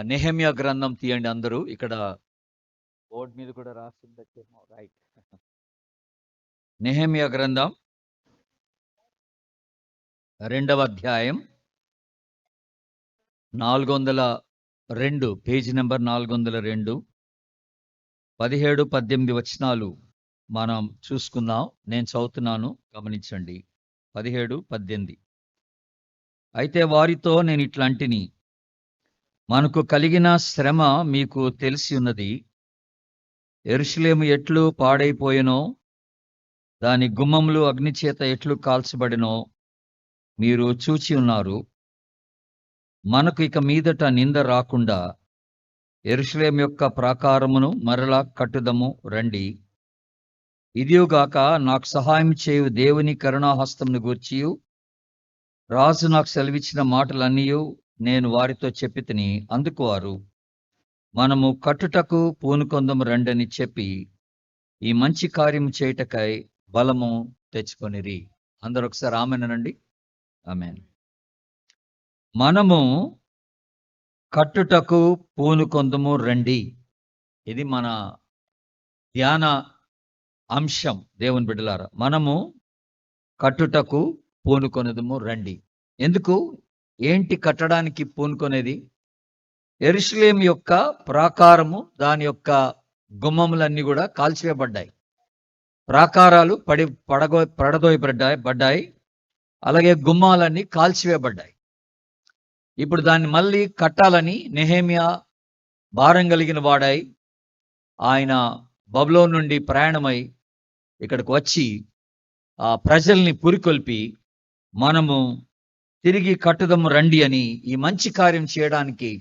నెహెమ్యా గ్రంథం తీయండి అందరూ. ఇక్కడ బోర్డు మీద కూడా రాసిందేమో, రైట్. నెహెమ్యా గ్రంథం 2వ అధ్యాయం 402, పేజీ నెంబర్ 402, 17, 18 వచనాలు మనం చూసుకుందాం. నేను చదువుతున్నాను, గమనించండి. 17, 18. అయితే వారితో నేను ఇట్లాంటిని, మనకు కలిగిన శ్రమ మీకు తెలిసి ఉన్నది. యెరూషలేము ఎట్లు పాడైపోయెనో, దాని గుమ్మములు అగ్నిచేత ఎట్లు కాల్చబడినో మీరు చూచి ఉన్నారు. మనకు ఇక మీదట నింద రాకుండా యెరూషలేము యొక్క ప్రాకారమును మరలా కట్టుదము రండి. ఇదియుగాక నాకు సహాయం చేయు దేవుని కరుణాహస్తమును గూర్చియు రాజు నాకు సెలవిచ్చిన మాటలన్నీయు నేను వారితో చెప్పి తిని, అందుకు వారు మనము కట్టుటకు పూనుకొందము రండని చెప్పి ఈ మంచి కార్యము చేయుటకై బలము తెచ్చుకొనిరి. అందరూ ఒకసారి ఆమెనండి. ఆమేన్. మనము కట్టుటకు పూనుకొందము రండి. ఇది మన ధ్యాన అంశం. దేవుని బిడ్డలారా, మనము కట్టుటకు పూనుకొనదము రండి. ఎందుకు, ఏంటి కట్టడానికి పూనుకొనేది? యెరూషలేము యొక్క ప్రాకారము, దాని యొక్క గుమ్మములన్నీ కూడా కాల్చివేయబడ్డాయి. ప్రాకారాలు పడదోయబడ్డాయి. అలాగే గుమ్మాలన్నీ కాల్చివేయబడ్డాయి. ఇప్పుడు దాన్ని మళ్ళీ కట్టాలని నెహెమ్యా భారం కలిగిన వాడై, ఆయన బబులోను నుండి ప్రయాణమై ఇక్కడికి వచ్చి ఆ ప్రజల్ని పురికొల్పి మనము తిరిగి కట్టుదము రండి అని, ఈ మంచి కార్యం చేయడానికి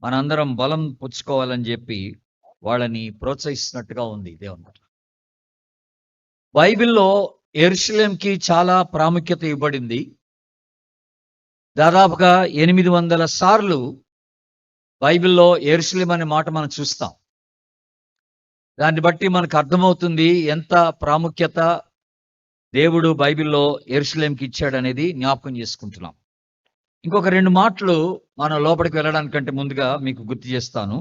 మనందరం బలం పుచ్చుకోవాలని చెప్పి వాళ్ళని ప్రోత్సహిస్తున్నట్టుగా ఉంది దేవుని. బైబిల్లో యెరూషలేంకి చాలా ప్రాముఖ్యత ఇవ్వబడింది. దాదాపుగా 800 సార్లు బైబిల్లో యెరూషలేం అనే మాట మనం చూస్తాం. దాన్ని బట్టి మనకు అర్థమవుతుంది ఎంత ప్రాముఖ్యత దేవుడు బైబిల్లో యెరూషలేంకి ఇచ్చాడనేది జ్ఞాపకం చేసుకుంటున్నాం. ఇంకొక 2 మాటలు మనం లోపలికి వెళ్ళడానికంటే ముందుగా మీకు గుర్తు చేస్తాను.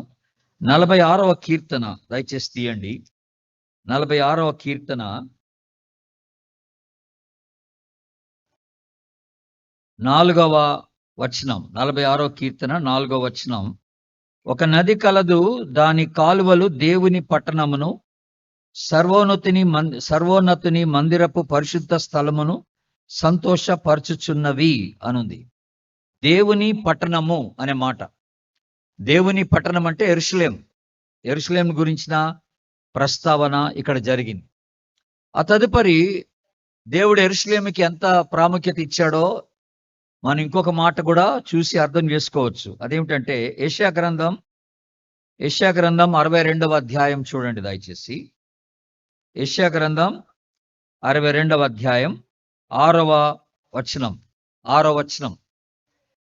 46వ కీర్తన దయచేసి తీయండి. 46వ కీర్తన 4వ వచనం. 46వ కీర్తన 4వ వచనం. ఒక నది కలదు, దాని కాలువలు దేవుని పట్టణమును, సర్వోన్నతుని మందిరపు పరిశుద్ధ స్థలమును సంతోషపరచుచున్నవి అనుంది. దేవుని పట్టణము అనే మాట. దేవుని పట్టణం అంటే యెరూషలేం. యెరూషలేం గురించిన ప్రస్తావన ఇక్కడ జరిగింది. ఆ తదుపరి దేవుడు యెరూషలేముకి ఎంత ప్రాముఖ్యత ఇచ్చాడో మనం ఇంకొక మాట కూడా చూసి అర్థం చేసుకోవచ్చు. అదేమిటంటే యెషయా గ్రంథం 62వ అధ్యాయం చూడండి దయచేసి. యెషయా గ్రంథం 62వ అధ్యాయం 6వ వచనం.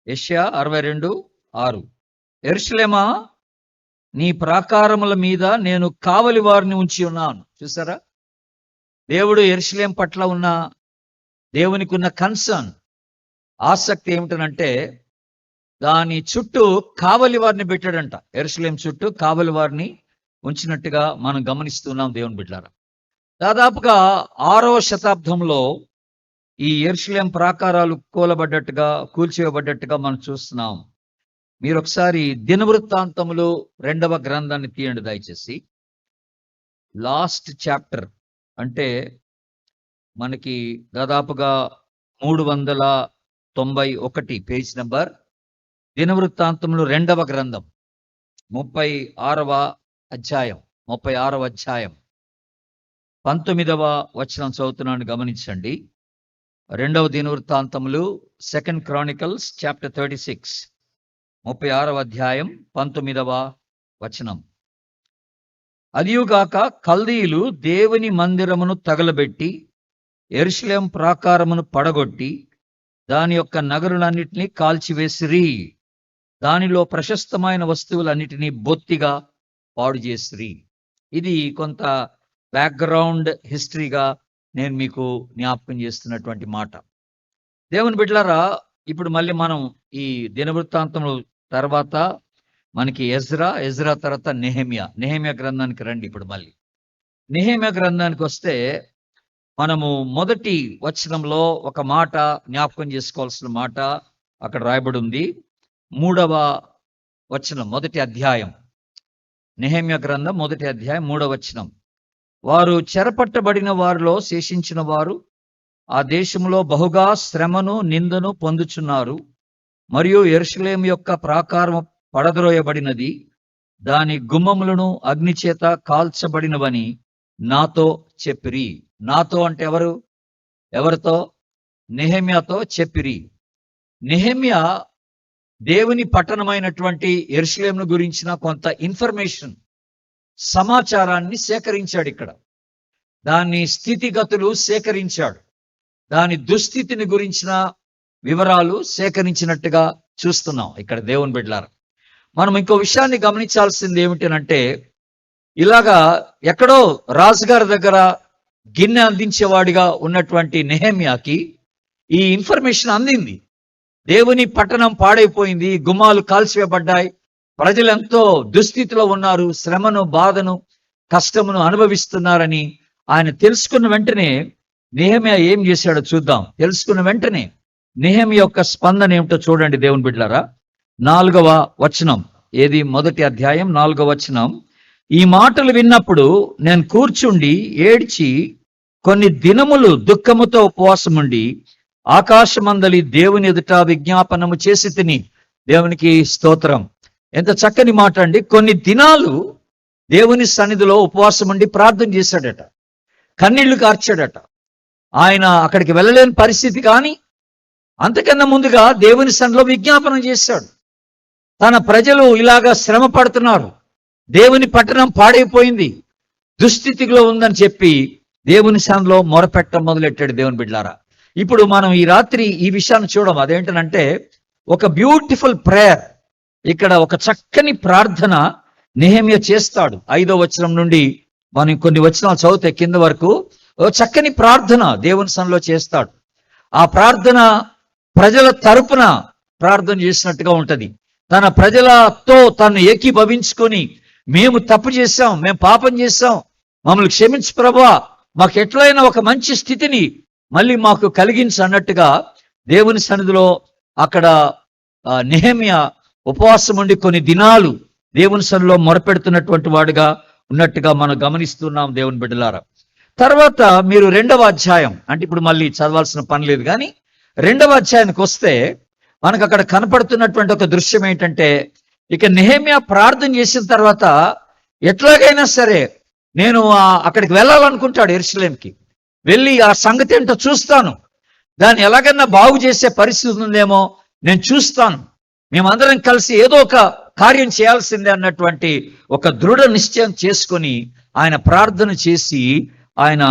యెషయా 62:6. యెరూషలేమా, నీ ప్రాకారముల మీద నేను కావలి వారిని ఉంచి ఉన్నాను. చూసారా, దేవుడు యెరూషలేం పట్ల ఉన్న దేవునికి ఉన్న కన్సర్న్, ఆసక్తి ఏమిటనంటే దాని చుట్టూ కావలి వారిని పెట్టాడంట. యెరూషలేం చుట్టూ కావలి వారిని ఉంచినట్టుగా మనం గమనిస్తున్నాం దేవుని బిడ్డలారా. దాదాపుగా 6వ శతాబ్దంలో ఈ యెరూషలేం ప్రాకారాలు కూల్చివేయబడ్డట్టుగా మనం చూస్తున్నాం. మీరు ఒకసారి దినవృత్తాంతములు 2వ గ్రంథాన్ని తీయండి దయచేసి. లాస్ట్ చాప్టర్ అంటే మనకి దాదాపుగా 391 పేజ్ నెంబర్. దినవృత్తాంతములు 2వ గ్రంథం 36వ అధ్యాయం 19వ వచనం చదువుతున్నాను, గమనించండి. 2వ దినవృత్తాంతములు, 2 Chronicles chapter 36, 36వ అధ్యాయం 19వ వచనం. అదియుగాక కల్దీయులు దేవుని మందిరమును తగలబెట్టి యెరూషలేం ప్రాకారమును పడగొట్టి దాని యొక్క నగరులన్నిటినీ కాల్చివేసిరి. దానిలో ప్రశస్తమైన వస్తువులన్నిటినీ బొత్తిగా పాడు చేసిరి. ఇది కొంత బ్యాక్గ్రౌండ్ హిస్టరీగా నేను మీకు జ్ఞాపకం చేస్తున్నటువంటి మాట. దేవుని బిడ్డలారా, ఇప్పుడు మళ్ళీ మనం ఈ దినవృత్తాంతముల తర్వాత మనకి ఎజ్రా తర్వాత నెహెమ్యా గ్రంథానికి రండి. ఇప్పుడు మళ్ళీ నెహెమ్యా గ్రంథానికి వస్తే మనము మొదటి వచనంలో ఒక మాట జ్ఞాపకం చేసుకోవాల్సిన మాట అక్కడ రాయబడి ఉంది. 3వ వచనం, మొదటి అధ్యాయం, నెహెమ్యా గ్రంథం మొదటి అధ్యాయం 3వ వచనం. వారు చెరపట్టబడిన వారిలో శేషించిన వారు ఆ దేశంలో బహుగా శ్రమను నిందను పొందుచున్నారు. మరియు యెరూషలేము యొక్క ప్రాకారం పడద్రోయబడినది, దాని గుమ్మములను అగ్నిచేత కాల్చబడినవని నాతో చెప్పిరి. నాతో అంటే ఎవరితో? నెహెమ్యాతో చెప్పిరి. నెహెమ్యా దేవుని పట్టణమైనటువంటి యెరూషలేమును గురించిన కొంత ఇన్ఫర్మేషన్, సమాచారాన్ని సేకరించాడు. ఇక్కడ దాని స్థితిగతులు సేకరించాడు, దాని దుస్థితిని గురించిన వివరాలు సేకరించినట్టుగా చూస్తున్నాం ఇక్కడ దేవుని బిడ్డలారా. మనం ఇంకో విషయాన్ని గమనించాల్సింది ఏమిటంటే, ఇలాగా ఎక్కడో రాజుగారి దగ్గర గిన్నె అందించేవాడిగా ఉన్నటువంటి నెహెమ్యాకి ఈ ఇన్ఫర్మేషన్ అందింది. దేవుని పట్టణం పాడైపోయింది, గుమ్మాలు కాల్చివేయబడ్డాయి, ప్రజలెంతో దుస్థితిలో ఉన్నారు, శ్రమను, బాధను, కష్టమును అనుభవిస్తున్నారని ఆయన తెలుసుకున్న వెంటనే నెహెమ్యా ఏం చేశాడో చూద్దాం. తెలుసుకున్న వెంటనే నెహెమ్యా యొక్క స్పందన ఏమిటో చూడండి దేవుని బిడ్డలారా. 4వ వచనం, ఏది? మొదటి అధ్యాయం 4వ వచనం. ఈ మాటలు విన్నప్పుడు నేను కూర్చుండి ఏడ్చి కొన్ని దినములు దుఃఖముతో ఉపవాసముండి ఆకాశమందలి దేవుని ఎదుట విజ్ఞాపనము చేసి తిని. దేవునికి స్తోత్రం. ఎంత చక్కని మాట అండి. కొన్ని దినాలు దేవుని సన్నిధిలో ఉపవాసం ఉండి ప్రార్థన చేశాడట, కన్నీళ్లు కార్చాడట. ఆయన అక్కడికి వెళ్ళలేని పరిస్థితి, కానీ అంతకన్నా ముందుగా దేవుని సన్నిధిలో విజ్ఞాపనం చేశాడు. తన ప్రజలు ఇలాగా శ్రమ పడుతున్నారు, దేవుని పట్టణం పాడైపోయింది, దుస్థితిలో ఉందని చెప్పి దేవుని సన్నిధిలో మొరపెట్టడం మొదలెట్టాడు దేవుని బిడ్డలారా. ఇప్పుడు మనం ఈ రాత్రి ఈ విషయాన్ని చూడడం అదేంటనంటే, ఒక బ్యూటిఫుల్ ప్రేయర్. ఇక్కడ ఒక చక్కని ప్రార్థన నెహెమ్యా చేస్తాడు. 5వ వచనం నుండి మనం కొన్ని వచనాలు చదివితే కింద వరకు చక్కని ప్రార్థన దేవుని సన్నిధిలో చేస్తాడు. ఆ ప్రార్థన ప్రజల తరపున ప్రార్థన చేసినట్టుగా ఉంటది. తన ప్రజలతో తను ఏకీభవించుకొని, మేము తప్పు చేశాం, మేము పాపం చేశాం, మమ్మల్ని క్షమించు ప్రభువా, మాకు ఎట్లయినా ఒక మంచి స్థితిని మళ్ళీ మాకు కలిగించు అన్నట్టుగా దేవుని సన్నిధిలో అక్కడ నెహెమ్యా ఉపవాసం ఉండి కొన్ని దినాలు దేవుని సన్నిధిలో మొరపెడుతున్నటువంటి వాడుగా ఉన్నట్టుగా మనం గమనిస్తున్నాం దేవుని బిడ్డలారా. తర్వాత మీరు 2వ అధ్యాయం, అంటే ఇప్పుడు మళ్ళీ చదవాల్సిన పని లేదు, కానీ 2వ అధ్యాయానికి వస్తే మనకు అక్కడ కనపడుతున్నటువంటి ఒక దృశ్యం ఏంటంటే, ఇక నెహెమ్యా ప్రార్థన చేసిన తర్వాత ఎట్లాగైనా సరే నేను అక్కడికి వెళ్ళాలనుకుంటాడు. యెరూషలేంకి వెళ్ళి ఆ సంగతి ఏంటో చూస్తాను, దాన్ని ఎలాగైనా బాగు చేసే పరిస్థితి ఉందేమో నేను చూస్తాను, మేమందరం కలిసి ఏదో ఒక కార్యం చేయాల్సిందే అన్నటువంటి ఒక దృఢ నిశ్చయం చేసుకొని ఆయన ప్రార్థన చేసి ఆయన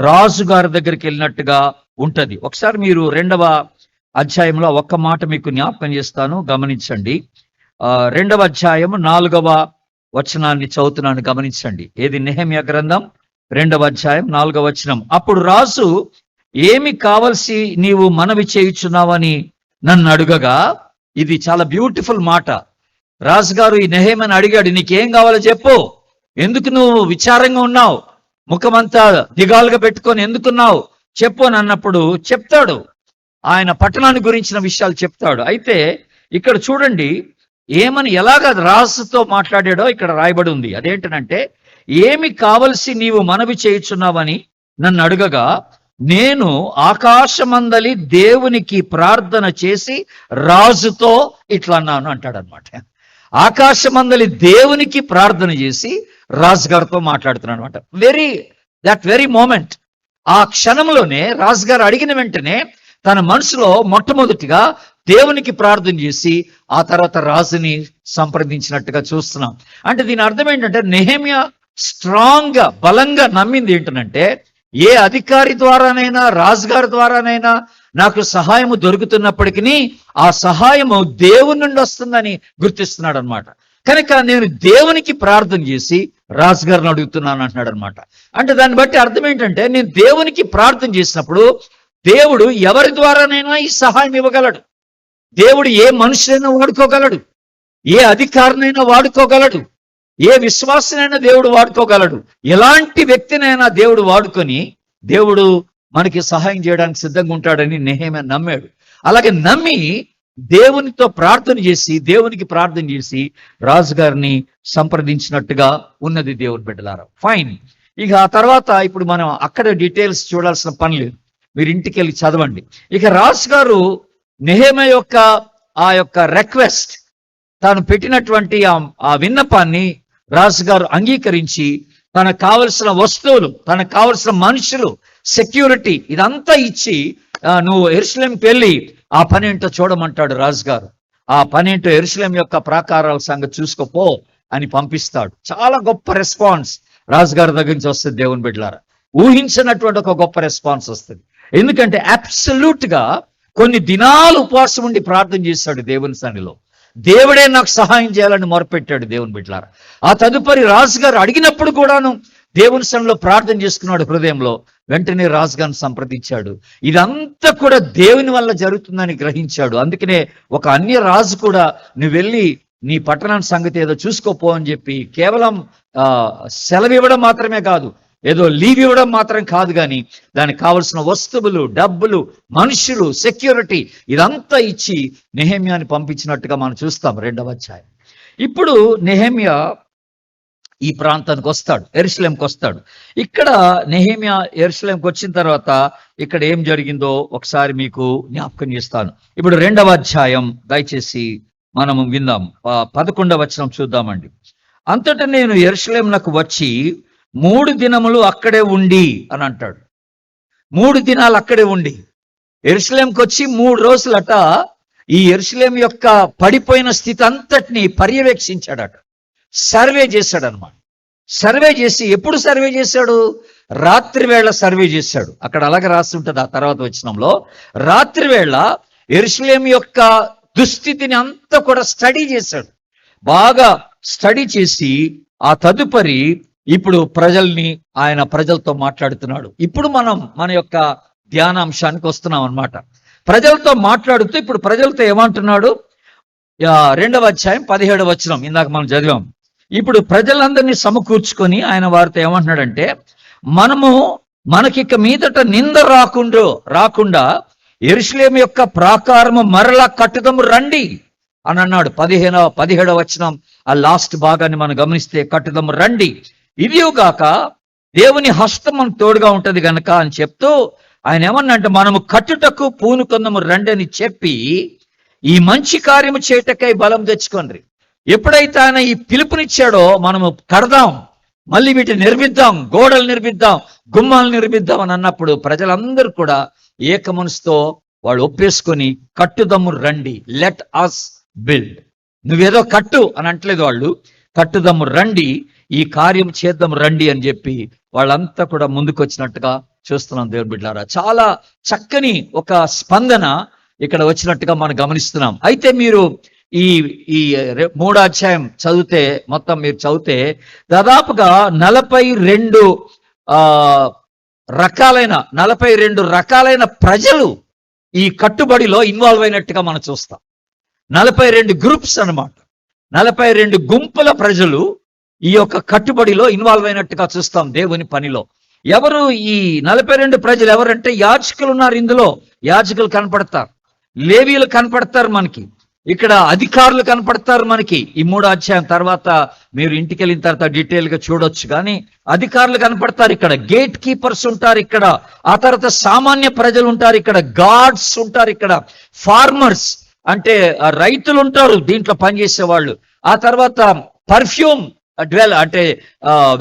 రాజుగారి దగ్గరికి వెళ్ళినట్టుగా ఉంటది. ఒకసారి మీరు 2వ అధ్యాయంలో ఒక్క మాట మీకు జ్ఞాపకం చేస్తాను, గమనించండి. 2వ అధ్యాయం 4వ వచనాన్ని చదువుతున్నాను, గమనించండి. ఏది? నెహెమ్యా గ్రంథం 2వ అధ్యాయం 4వ వచనం. అప్పుడు రాజు, ఏమి కావలసి నీవు మనవి చేయుచున్నావని నన్ను అడుగగా. ఇది చాలా బ్యూటిఫుల్ మాట. రాజుగారు ఈ నెహెమ్యాను అడిగాడు, నీకేం కావాలో చెప్పు, ఎందుకు నువ్వు విచారంగా ఉన్నావు, ముఖమంతా దిగాలుగా పెట్టుకొని ఎందుకున్నావు చెప్పు అని అన్నప్పుడు చెప్తాడు. ఆయన పట్టణాన్ని గురించిన విషయాలు చెప్తాడు. అయితే ఇక్కడ చూడండి ఏమని, ఎలాగ రాజుతో మాట్లాడాడో ఇక్కడ రాయబడి ఉంది. అదేంటనంటే, ఏమి కావలసి నీవు మనవి చేయుచున్నావని నన్ను అడుగగా నేను ఆకాశమందలి దేవునికి ప్రార్థన చేసి రాజుతో ఇట్లా అన్నాను అంటాడనమాట. ఆకాశమందలి దేవునికి ప్రార్థన చేసి రాజుగారితో మాట్లాడుతున్నాను అనమాట. వెరీ మూమెంట్, ఆ క్షణంలోనే రాజుగారు అడిగిన వెంటనే తన మనసులో మొట్టమొదటిగా దేవునికి ప్రార్థన చేసి ఆ తర్వాత రాజుని సంప్రదించినట్టుగా చూస్తున్నాం. అంటే దీని అర్థం ఏంటంటే, నెహెమ్యా స్ట్రాంగ్ గా బలంగా నమ్మింది ఏంటంటే, ఏ అధికారి ద్వారానైనా రాజుగారి ద్వారానైనా నాకు సహాయము దొరుకుతున్నప్పటికీ ఆ సహాయము దేవుని నుండి వస్తుందని గుర్తిస్తున్నాడు అనమాట. కనుక నేను దేవునికి ప్రార్థన చేసి రాజుగారిని అడుగుతున్నాను అంటున్నాడు అనమాట. అంటే దాన్ని బట్టి అర్థం ఏంటంటే, నేను దేవునికి ప్రార్థన చేసినప్పుడు దేవుడు ఎవరి ద్వారానైనా ఈ సహాయం ఇవ్వగలడు, దేవుడు ఏ మనుషులైనా వాడుకోగలడు. ఏ అధికారినైనా వాడుకోగలడు, ఏ విశ్వాసనైనా దేవుడు వాడుకోగలడు. ఎలాంటి వ్యక్తినైనా దేవుడు వాడుకొని దేవుడు మనకి సహాయం చేయడానికి సిద్ధంగా ఉంటాడని నెహెమ్యా నమ్మాడు. అలాగే నమ్మి దేవునికి ప్రార్థన చేసి రాజుగారిని సంప్రదించినట్టుగా ఉన్నది దేవుని బిడ్డలారా. ఫైన్. ఇక ఆ తర్వాత ఇప్పుడు మనం అక్కడ డీటెయిల్స్ చూడాల్సిన పని లేదు, మీరు ఇంటికి వెళ్ళి చదవండి. ఇక రాజుగారు నెహెమ్యా యొక్క రిక్వెస్ట్, తాను పెట్టినటువంటి ఆ విన్నపాన్ని రాజుగారు అంగీకరించి తనకు కావలసిన వస్తువులు, తనకు కావలసిన మనుషులు, సెక్యూరిటీ ఇదంతా ఇచ్చి నువ్వు యెరూషలేంకి వెళ్ళి ఆ పని ఏంటో చూడమంటాడు రాజుగారు. ఆ పని ఏంటో యెరూషలేం యొక్క ప్రాకారాల సంగతి చూసుకోపో అని పంపిస్తాడు. చాలా గొప్ప రెస్పాన్స్ రాజుగారి దగ్గర నుంచి వస్తుంది దేవుని బిడ్డలారా. ఊహించినటువంటి ఒక గొప్ప రెస్పాన్స్ వస్తుంది. ఎందుకంటే అబ్సల్యూట్ గా కొన్ని దినాలు ఉపవాసం ఉండి ప్రార్థన చేశాడు దేవుని సన్నిధిలో. దేవుడే నాకు సహాయం చేయాలని మొరపెట్టాడు దేవుని బిడ్డలారా. ఆ తదుపరి రాజుగారు అడిగినప్పుడు కూడాను దేవుని సన్నిధిలో ప్రార్థన చేసుకున్నాడు హృదయంలో. వెంటనే రాజుగారిని సంప్రదించాడు. ఇదంతా కూడా దేవుని వల్ల జరుగుతుందని గ్రహించాడు. అందుకనే ఒక అన్య రాజు కూడా నువ్వు వెళ్ళి నీ పట్టణాన్ని సంగతి ఏదో చూసుకోపో అని చెప్పి కేవలం సెలవు ఇవ్వడం మాత్రమే కాదు, ఏదో లీవ్ ఇవ్వడం మాత్రం కాదు, కానీ దానికి కావలసిన వస్తువులు, డబ్బులు, మనుషులు, సెక్యూరిటీ ఇదంతా ఇచ్చి నెహెమ్యాని పంపించినట్టుగా మనం చూస్తాం 2వ అధ్యాయం. ఇప్పుడు నెహెమ్యా ఈ ప్రాంతానికి వస్తాడు, యెరూషలేంకి వస్తాడు. ఇక్కడ నెహెమ్యా యెరూషలేంకి వచ్చిన తర్వాత ఇక్కడ ఏం జరిగిందో ఒకసారి మీకు జ్ఞాపకం చేస్తాను. ఇప్పుడు 2వ అధ్యాయం దయచేసి మనము విందాం. 11వ వచనం చూద్దామండి. అంతటా నేను యెరూషలేమునకు వచ్చి 3 దినములు అక్కడే ఉండి అని అంటాడు. 3 దినాలు అక్కడే ఉండి, యెరూషలేంకి వచ్చి 3 రోజులట ఈ యెరూషలేం యొక్క పడిపోయిన స్థితి అంతటిని పర్యవేక్షించాడట, సర్వే చేశాడనమాట. సర్వే చేసి, ఎప్పుడు సర్వే చేశాడు? రాత్రి వేళ సర్వే చేశాడు. అక్కడ అలాగే రాసి ఉంటుంది ఆ తర్వాత వచనంలో. రాత్రి వేళ యెరూషలేం యొక్క దుస్థితిని అంతా కూడా స్టడీ చేశాడు. బాగా స్టడీ చేసి ఆ తదుపరి ఇప్పుడు ప్రజలతో మాట్లాడుతున్నాడు. ఇప్పుడు మనం మన యొక్క ధ్యానాంశానికి వస్తున్నాం అన్నమాట. ప్రజలతో మాట్లాడుతూ ఇప్పుడు ప్రజలతో ఏమంటున్నాడు? 2వ అధ్యాయం 17వ వచనం ఇందాక మనం చదివాం. ఇప్పుడు ప్రజలందరినీ సమకూర్చుకొని ఆయన వారితో ఏమంటున్నాడంటే, మనకిక మీదట నింద రాకుండా యెరూషలేము యొక్క ప్రాకారము మరలా కట్టుదము రండి అని అన్నాడు. 17వ వచనం ఆ లాస్ట్ భాగాన్ని మనం గమనిస్తే, కట్టుదము రండి, ఇదిగాక దేవుని హస్తం మనకు తోడుగా ఉంటది గనక అని చెప్తూ ఆయన ఏమన్నంటే, మనము కట్టుటకు పూనుకొందము రండి అని చెప్పి ఈ మంచి కార్యము చేయటకై బలం తెచ్చుకోండి. ఎప్పుడైతే ఆయన ఈ పిలుపునిచ్చాడో మనము కడదాం, మళ్ళీ వీటిని నిర్మిద్దాం, గోడలు నిర్మిద్దాం, గుమ్మాలు నిర్మిద్దాం అని అన్నప్పుడు ప్రజలందరూ కూడా ఏక మనసుతో వాళ్ళు ఒప్పేసుకొని కట్టుదమ్ము రండి, లెట్ అస్ బిల్డ్. నువ్వేదో కట్టు అని అంటలేదు వాళ్ళు, కట్టుదమ్ము రండి, ఈ కార్యం చేద్దాం రండి అని చెప్పి వాళ్ళంతా కూడా ముందుకు వచ్చినట్టుగా చూస్తున్నాం దేవుని బిడ్డలారా. చాలా చక్కని ఒక స్పందన ఇక్కడ వచ్చినట్టుగా మనం గమనిస్తున్నాం. అయితే మీరు ఈ 3వ అధ్యాయం చదివితే, మొత్తం మీరు చదివితే దాదాపుగా 42 రకాలైన ప్రజలు ఈ కట్టుబడిలో ఇన్వాల్వ్ అయినట్టుగా మనం చూస్తాం. 42 గ్రూప్స్ అన్నమాట. 42 గుంపుల ప్రజలు ఈ యొక్క కట్టుబడిలో ఇన్వాల్వ్ అయినట్టుగా చూస్తాం దేవుని పనిలో. ఎవరు ఈ 42 ప్రజలు? ఎవరంటే యాజకులు ఉన్నారు ఇందులో. యాజకులు కనపడతారు, లేవీయులు కనపడతారు మనకి, ఇక్కడ అధికారులు కనపడతారు మనకి. ఈ 3వ అధ్యాయం తర్వాత మీరు ఇంటికి వెళ్ళిన తర్వాత డీటెయిల్ గా చూడొచ్చు, కానీ అధికారులు కనపడతారు ఇక్కడ, గేట్ కీపర్స్ ఉంటారు ఇక్కడ, ఆ తర్వాత సామాన్య ప్రజలు ఉంటారు ఇక్కడ, గార్డ్స్ ఉంటారు ఇక్కడ, ఫార్మర్స్ అంటే రైతులు ఉంటారు దీంట్లో పనిచేసే వాళ్ళు, ఆ తర్వాత పర్ఫ్యూమ్ అంటే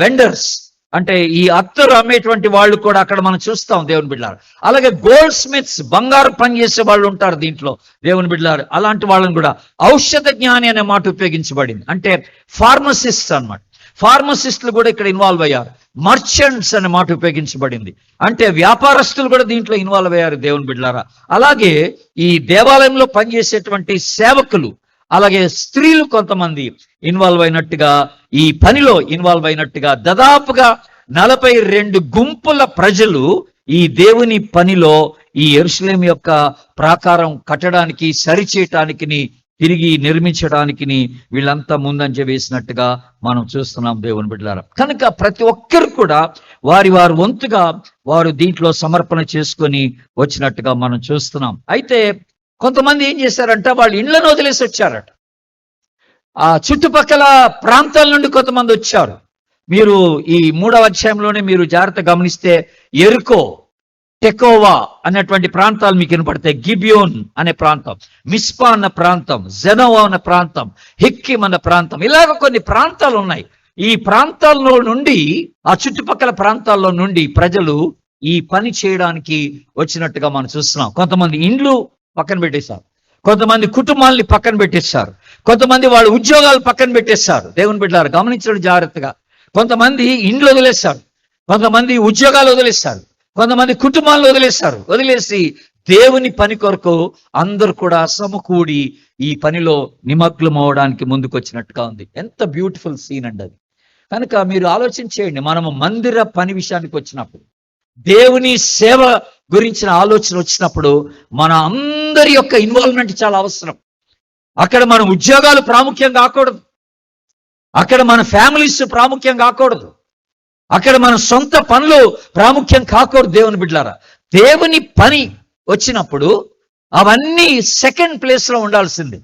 వెండర్స్ అంటే ఈ అత్తరు అమ్మేటువంటి వాళ్ళు కూడా అక్కడ మనం చూస్తాం దేవుని బిడ్డలారు. అలాగే గోల్డ్ స్మిత్స్, బంగారు పని చేసే వాళ్ళు ఉంటారు దీంట్లో దేవుని బిడ్డలారు. అలాంటి వాళ్ళని కూడా, ఔషధ జ్ఞాని అనే మాట ఉపయోగించబడింది, అంటే ఫార్మసిస్ట్ అన్నమాట. ఫార్మసిస్టులు కూడా ఇక్కడ ఇన్వాల్వ్ అయ్యారు. మర్చెంట్స్ అనే మాట ఉపయోగించబడింది, అంటే వ్యాపారస్తులు కూడా దీంట్లో ఇన్వాల్వ్ అయ్యారు దేవుని బిడ్డలారా. అలాగే ఈ దేవాలయంలో పనిచేసేటువంటి సేవకులు, అలాగే స్త్రీలు కొంతమంది ఇన్వాల్వ్ అయినట్టుగా, ఈ పనిలో ఇన్వాల్వ్ అయినట్టుగా దాదాపుగా 42 గుంపుల ప్రజలు ఈ దేవుని పనిలో, ఈ యెరూషలేము యొక్క ప్రాకారం కట్టడానికి, సరిచేయటానికి తిరిగి నిర్మించడానికి వీళ్ళంతా ముందంజ వేసినట్టుగా మనం చూస్తున్నాం దేవుని బిడ్డలారా. కనుక ప్రతి ఒక్కరు కూడా వారి వంతుగా వారు దీంట్లో సమర్పణ చేసుకొని వచ్చినట్టుగా మనం చూస్తున్నాం. అయితే కొంతమంది ఏం చేశారంట, వాళ్ళు ఇళ్లను వదిలేసి వచ్చారట. ఆ చుట్టుపక్కల ప్రాంతాల నుండి కొంతమంది వచ్చారు. మీరు ఈ 3వ అధ్యాయంలోనే మీరు జాగ్రత్త గమనిస్తే ఎరుకో, టెకోవా అనేటువంటి ప్రాంతాలు మీకు వినపడతాయి. గిబియోన్ అనే ప్రాంతం, మిస్పా అన్న ప్రాంతం, జెనోవా అన్న ప్రాంతం, హిక్కిం అన్న ప్రాంతం, ఇలాగ కొన్ని ప్రాంతాలు ఉన్నాయి. ఈ ప్రాంతాల్లో నుండి, ఆ చుట్టుపక్కల ప్రాంతాల్లో నుండి ప్రజలు ఈ పని చేయడానికి వచ్చినట్టుగా మనం చూస్తున్నాం. కొంతమంది ఇండ్లు పక్కన పెట్టేశారు, కొంతమంది కుటుంబాలని పక్కన పెట్టేశారు, కొంతమంది వాళ్ళ ఉద్యోగాలు పక్కన పెట్టేశారు. దేవుని బిడ్డలారా గమనించడం జాగ్రత్తగా. కొంతమంది ఇండ్లు వదిలేశారు, కొంతమంది ఉద్యోగాలు వదిలేశారు, కొంతమంది కుటుంబాలను వదిలేశారు. వదిలేసి దేవుని పని కొరకు అందరూ కూడా సమకూడి ఈ పనిలో నిమగ్నం అవడానికి ముందుకు వచ్చినట్టుగా ఉంది. ఎంత బ్యూటిఫుల్ సీన్ అండి అది. కనుక మీరు ఆలోచన చేయండి, మనము మందిర పని విషయానికి వచ్చినప్పుడు, దేవుని సేవ గురించిన ఆలోచన వచ్చినప్పుడు మన అందరి యొక్క ఇన్వాల్వ్మెంట్ చాలా అవసరం. అక్కడ మన ఉద్యోగాలు ప్రాముఖ్యం కాకూడదు, అక్కడ మన ఫ్యామిలీస్ ప్రాముఖ్యం కాకూడదు, అక్కడ మన సొంత పనులు ప్రాముఖ్యం కాకూడదు. దేవుని బిడ్డలారా, దేవుని పని వచ్చినప్పుడు అవన్నీ సెకండ్ ప్లేస్ లో ఉండాల్సింది,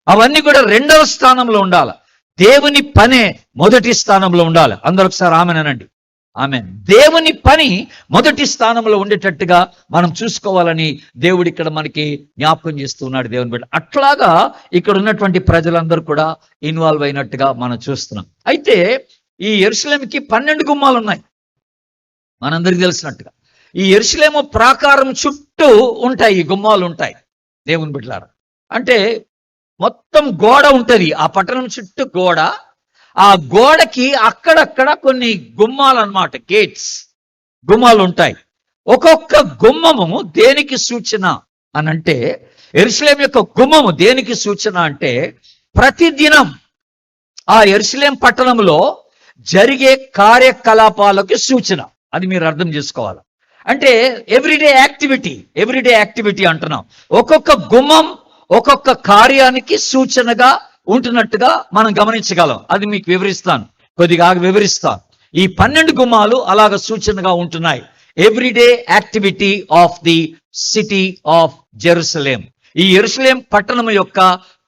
అవన్నీ కూడా 2వ స్థానంలో ఉండాలి. దేవుని పనే మొదటి స్థానంలో ఉండాలి. అందరూ ఒకసారి ఆమెనండి. ఆమెన్. దేవుని పని మొదటి స్థానంలో ఉండేటట్టుగా మనం చూసుకోవాలని దేవుడు ఇక్కడ మనకి జ్ఞాపకం చేస్తున్నాడు. దేవుని బిడ్డ అట్లాగా ఇక్కడ ఉన్నటువంటి ప్రజలందరూ కూడా ఇన్వాల్వ్ అయినట్టుగా మనం చూస్తున్నాం. అయితే ఈ యెరూషలేముకి 12 గుమ్మాలు ఉన్నాయి, మనందరికీ తెలిసినట్టుగా. ఈ యెరూషలేము ప్రాకారం చుట్టూ ఉంటాయి, ఈ గుమ్మాలు ఉంటాయి. దేవుని బిడ్డలారా, అంటే మొత్తం గోడ ఉంటది, ఆ పట్టణం చుట్టూ గోడ. ఆ గోడకి అక్కడక్కడ కొన్ని గుమ్మాలు అన్నమాట, గేట్స్, గుమ్మాలు ఉంటాయి. ఒక్కొక్క గుమ్మము దేనికి సూచన అని అంటే, యెరూషలేము యొక్క గుమ్మము దేనికి సూచన అంటే, ప్రతిదినం ఆ యెరూషలేము పట్టణంలో జరిగే కార్యకలాపాలకు సూచన. అది మీరు అర్థం చేసుకోవాలి. అంటే ఎవ్రీడే యాక్టివిటీ అంటున్నాం. ఒక్కొక్క గుమ్మం ఒక్కొక్క కార్యానికి సూచనగా ఉంటున్నట్టుగా మనం గమనించగలం. అది మీకు వివరిస్తాను, కొద్దిగా వివరిస్తాను. ఈ 12 గుమ్మాలు అలాగ సూచనగా ఉంటున్నాయి. Everyday activity of the city of Jerusalem. ఈ యెరూషలేం పట్టణం యొక్క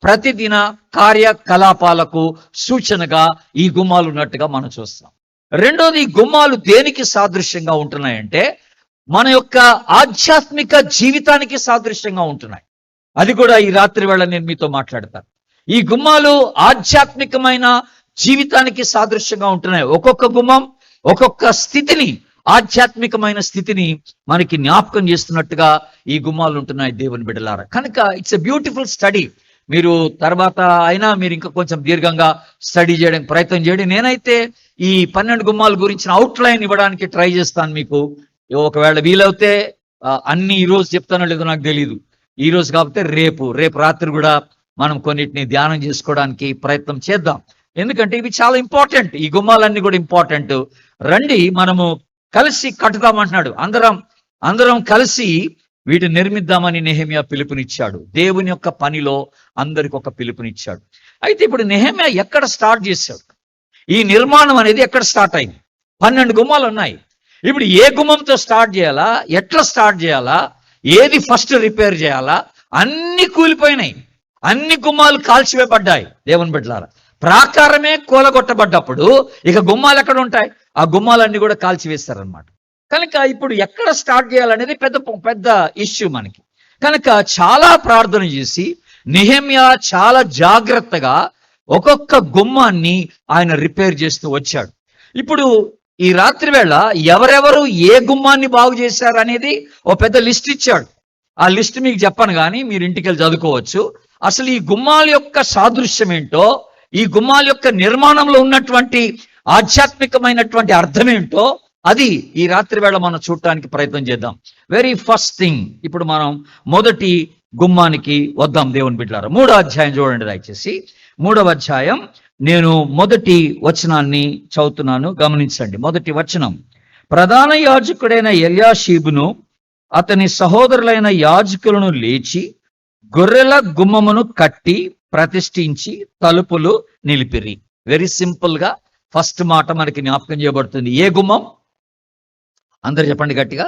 ప్రతిదిన కార్యకలాపాలకు సూచనగా ఈ గుమ్మాలు ఉన్నట్టుగా మనం చూస్తాం. రెండోది, ఈ గుమ్మాలు దేనికి సాదృశ్యంగా ఉంటున్నాయంటే, మన యొక్క ఆధ్యాత్మిక జీవితానికి సాదృశ్యంగా ఉంటున్నాయి. అది కూడా ఈ రాత్రి వేళ నేను మీతో మాట్లాడతాను. ఈ గుమ్మాలు ఆధ్యాత్మికమైన జీవితానికి సాదృశ్యంగా ఉంటున్నాయి. ఒక్కొక్క గుమ్మం ఒక్కొక్క స్థితిని, ఆధ్యాత్మికమైన స్థితిని మనకి జ్ఞాపకం చేస్తున్నట్టుగా ఈ గుమ్మాలు ఉంటున్నాయి. దేవుని బిడ్డలారా, కనుక ఇట్స్ ఎ బ్యూటిఫుల్ స్టడీ. మీరు తర్వాత అయినా మీరు ఇంకా కొంచెం దీర్ఘంగా స్టడీ చేయడానికి ప్రయత్నం చేయండి. నేనైతే ఈ 12 గుమ్మాల గురించిన అవుట్లైన్ ఇవ్వడానికి ట్రై చేస్తాను మీకు. ఒకవేళ వీలవుతే అన్ని ఈరోజు చెప్తానో లేదో నాకు తెలియదు. ఈ రోజు కాకపోతే రేపు రాత్రి కూడా మనం కొన్నిటిని ధ్యానం చేసుకోవడానికి ప్రయత్నం చేద్దాం. ఎందుకంటే ఇవి చాలా ఇంపార్టెంట్, ఈ గుమ్మాలన్నీ కూడా ఇంపార్టెంట్. రండి మనము కలిసి కట్టుదామంటున్నాడు. అందరం కలిసి వీటిని నిర్మిద్దామని నెహెమ్యా పిలుపునిచ్చాడు. దేవుని యొక్క పనిలో అందరికి ఒక పిలుపునిచ్చాడు. అయితే ఇప్పుడు నెహెమ్యా ఎక్కడ స్టార్ట్ చేశాడు? ఈ నిర్మాణం అనేది ఎక్కడ స్టార్ట్ అయింది? 12 గుమ్మాలు ఉన్నాయి. ఇప్పుడు ఏ గుమ్మంతో స్టార్ట్ చేయాలా, ఎట్లా స్టార్ట్ చేయాలా, ఏది ఫస్ట్ రిపేర్ చేయాలా, అన్ని కూలిపోయినాయి, అన్ని గుమ్మాలు కాల్చివేయబడ్డాయి. దేవుని బిడ్డలారా, ప్రాకారమే కూలగొట్టబడ్డప్పుడు ఇక గుమ్మాలు ఎక్కడ ఉంటాయి? ఆ గుమ్మాలన్నీ కూడా కాల్చివేస్తారనమాట. కనుక ఇప్పుడు ఎక్కడ స్టార్ట్ చేయాలనేది పెద్ద ఇష్యూ మనకి. కనుక చాలా ప్రార్థన చేసి నెహెమ్యా చాలా జాగ్రత్తగా ఒక్కొక్క గుమ్మాన్ని ఆయన రిపేర్ చేస్తూ వచ్చాడు. ఇప్పుడు ఈ రాత్రి వేళ ఎవరెవరు ఏ గుమ్మాన్ని బాగు చేశారు అనేది ఓ పెద్ద లిస్ట్ ఇచ్చాడు. ఆ లిస్ట్ మీకు చెప్పను కానీ మీరు ఇంటికి వెళ్ళి చదువుకోవచ్చు. అసలు ఈ గుమ్మాల యొక్క సాదృశ్యం ఏంటో, ఈ గుమ్మాల యొక్క నిర్మాణంలో ఉన్నటువంటి ఆధ్యాత్మికమైనటువంటి అర్థం ఏంటో అది ఈ రాత్రి వేళ మనం చూడటానికి ప్రయత్నం చేద్దాం. వెరీ ఫస్ట్ థింగ్, ఇప్పుడు మనం మొదటి గుమ్మానికి వద్దాం. దేవుని బిడ్డలారా, 3వ అధ్యాయం చూడండి దయచేసి. 3వ అధ్యాయం నేను మొదటి వచనాన్ని చదువుతున్నాను, గమనించండి. మొదటి వచనం, ప్రధాన యాజకుడైన ఎల్యాషీబును అతని సహోదరులైన యాజకులను లేచి గొర్రెల గుమ్మమును కట్టి ప్రతిష్ఠించి తలుపులు నిలిపిరి. వెరీ సింపుల్ గా ఫస్ట్ మాట మనకి జ్ఞాపకం చేయబడుతుంది. ఏ గుమ్మం? అందరు చెప్పండి గట్టిగా.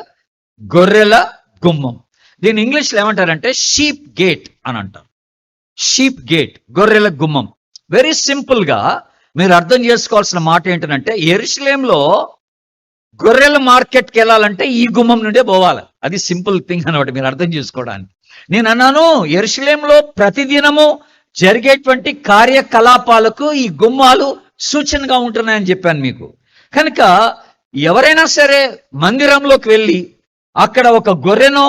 గొర్రెల గుమ్మం. దీని ఇంగ్లీష్లో ఏమంటారంటే షీప్ గేట్ అని అంటారు. షీప్ గేట్, గొర్రెల గుమ్మం. వెరీ సింపుల్ గా మీరు అర్థం చేసుకోవాల్సిన మాట ఏంటంటే, యెరూషలేంలో గొర్రెల మార్కెట్కి వెళ్ళాలంటే ఈ గుమ్మం నుండే పోవాలి. అది సింపుల్ థింగ్ అన్నమాట మీరు అర్థం చేసుకోవడానికి. నేను అన్నాను, యెరూషలేంలో ప్రతిదినము జరిగేటువంటి కార్యకలాపాలకు ఈ గుమ్మాలు సూచనగా ఉంటున్నాయని చెప్పాను మీకు. కనుక ఎవరైనా సరే మందిరంలోకి వెళ్ళి అక్కడ ఒక గొర్రెనో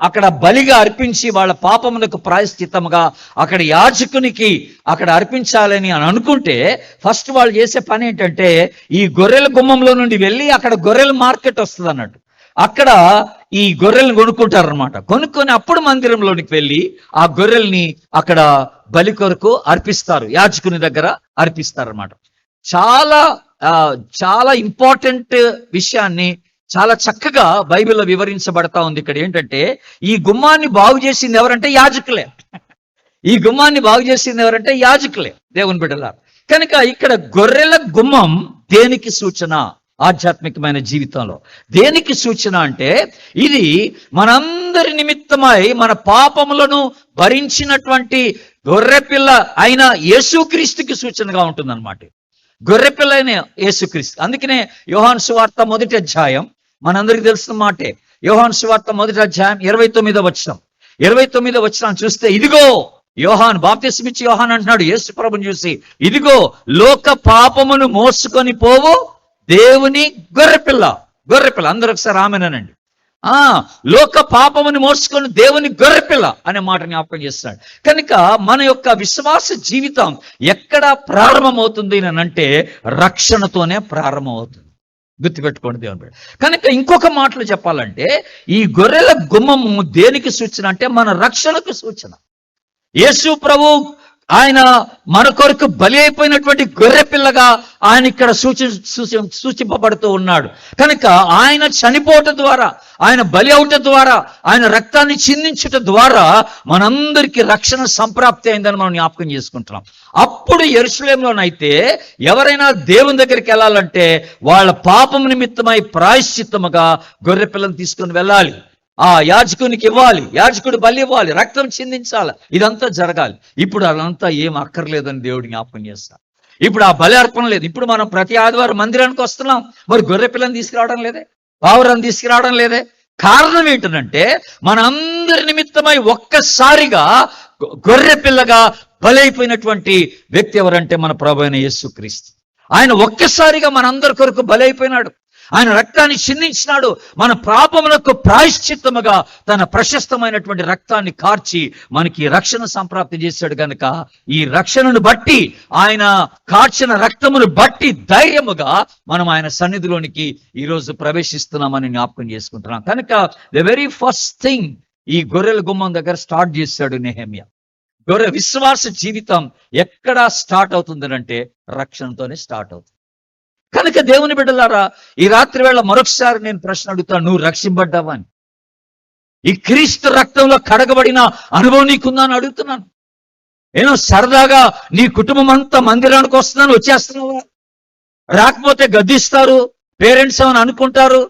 అక్కడ బలిగా అర్పించి వాళ్ళ పాపములకు ప్రాయశ్చిత్తముగా అక్కడ యాజకునికి అక్కడ అర్పించాలని అని అనుకుంటే ఫస్ట్ వాళ్ళు చేసే పని ఏంటంటే, ఈ గొర్రెల గుమ్మంలో నుండి వెళ్ళి అక్కడ గొర్రెల మార్కెట్ వస్తుంది అన్నట్టు, అక్కడ ఈ గొర్రెలను కొనుక్కుంటారు అనమాట. కొనుక్కొని అప్పుడు మందిరంలోనికి వెళ్ళి ఆ గొర్రెల్ని అక్కడ బలి కొరకు అర్పిస్తారు, యాజకుని దగ్గర అర్పిస్తారు అన్నమాట. చాలా ఇంపార్టెంట్ విషయాన్ని చాలా చక్కగా బైబిల్లో వివరించబడతా ఉంది. ఇక్కడ ఏంటంటే, ఈ గుమ్మాన్ని బాగు చేసింది ఎవరంటే యాజకులే. ఈ గుమ్మాన్ని బాగు చేసింది ఎవరంటే యాజకులే, దేవుని బిడ్డలారా. కనుక ఇక్కడ గొర్రెల గుమ్మం దేనికి సూచన? ఆధ్యాత్మికమైన జీవితంలో దేనికి సూచన అంటే, ఇది మనందరి నిమిత్తమై మన పాపములను భరించినటువంటి గొర్రెపిల్ల అయిన యేసుక్రీస్తుకి సూచనగా ఉంటుందన్నమాట. గొర్రెపిల్ల అయిన యేసుక్రీస్తు. అందుకనే యోహాను సువార్త 1వ అధ్యాయం మనందరికి తెలిసిన మాటే. యోహాను సువార్త 1వ అధ్యాయం 29వ వచనం. 29వ వచనం చూస్తే, ఇదిగో యోహాను బాప్తిస్మిచ్చి యోహాను అంటున్నాడు యేసు ప్రభుని చూసి, ఇదిగో లోక పాపమును మోసుకొని పోవు దేవుని గొర్రెపిల్ల. గొర్రెపిల్ల అందరూ ఒకసారి ఆమెనండి. లోక పాపమును మోసుకొని దేవుని గొర్రెపిల్ల అనే మాట జ్ఞాపకం చేస్తున్నాడు. కనుక మన యొక్క విశ్వాస జీవితం ఎక్కడ ప్రారంభమవుతుంది అని అంటే రక్షణతోనే ప్రారంభమవుతుంది. గుర్తుపెట్టుకోండి దేవుని బిడ్డ. కనుక ఇంకొక మాటలు చెప్పాలంటే, ఈ గొర్రెల గుమ్మము దేనికి సూచన అంటే మన రక్షణకు సూచన. యేసు ప్రభు ఆయన మన కొరకు బలి అయిపోయినటువంటి గొర్రె పిల్లగా ఆయన ఇక్కడ సూచింపబడుతూ ఉన్నాడు. కనుక ఆయన చనిపోవటం ద్వారా, ఆయన బలి అవటం ద్వారా, ఆయన రక్తాన్ని చిందించటం ద్వారా మనందరికీ రక్షణ సంప్రాప్తి అయిందని మనం జ్ఞాపకం చేసుకుంటున్నాం. అప్పుడు యెరూషలేంలోనైతే ఎవరైనా దేవుని దగ్గరికి వెళ్ళాలంటే వాళ్ళ పాపం నిమిత్తమై ప్రాయశ్చిత్తముగా గొర్రె పిల్లని తీసుకుని వెళ్ళాలి, ఆ యాజకునికి ఇవ్వాలి, యాజకుడు బలి ఇవ్వాలి, రక్తం చిందించాలి, ఇదంతా జరగాలి. ఇప్పుడు అదంతా ఏం అక్కర్లేదని దేవుడు జ్ఞాపకం చేస్తాడు. ఇప్పుడు ఆ బలి అర్పణ లేదు. ఇప్పుడు మనం ప్రతి ఆదివారం మందిరానికి వస్తున్నాం, మరి గొర్రె పిల్లని తీసుకురావడం లేదే, పావురాన్ని తీసుకురావడం లేదే. కారణం ఏంటంటే, మనందరి నిమిత్తమై ఒక్కసారిగా గొర్రె పిల్లగా బలైపోయినటువంటి వ్యక్తి ఎవరంటే మన ప్రభువైన యేసుక్రీస్తు. ఆయన ఒక్కసారిగా మనందరి కొరకు బలైపోయినాడు. ఆయన రక్తాన్ని చిందించినాడు. మన పాపములకు ప్రాయశ్చిత్తముగా తన ప్రశస్తమైనటువంటి రక్తాన్ని కార్చి మనకి రక్షణ సంప్రాప్తి చేశాడు. కనుక ఈ రక్షణను బట్టి, ఆయన కార్చిన రక్తమును బట్టి ధైర్యముగా మనం ఆయన సన్నిధిలోనికి ఈరోజు ప్రవేశిస్తున్నామని జ్ఞాపకం చేసుకుంటున్నాం. కనుక ద వెరీ ఫస్ట్ థింగ్ ఈ గొర్రెల గుమ్మం దగ్గర స్టార్ట్ చేశాడు నెహెమ్యా. గొర్రె విశ్వాస జీవితం ఎక్కడ స్టార్ట్ అవుతుందనంటే రక్షణతోనే స్టార్ట్ అవుతుంది. కనుక దేవుని బిడ్డలారా, ఈ రాత్రి వేళ మరొకసారి నేను ప్రశ్న అడుగుతాను, నువ్వు రక్షింపడ్డావా అని? ఈ క్రీస్తు రక్తంలో కడగబడిన అనుభవం నీకుందా అని అడుగుతున్నాను. ఏమో సరదాగా నీ కుటుంబం అంతా మందిరానికి వస్తున్నాను, వచ్చేస్తున్నావా? రాకపోతే గద్దిస్తారు, పేరెంట్స్ ఏమని అనుకుంటారు,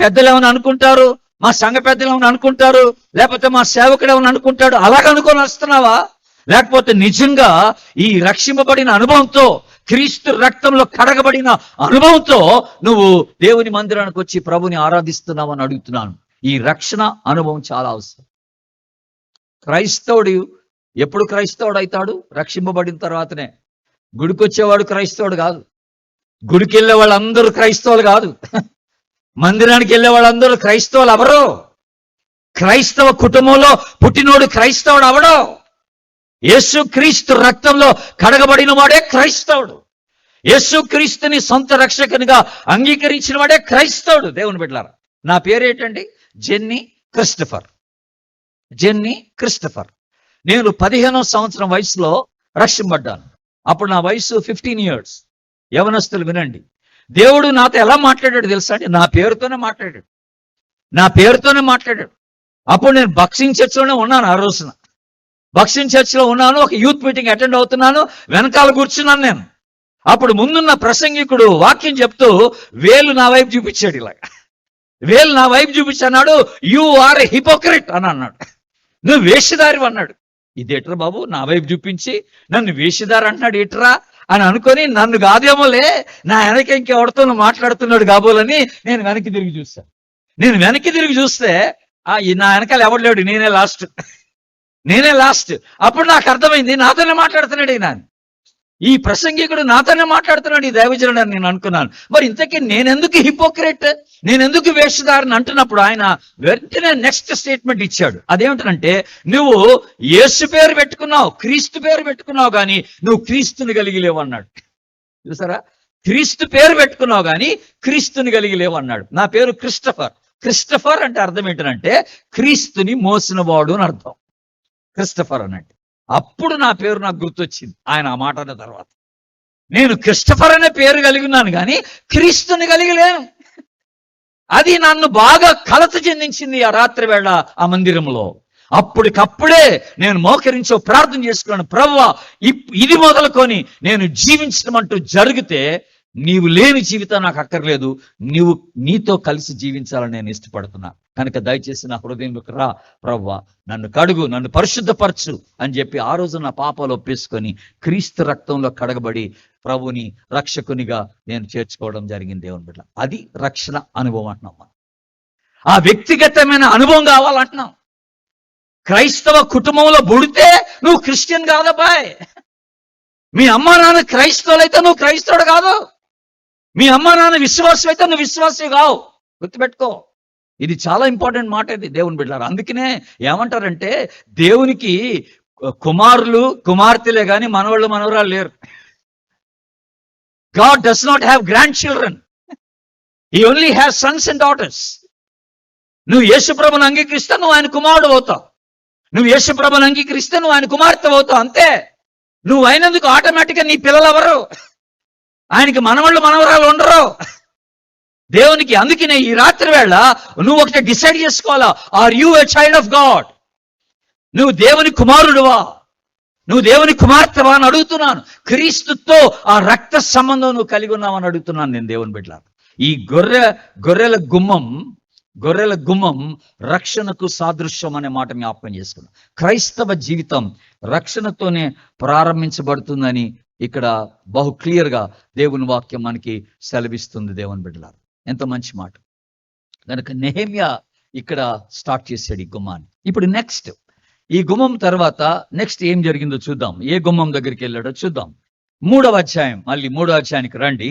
పెద్దలు ఏమని అనుకుంటారు, మా సంఘ పెద్దలు ఏమని అనుకుంటారు, లేకపోతే మా సేవకుడు ఏమని అనుకుంటాడు, అలాగనుకొని వస్తున్నావా? లేకపోతే నిజంగా ఈ రక్షింపబడిన అనుభవంతో, క్రీస్తు రక్తంలో కడగబడిన అనుభవంతో నువ్వు దేవుని మందిరానికి వచ్చి ప్రభుని ఆరాధిస్తున్నావని అడుగుతున్నాను. ఈ రక్షణ అనుభవం చాలా అవసరం. క్రైస్తవుడు ఎప్పుడు క్రైస్తవుడు అవుతాడు? రక్షింపబడిన తర్వాతనే. గుడికి వచ్చేవాడు క్రైస్తవుడు కాదు, గుడికి వెళ్ళే వాళ్ళందరూ క్రైస్తవులు కాదు, మందిరానికి వెళ్ళే వాళ్ళందరూ క్రైస్తవులు అవరు. క్రైస్తవ కుటుంబంలో పుట్టినోడు క్రైస్తవుడు అవడో. యేసు క్రీస్తు రక్తంలో కడగబడిన వాడే క్రైస్తవుడు. యేసు క్రీస్తుని సొంత రక్షకునిగా అంగీకరించిన వాడే క్రైస్తవుడు. దేవుని బిడ్డలారా, నా పేరేంటండి? Jenny Christopher. Jenny Christopher. నేను 15వ సంవత్సరం వయసులో రక్షింపడ్డాను. అప్పుడు నా వయసు 15 years. యవనస్తులు వినండి, దేవుడు నాతో ఎలా మాట్లాడాడు తెలుసా అండి? నా పేరుతోనే మాట్లాడాడు. అప్పుడు నేను బక్సింగ్ చర్చ్లోనే ఉన్నాను ఆ రోజున. భక్ష్యం చర్చిలో ఉన్నాను, ఒక యూత్ మీటింగ్ అటెండ్ అవుతున్నాను, వెనకాల కూర్చున్నాను నేను. అప్పుడు ముందున్న ప్రసంగికుడు వాక్యం చెప్తూ వేలు నా వైపు చూపించాడు, ఇలాగా వేలు నా వైపు చూపించన్నాడు. యు ఆర్ ఎ హిపోక్రెట్ అని అన్నాడు. నువ్వు వేషధారి అన్నాడు. ఇదేట్రా బాబు, నా వైపు చూపించి నన్ను వేషధారి అంటున్నాడు ఏట్రా అని అనుకొని, నన్ను కాదేమోలే నా వెనక ఇంకెవరితో మాట్లాడుతున్నాడు కాబోలని నేను వెనక్కి తిరిగి చూస్తాను. నేను వెనక్కి తిరిగి చూస్తే నా వెనకాల ఎవడు లేడు, నేనే లాస్ట్. అప్పుడు నాకు అర్థమైంది, నాతోనే మాట్లాడుతున్నాడు ఈయన, ఈ ప్రసంగికుడు నాతోనే మాట్లాడుతున్నాడు, ఈ దైవజనుడు అని నేను అనుకున్నాను. మరి ఇంతకీ నేనెందుకు హిపోక్రెట్, నేనెందుకు వేషధారని అంటున్నప్పుడు ఆయన వెంటనే నెక్స్ట్ స్టేట్మెంట్ ఇచ్చాడు. అదేమిటంటే, నువ్వు యేసు పేరు పెట్టుకున్నావు, క్రీస్తు పేరు పెట్టుకున్నావు, కానీ నువ్వు క్రీస్తుని కలిగి లేవు అన్నాడు. చూసారా, క్రీస్తు పేరు పెట్టుకున్నావు కానీ క్రీస్తుని కలిగి లేవు అన్నాడు. నా పేరు క్రిస్టఫర్ అంటే అర్థం ఏంటంటే క్రీస్తుని మోసినవాడు అని అర్థం, క్రిస్టఫర్ అనంటే. అప్పుడు నా పేరు నాకు గుర్తొచ్చింది ఆయన ఆ మాట అన్న తర్వాత. నేను క్రిస్టఫర్ అనే పేరు కలిగి ఉన్నాను కానీ క్రీస్తుని కలిగి లేను. అది నన్ను బాగా కలత చెందించింది ఆ రాత్రి వేళ ఆ మందిరంలో. అప్పటికప్పుడే నేను మోకరించో ప్రార్థన చేసుకున్నాను, ప్రభువా ఇది మొదలుకొని నేను జీవించడం అంటూ జరిగితే నీవు లేని జీవితం నాకు అక్కర్లేదు, నీవు నీతో కలిసి జీవించాలని నేను ఇష్టపడుతున్నా. కనుక దయచేసి నా హృదయంలోకి రా ప్రభువా, నన్ను కడుగు, నన్ను పరిశుద్ధపరచు అని చెప్పి ఆ రోజు నా పాపాలు ఒప్పేసుకొని క్రీస్తు రక్తంలో కడగబడి ప్రభుని రక్షకునిగా నేను చేర్చుకోవడం జరిగింది. దేవుని బిడ్డ, అది రక్షణ అనుభవం అంటున్నాం మనం. ఆ వ్యక్తిగతమైన అనుభవం కావాలంటున్నాం. క్రైస్తవ కుటుంబంలో పుడితే నువ్వు క్రిస్టియన్ కాదబ్బాయ్. మీ అమ్మా నాన్న క్రైస్తవులైతే నువ్వు క్రైస్తవుడు కాదు. మీ అమ్మా నాన్న విశ్వాసం అయితే నువ్వు విశ్వాసం కావు. గుర్తుపెట్టుకో, ఇది చాలా ఇంపార్టెంట్ మాట ఇది దేవుని బిడ్డలారా. అందుకనే ఏమంటారంటే, దేవునికి కుమారులు కుమార్తెలే కానీ మనవాళ్ళు మనవరాలు లేరు. God does not have grandchildren. He only has sons and daughters. నువ్వు యేసుప్రభుని అంగీకరిస్తే నువ్వు ఆయన కుమారుడు అవుతావు, నువ్వు యేసుప్రభుని అంగీకరిస్తే నువ్వు ఆయన కుమార్తె అవుతావు, అంతే. నువ్వు అయినందుకు ఆటోమేటిక్గా నీ పిల్లలు ఎవరు, ఆయనకి మనవాళ్ళు మనవరాలు ఉండరు దేవునికి. అందుకనే ఈ రాత్రి వేళ నువ్వు ఒకటి డిసైడ్ చేసుకోవాలా, are you a child of God? నువ్వు దేవుని కుమారుడువా, నువ్వు దేవుని కుమార్తెవా అని అడుగుతున్నాను. క్రీస్తుతో ఆ రక్త సంబంధం నువ్వు కలిగి ఉన్నావని అడుగుతున్నాను నేను దేవుని బిడ్డ. ఈ గొర్రెల గుమ్మం రక్షణకు సాదృశ్యం అనే మాట జ్ఞాపకం చేసుకున్నాం. క్రైస్తవ జీవితం రక్షణతోనే ప్రారంభించబడుతుందని ఇక్కడ బహు క్లియర్గా దేవుని వాక్యం మనకి సెలవిస్తుంది. దేవుని బిడ్డలారా, ఎంత మంచి మాట. కనుక నెహెమ్యా ఇక్కడ స్టార్ట్ చేశాడు ఈ గుమ్మాన్ని. ఇప్పుడు నెక్స్ట్ ఈ గుమ్మం తర్వాత నెక్స్ట్ ఏం జరిగిందో చూద్దాం. ఏ గుమ్మం దగ్గరికి వెళ్ళాడో చూద్దాం. 3వ అధ్యాయం, మళ్ళీ 3వ అధ్యాయానికి రండి.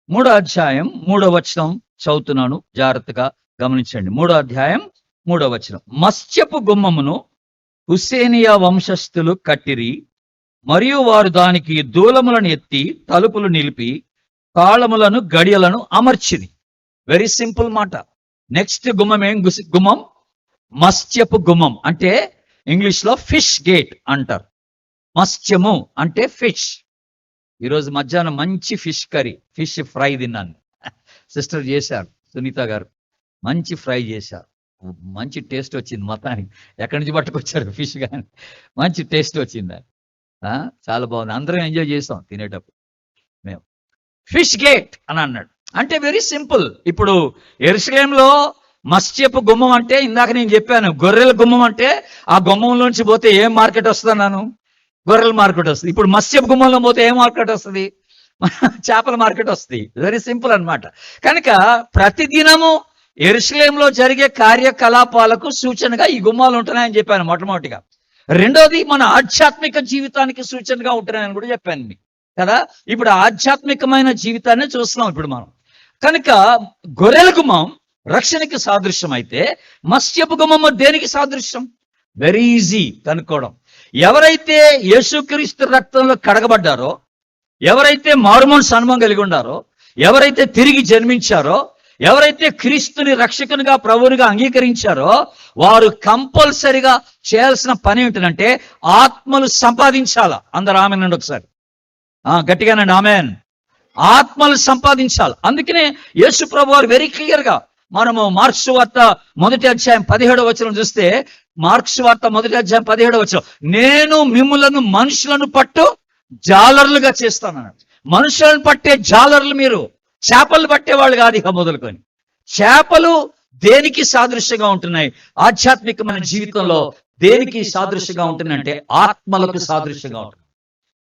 3వ అధ్యాయం 3వ వచనం చదువుతున్నాను, జాగ్రత్తగా గమనించండి. 3వ అధ్యాయం 3వ వచనం. మత్స్యపు గుమ్మమును హుస్సేనియా వంశస్థులు కట్టిరి, మరియు వారు దానికి దూలములను ఎత్తి తలుపులు నిలిపి తాళములను గడియలను అమర్చిరి. వెరీ సింపుల్ మాట. నెక్స్ట్ గుమ్మం ఏం గుమ్మం? మత్స్యపు గుమ్మం అంటే ఇంగ్లీష్ లో ఫిష్ గేట్ అంటారు. మత్స్యము అంటే ఫిష్. ఈరోజు మధ్యాహ్నం మంచి ఫిష్ కర్రీ, ఫిష్ ఫ్రై తిన్నాను. సిస్టర్ చేశారు, సునీత గారు మంచి ఫ్రై చేశారు. మంచి టేస్ట్ వచ్చింది. మొత్తానికి ఎక్కడి నుంచి పట్టుకొచ్చారు ఫిష్ కానీ మంచి టేస్ట్ వచ్చింది. చాలా బాగుంది, అందరం ఎంజాయ్ చేస్తాం తినేటప్పుడు. మేము ఫిష్ గేట్ అని అన్నాడు అంటే వెరీ సింపుల్. ఇప్పుడు యెరూషలేములో మత్స్యపు గుమ్మం అంటే ఇందాక నేను చెప్పాను, గొర్రెల గుమ్మం అంటే ఆ గుమ్మంలోంచి పోతే ఏం మార్కెట్ వస్తుంది అన్నాను? గొర్రెల మార్కెట్ వస్తుంది. ఇప్పుడు మత్స్యపు గుమ్మంలో పోతే ఏం మార్కెట్ వస్తుంది? చేపల మార్కెట్ వస్తుంది. వెరీ సింపుల్ అన్నమాట. కనుక ప్రతిదినము యెరూషలేములో జరిగే కార్యకలాపాలకు సూచనగా ఈ గుమ్మాలు ఉంటున్నాయని చెప్పాను మొట్టమొదటిగా. రెండోది మన ఆధ్యాత్మిక జీవితానికి సూచనగా ఉంటున్నాయని కూడా చెప్పాను మీకు కదా. ఇప్పుడు ఆధ్యాత్మికమైన జీవితాన్ని చూస్తున్నాం ఇప్పుడు మనం. కనుక గొర్రెల గుమ్మం రక్షణకి సాదృశ్యం అయితే మత్స్యపు గుమ్మం దేనికి సాదృశ్యం? వెరీ ఈజీ కనుక్కోవడం. ఎవరైతే యేసుక్రీస్తు రక్తంలో కడగబడ్డారో, ఎవరైతే మారుమనసు అనుభవం కలిగి ఉన్నారో, ఎవరైతే తిరిగి జన్మించారో, ఎవరైతే క్రీస్తుని రక్షకునిగా ప్రభువునిగా అంగీకరించారో, వారు కంపల్సరిగా చేయాల్సిన పని ఏంటంటే ఆత్మలు సంపాదించాలా. అందరు ఆమెనండి ఒకసారి గట్టిగానండి, ఆమెన్. ఆత్మలు సంపాదించాలి. అందుకనే యేసు ప్రభు వారు వెరీ క్లియర్ గా మనము మార్క్సు వార్త 1వ అధ్యాయం 17వ వచనం చూస్తే, మార్క్స్ వార్త 1:17 నేను మిమ్ములను మనుషులను పట్టు జాలర్లుగా చేస్తానన్నాడు. మనుషులను పట్టే జాలర్లు మీరు, చేపలు పట్టేవాళ్ళు కాదు ఇక మొదలుకొని. చేపలు దేనికి సాదృశ్యంగా ఉంటున్నాయి? ఆధ్యాత్మికమైన జీవితంలో దేనికి సాదృశ్యంగా ఉంటుందంటే ఆత్మలకు సాదృశ్యంగా ఉంటుంది.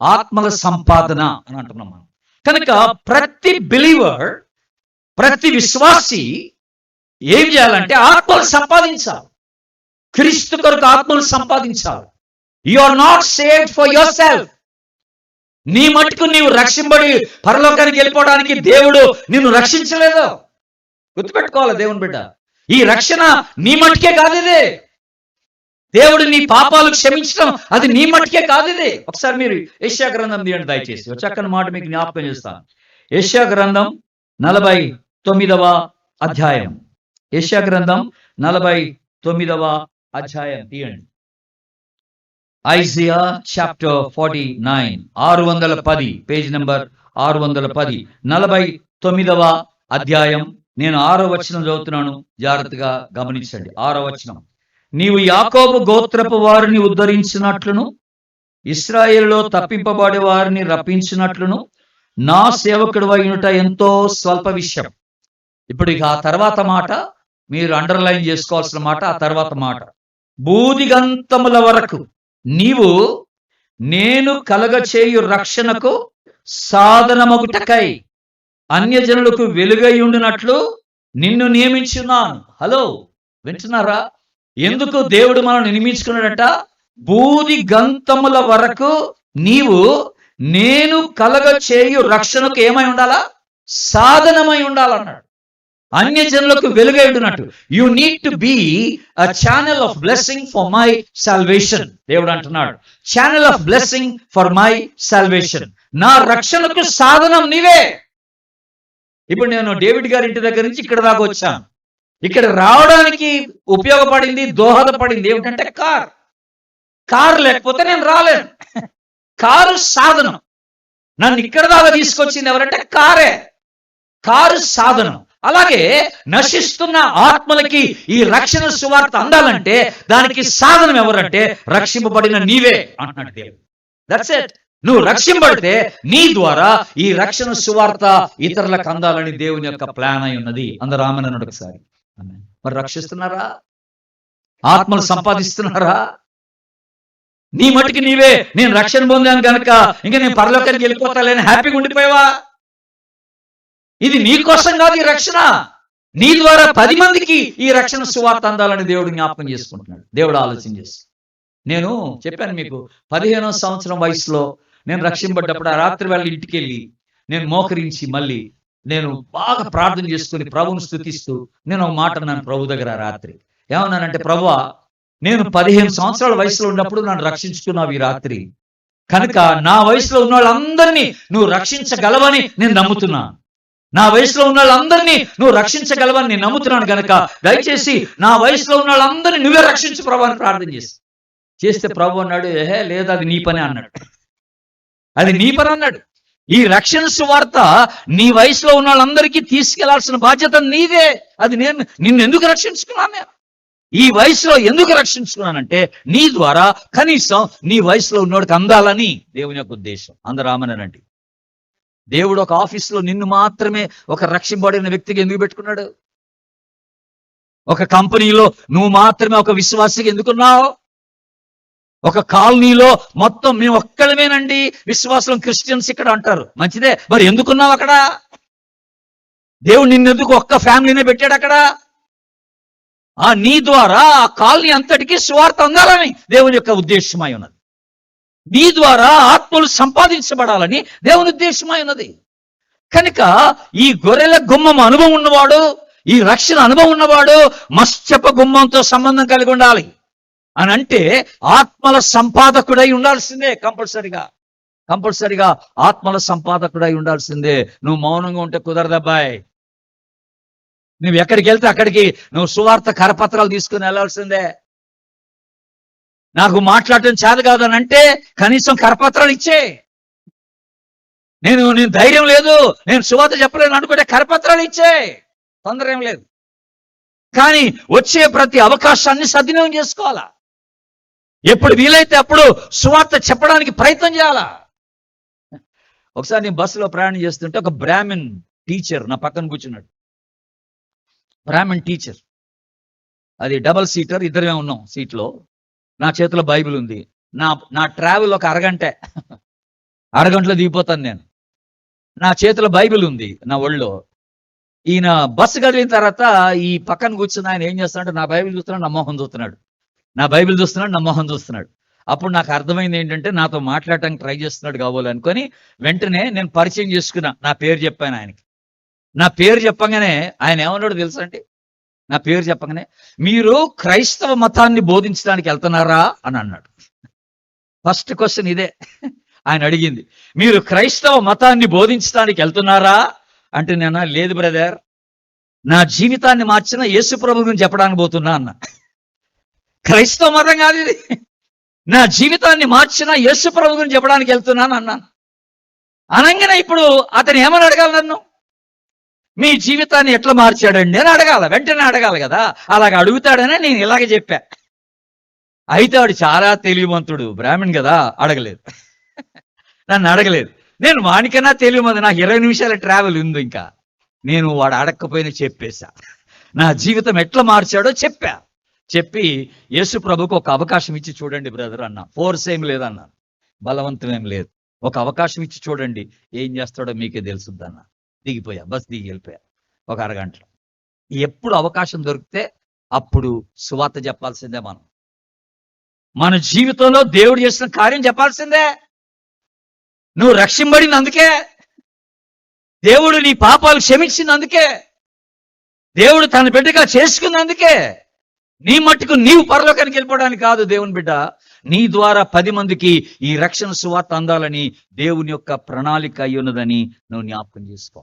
ఆత్మల సంపాదన అని అంటున్నాం మనం. కనుక ప్రతి బిలీవర్, ప్రతి విశ్వాసి ఏం చేయాలంటే ఆత్మలు సంపాదించాలి. క్రీస్తు కొరకు ఆత్మలు సంపాదించాలి. You are not saved for yourself. నీ మట్టుకు నీవు రక్షింపబడి పరలోకానికి వెళ్ళిపోవడానికి దేవుడు నిన్ను రక్షించలేదు. గుర్తుపెట్టుకోవాలి దేవుని బిడ్డ, ఈ రక్షణ నీ మట్టుకే కాదు. ఇది దేవుడు నీ పాపాలు క్షమించడం అది నీ మట్టుకే కాదు. ఇది ఒకసారి మీరు యెషయా గ్రంథం తీయండి దయచేసి. ఒక చక్కని మాట మీకు జ్ఞాపకం చేస్తాను. యెషయా గ్రంథం 49వ అధ్యాయం. యెషయా గ్రంథం 49వ అధ్యాయం తీయండి. ఐజియా చాప్టర్ 49, 610, పేజ్ నెంబర్ 610, 49వ అధ్యాయం. నేను 6వ వచనం చదువుతున్నాను, జాగ్రత్తగా గమనించండి. 6వ వచనం. నీవు యాకోబు గోత్రపు వారిని ఉద్ధరించినట్లును ఇశ్రాయేలులో తప్పింపబడే వారిని రప్పించినట్లును నా సేవకుడు అయినట ఎంతో స్వల్ప విషయం. ఇప్పుడు ఇక ఆ తర్వాత మాట మీరు అండర్లైన్ చేసుకోవాల్సిన మాట. ఆ తర్వాత మాట, బూదిగంతముల వరకు నీవు నేను కలగచేయు రక్షణకు సాధనమగుటకై అన్యజనులకు వెలుగై ఉండినట్లు నిన్ను నియమించున్నాను. హలో, వింటున్నారా? ఎందుకు దేవుడు మనం నియమించుకున్నాడట? బూది గంతముల వరకు నీవు నేను కలగచేయు రక్షణకు ఏమై ఉండాలా? సాధనమై ఉండాలన్నాడు. అన్యజనులకు వెలుగై ఉండినట్టు. You need to be a channel of blessing for my salvation. దేవుడు అంటున్నాడు, channel of blessing for my salvation. నా రక్షణకు సాధనం నీవే. ఇప్పుడు నేను డేవిడ్ గారి ఇంటి దగ్గర నుంచి ఇక్కడ దాకా వచ్చాను. ఇక్కడ రావడానికి ఉపయోగపడింది, దోహదపడింది ఏమిటంటే కార్ లేకపోతే నేను రాలేను. కారు సాధనం. నన్ను ఇక్కడ దాకా తీసుకొచ్చింది ఎవరంటే కారు సాధనం. అలాగే నశిస్తున్న ఆత్మలకి ఈ రక్షణ సువార్త అందాలంటే దానికి సాధనం ఎవరంటే రక్షింపబడిన నీవే అంటున్నాడు దేవుడు. That's it. నువ్వు రక్షింపబడితే నీ ద్వారా ఈ రక్షణ సువార్త ఇతరులకు అందాలని దేవుని యొక్క ప్లాన్ అయి ఉన్నది. అందరూ ఆమెన్ అన్నాడు ఒకసారి. మరి రక్షిస్తున్నారా? ఆత్మలు సంపాదిస్తున్నారా? నీ మట్టుకి నీవే నేను రక్షణ పొందాను కనుక ఇంకా నేను పరలోకానికి వెళ్ళిపోతాలేని హ్యాపీగా ఉండిపోయావా? ఇది నీ కోసం కాదు ఈ రక్షణ. నీ ద్వారా 10 మందికి ఈ రక్షణ సువార్త అందాలని దేవుడు జ్ఞాపకం చేసుకుంటున్నాడు. దేవుడు ఆలోచన చేసి, నేను చెప్పాను మీకు 15వ సంవత్సరం వయసులో నేను రక్షింపడ్డప్పుడు ఆ రాత్రి వేళ ఇంటికి వెళ్ళి నేను మోకరించి మళ్ళీ నేను బాగా ప్రార్థన చేసుకుని ప్రభువును స్తుతిస్తూ నేను ఒక మాట అన్నాను ప్రభు దగ్గర రాత్రి. ఏమన్నానంటే, ప్రభువా, నేను 15 సంవత్సరాల వయసులో ఉన్నప్పుడు నన్ను రక్షించుకున్నావు ఈ రాత్రి కనుక నా వయసులో ఉన్న వాళ్ళందరినీ నువ్వు రక్షించగలవని నేను నమ్ముతున్నాను. నా వయసులో ఉన్న వాళ్ళందరినీ నువ్వు రక్షించగలవని నేను నమ్ముతున్నాను కనుక దయచేసి నా వయసులో ఉన్న వాళ్ళందరినీ నువ్వే రక్షించు ప్రభు అని ప్రార్థన చేస్తే ప్రభు అన్నాడు, లేదు అది నీ పని అన్నాడు. అది నీ పని అన్నాడు. ఈ రక్షణ సువార్త నీ వయసులో ఉన్న వాళ్ళందరికీ తీసుకెళ్లాల్సిన బాధ్యత నీదే. అది నిన్ను ఎందుకు రక్షించుకున్నాను? నేను ఈ వయసులో ఎందుకు రక్షించుకున్నానంటే నీ ద్వారా కనీసం నీ వయసులో ఉన్నోడికి అందాలని దేవుని యొక్క ఉద్దేశం. అందరూ ఆమేనండి. దేవుడు ఒక ఆఫీసులో నిన్ను మాత్రమే ఒక రక్షింపబడిన వ్యక్తికి ఎందుకు పెట్టుకున్నాడు? ఒక కంపెనీలో నువ్వు మాత్రమే ఒక విశ్వాసికి ఎందుకున్నావు? ఒక కాలనీలో మొత్తం మేము ఒక్కడమేనండి విశ్వాసం, క్రిస్టియన్స్ ఇక్కడ అంటారు. మంచిదే, మరి ఎందుకున్నావు అక్కడ? దేవుడు నిన్నెందుకు ఒక్క ఫ్యామిలీనే పెట్టాడు అక్కడ? నీ ద్వారా ఆ కాలనీ అంతటికీ సువార్త అందాలని దేవుని యొక్క ఉద్దేశమై ఉన్నది. నీ ద్వారా ఆత్మలు సంపాదించబడాలని దేవుని ఉద్దేశమై ఉన్నది. కనుక ఈ గొర్రెల గుమ్మం అనుభవం ఉన్నవాడు, ఈ రక్షణ అనుభవం ఉన్నవాడు మత్స్యప గుమ్మంతో సంబంధం కలిగి ఉండాలి అని అంటే ఆత్మల సంపాదకుడై ఉండాల్సిందే. కంపల్సరిగా ఆత్మల సంపాదకుడై ఉండాల్సిందే. నువ్వు మౌనంగా ఉంటే కుదరదబ్బాయ్. నువ్వు ఎక్కడికి వెళ్తే అక్కడికి నువ్వు సువార్త కరపత్రాలు తీసుకుని వెళ్ళాల్సిందే. నాకు మాట్లాడటం చేత కాదని అంటే కనీసం కరపత్రాలు ఇచ్చే. నేను ధైర్యం లేదు, నేను సువార్త చెప్పలేను అనుకుంటే కరపత్రాలు ఇచ్చే, తొందర ఏం లేదు. కానీ వచ్చే ప్రతి అవకాశాన్ని సద్వినియోగం చేసుకోవాలా. ఎప్పుడు వీలైతే అప్పుడు సువార్త చెప్పడానికి ప్రయత్నం చేయాలా. ఒకసారి నేను బస్సులో ప్రయాణం చేస్తుంటే ఒక బ్రాహ్మణ్ టీచర్ నా పక్కన కూర్చున్నాడు. బ్రాహ్మణ్ టీచర్, అది డబల్ సీటర్, ఇద్దరే ఉన్నాం సీట్లో. నా చేతిలో బైబిల్ ఉంది. నా ట్రావెల్ ఒక అరగంటలో దిగిపోతాను నేను. నా చేతిలో బైబిల్ ఉంది నా ఒళ్ళో. ఈయన బస్సు కదిలిన తర్వాత ఈ పక్కన కూర్చున్న ఆయన ఏం చేస్తున్నాడు, నా బైబిల్ చూస్తున్నాడు, నా మొహం చూస్తున్నాడు. నా బైబిల్ చూస్తున్నాడు, నా మొహం చూస్తున్నాడు. అప్పుడు నాకు అర్థమైంది ఏంటంటే నాతో మాట్లాడటానికి ట్రై చేస్తున్నాడు కావాలనుకొని వెంటనే నేను పరిచయం చేసుకున్నా. నా పేరు చెప్పాను ఆయనకి. నా పేరు చెప్పగానే ఆయన ఏమన్నాడు తెలుసా అండి? నా పేరు చెప్పగానే, మీరు క్రైస్తవ మతాన్ని బోధించడానికి వెళ్తున్నారా అని అన్నాడు. ఫస్ట్ క్వశ్చన్ ఇదే ఆయన అడిగింది, మీరు క్రైస్తవ మతాన్ని బోధించడానికి వెళ్తున్నారా అంటే, నేను లేదు బ్రదర్, నా జీవితాన్ని మార్చిన యేసు ప్రభు గురించి చెప్పడానికి పోతున్నా అన్న. క్రైస్తవ మతం కాదు ఇది, నా జీవితాన్ని మార్చిన యేసు ప్రభు గురించి చెప్పడానికి వెళ్తున్నాను అన్నాను. అనగానే ఇప్పుడు అతను ఏమని అడగాలి నన్ను? మీ జీవితాన్ని ఎట్లా మార్చాడండి అని అడగాల, వెంటనే అడగాలి కదా. అలాగ అడుగుతాడనే నేను ఇలాగే చెప్పా. అయితే వాడు చాలా తెలివిమంతుడు, బ్రాహ్మణ్ కదా, అడగలేదు. నన్ను అడగలేదు. నేను వానికన్నా తెలివిమంది. నాకు 20 నిమిషాల ట్రావెల్ ఉంది. ఇంకా నేను వాడు అడగకపోయినా చెప్పేశా. నా జీవితం ఎట్లా మార్చాడో చెప్పా. చెప్పి యేసు ప్రభుకు ఒక అవకాశం ఇచ్చి చూడండి బ్రదర్ అన్నా. ఫోర్స్ ఏం లేదన్నా, బలవంతం ఏం లేదు. ఒక అవకాశం ఇచ్చి చూడండి, ఏం చేస్తాడో మీకే తెలుసుద్దన్నా. దిగిపోయా, బస్ దిగి వెళ్ళిపోయా ఒక అరగంటలో. ఎప్పుడు అవకాశం దొరికితే అప్పుడు సువార్త చెప్పాల్సిందే. మన జీవితంలో దేవుడు చేసిన కార్యం చెప్పాల్సిందే. నువ్వు రక్షింపబడినందుకే, దేవుడు నీ పాపాలు క్షమించినందుకే, దేవుడు తన బిడ్డగా చేసుకున్నందుకే. నీ మట్టుకు నీవు పరలోకానికి వెళ్ళిపోవడానికి కాదు దేవుని బిడ్డ. నీ ద్వారా 10 మందికి ఈ రక్షణ సువార్త అందాలని దేవుని యొక్క ప్రణాళిక అయి ఉన్నదని నువ్వు జ్ఞాపకం చేసుకో.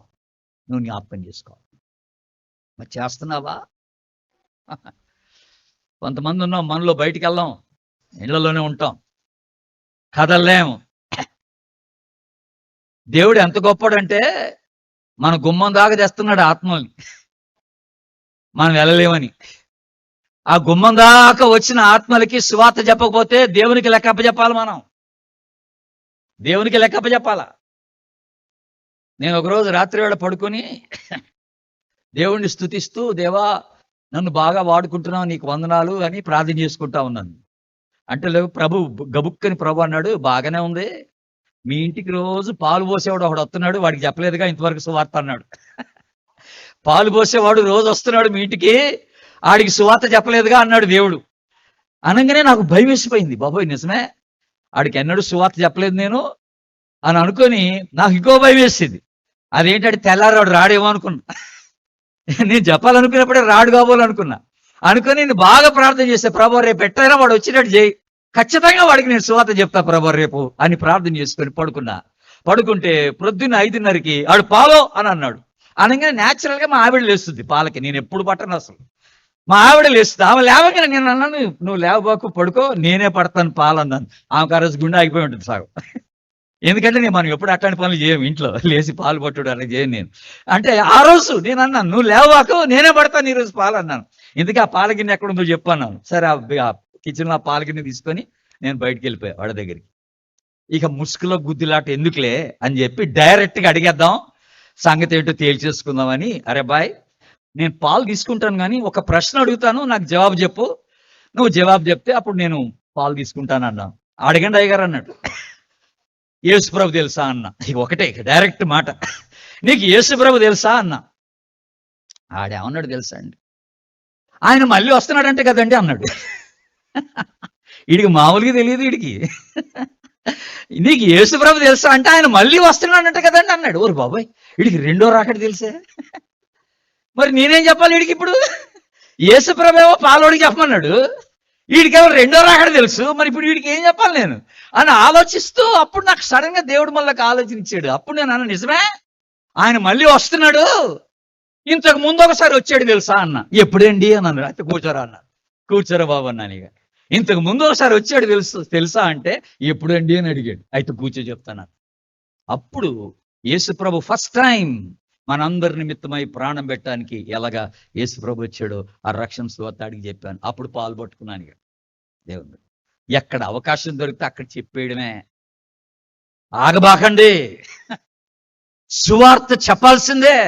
మరి చేస్తున్నావా? కొంతమంది ఉన్నాం, మనలో బయటికి వెళ్దాం, ఇళ్లలోనే ఉంటాం, కదలలేము. దేవుడు ఎంత గొప్పడంటే మన గుమ్మం దాకా తెస్తున్నాడు ఆత్మల్ని, మనం వెళ్ళలేమని. ఆ గుమ్మం దాకా వచ్చిన ఆత్మలకి సువార్త చెప్పకపోతే దేవునికి లెక్కప్ప చెప్పాలి. మనం దేవునికి లెక్కప్ప చెప్పాలా. నేను ఒకరోజు రాత్రి వేళ పడుకొని దేవుణ్ణి స్తుతిస్తూ, దేవా నన్ను బాగా వాడుకుంటున్నావు, నీకు వందనాలు అని ప్రార్థన చేసుకుంటా ఉన్నాను. అంటే లేవు ప్రభు గబుక్కని ప్రభు అన్నాడు, బాగానే ఉంది, మీ ఇంటికి రోజు పాలు పోసేవాడు ఒకడు వస్తున్నాడు, వాడికి చెప్పలేదుగా ఇంతవరకు సువార్త అన్నాడు. పాలు పోసేవాడు రోజు వస్తున్నాడు మీ ఇంటికి, ఆడికి సువార్త చెప్పలేదుగా అన్నాడు దేవుడు. అనగానే నాకు భయం వేసిపోయింది. బాబోయ్ నిజమే, ఆడికి ఎన్నడూ సువార్త చెప్పలేదు నేను అని అనుకొని నాకు ఇంకో భయం వేసింది. అదేంటంటే తెల్లారాడు రాడేమో అనుకున్నా. నేను చెప్పాలనుకున్నప్పుడే రాడు కాబోలనుకున్నా. అనుకొని నేను బాగా ప్రార్థన చేస్తే, ప్రభు రేపు ఎట్టైనా వాడు వచ్చినట్టు చేయి, ఖచ్చితంగా వాడికి నేను సువార్త చెప్తా ప్రభు రేపు అని ప్రార్థన చేసుకొని పడుకుంటే ప్రొద్దున్న 5:30కి ఆడు పాలో అని అన్నాడు. అనగానే న్యాచురల్ గా మా ఆవిడ లేస్తుంది పాలకి. నేను ఎప్పుడు పట్టను అసలు. మా ఆవిడ లేస్తుంది. ఆమె లేవగానే నేను అన్నాను, నువ్వు లేవబాకు, పడుకో, నేనే పడతాను పాలు అన్నాను. ఆమెకు ఆ రోజు గుండె ఆగిపోయి ఉంటుంది సాగు. ఎందుకంటే మనం ఎప్పుడు అట్లాంటి పనులు చేయము, ఇంట్లో లేచి పాలు పట్టుడు అలా చేయను నేను. అంటే ఆ రోజు నేను అన్నాను, నువ్వు లేవబాకు, నేనే పడతాను ఈరోజు పాలు అన్నాను. ఇందుకే ఆ పాల గిన్నె ఎక్కడుందో చెప్పన్నాను. సరే ఆ కిచెన్లో ఆ పాల గిన్నె తీసుకొని నేను బయటికి వెళ్ళిపోయా వాడి దగ్గరికి. ఇక ముసుగులో గుద్దిలాట ఎందుకులే అని చెప్పి డైరెక్ట్గా అడిగేద్దాం, సంగతి ఏంటో తేల్చేసుకుందామని. అరే బాయ్, నేను పాలు తీసుకుంటాను కానీ ఒక ప్రశ్న అడుగుతాను, నాకు జవాబు చెప్పు, నువ్వు జవాబు చెప్తే అప్పుడు నేను పాలు తీసుకుంటాను అన్నా. అడగండి అయ్యగారు అన్నాడు. యేసుప్రభు తెలుసా అన్న. ఇక ఒకటే డైరెక్ట్ మాట, నీకు యేసుప్రభు తెలుసా అన్న. ఆడేమన్నాడు తెలుసా అండి, ఆయన మళ్ళీ వస్తున్నాడంటే కదండి అన్నాడు. వీడికి మామూలుగా తెలియదు వీడికి. నీకు యేసుప్రభు తెలుసా అంటే ఆయన మళ్ళీ వస్తున్నాడంటే కదండి అన్నాడు. ఓరు బాబాయ్, వీడికి రెండో రాకడ తెలిసే. మరి నేనేం చెప్పాలి వీడికి ఇప్పుడు? యేసుప్రభు ఏమో పాలోడికి చెప్పమన్నాడు, వీడికేమో రెండో రాకడ తెలుసు, మరి ఇప్పుడు వీడికి ఏం చెప్పాలి నేను అని ఆలోచిస్తూ అప్పుడు నాకు సడన్ గా దేవుడు మళ్ళీ ఆలోచించాడు. అప్పుడు నేను అన్న, నిజమే, ఆయన మళ్ళీ వస్తున్నాడు, ఇంతకు ముందు ఒకసారి వచ్చాడు తెలుసా అన్న. ఎప్పుడండి అన్నాను. అయితే కూర్చోరా అన్న. కూర్చోరా బాబు అన్నాను. ఇక ఇంతకు ముందు ఒకసారి వచ్చాడు తెలుసా అంటే ఎప్పుడండి అని అడిగాడు. అయితే కూర్చో చెప్తాను. అప్పుడు యేసుప్రభు ఫస్ట్ టైం మనందరి నిమిత్తమై ప్రాణం పెట్టడానికి ఎలాగా యేసుప్రభు వచ్చాడో ఆ రక్షణ సువార్త అడిగి చెప్పాను. అప్పుడు పాలు పట్టుకున్నాను. ఇక దేవుడు ఎక్కడ అవకాశం దొరికితే అక్కడ చెప్పేయడమే. ఆగబాకండి, సువార్త చెప్పాల్సిందే.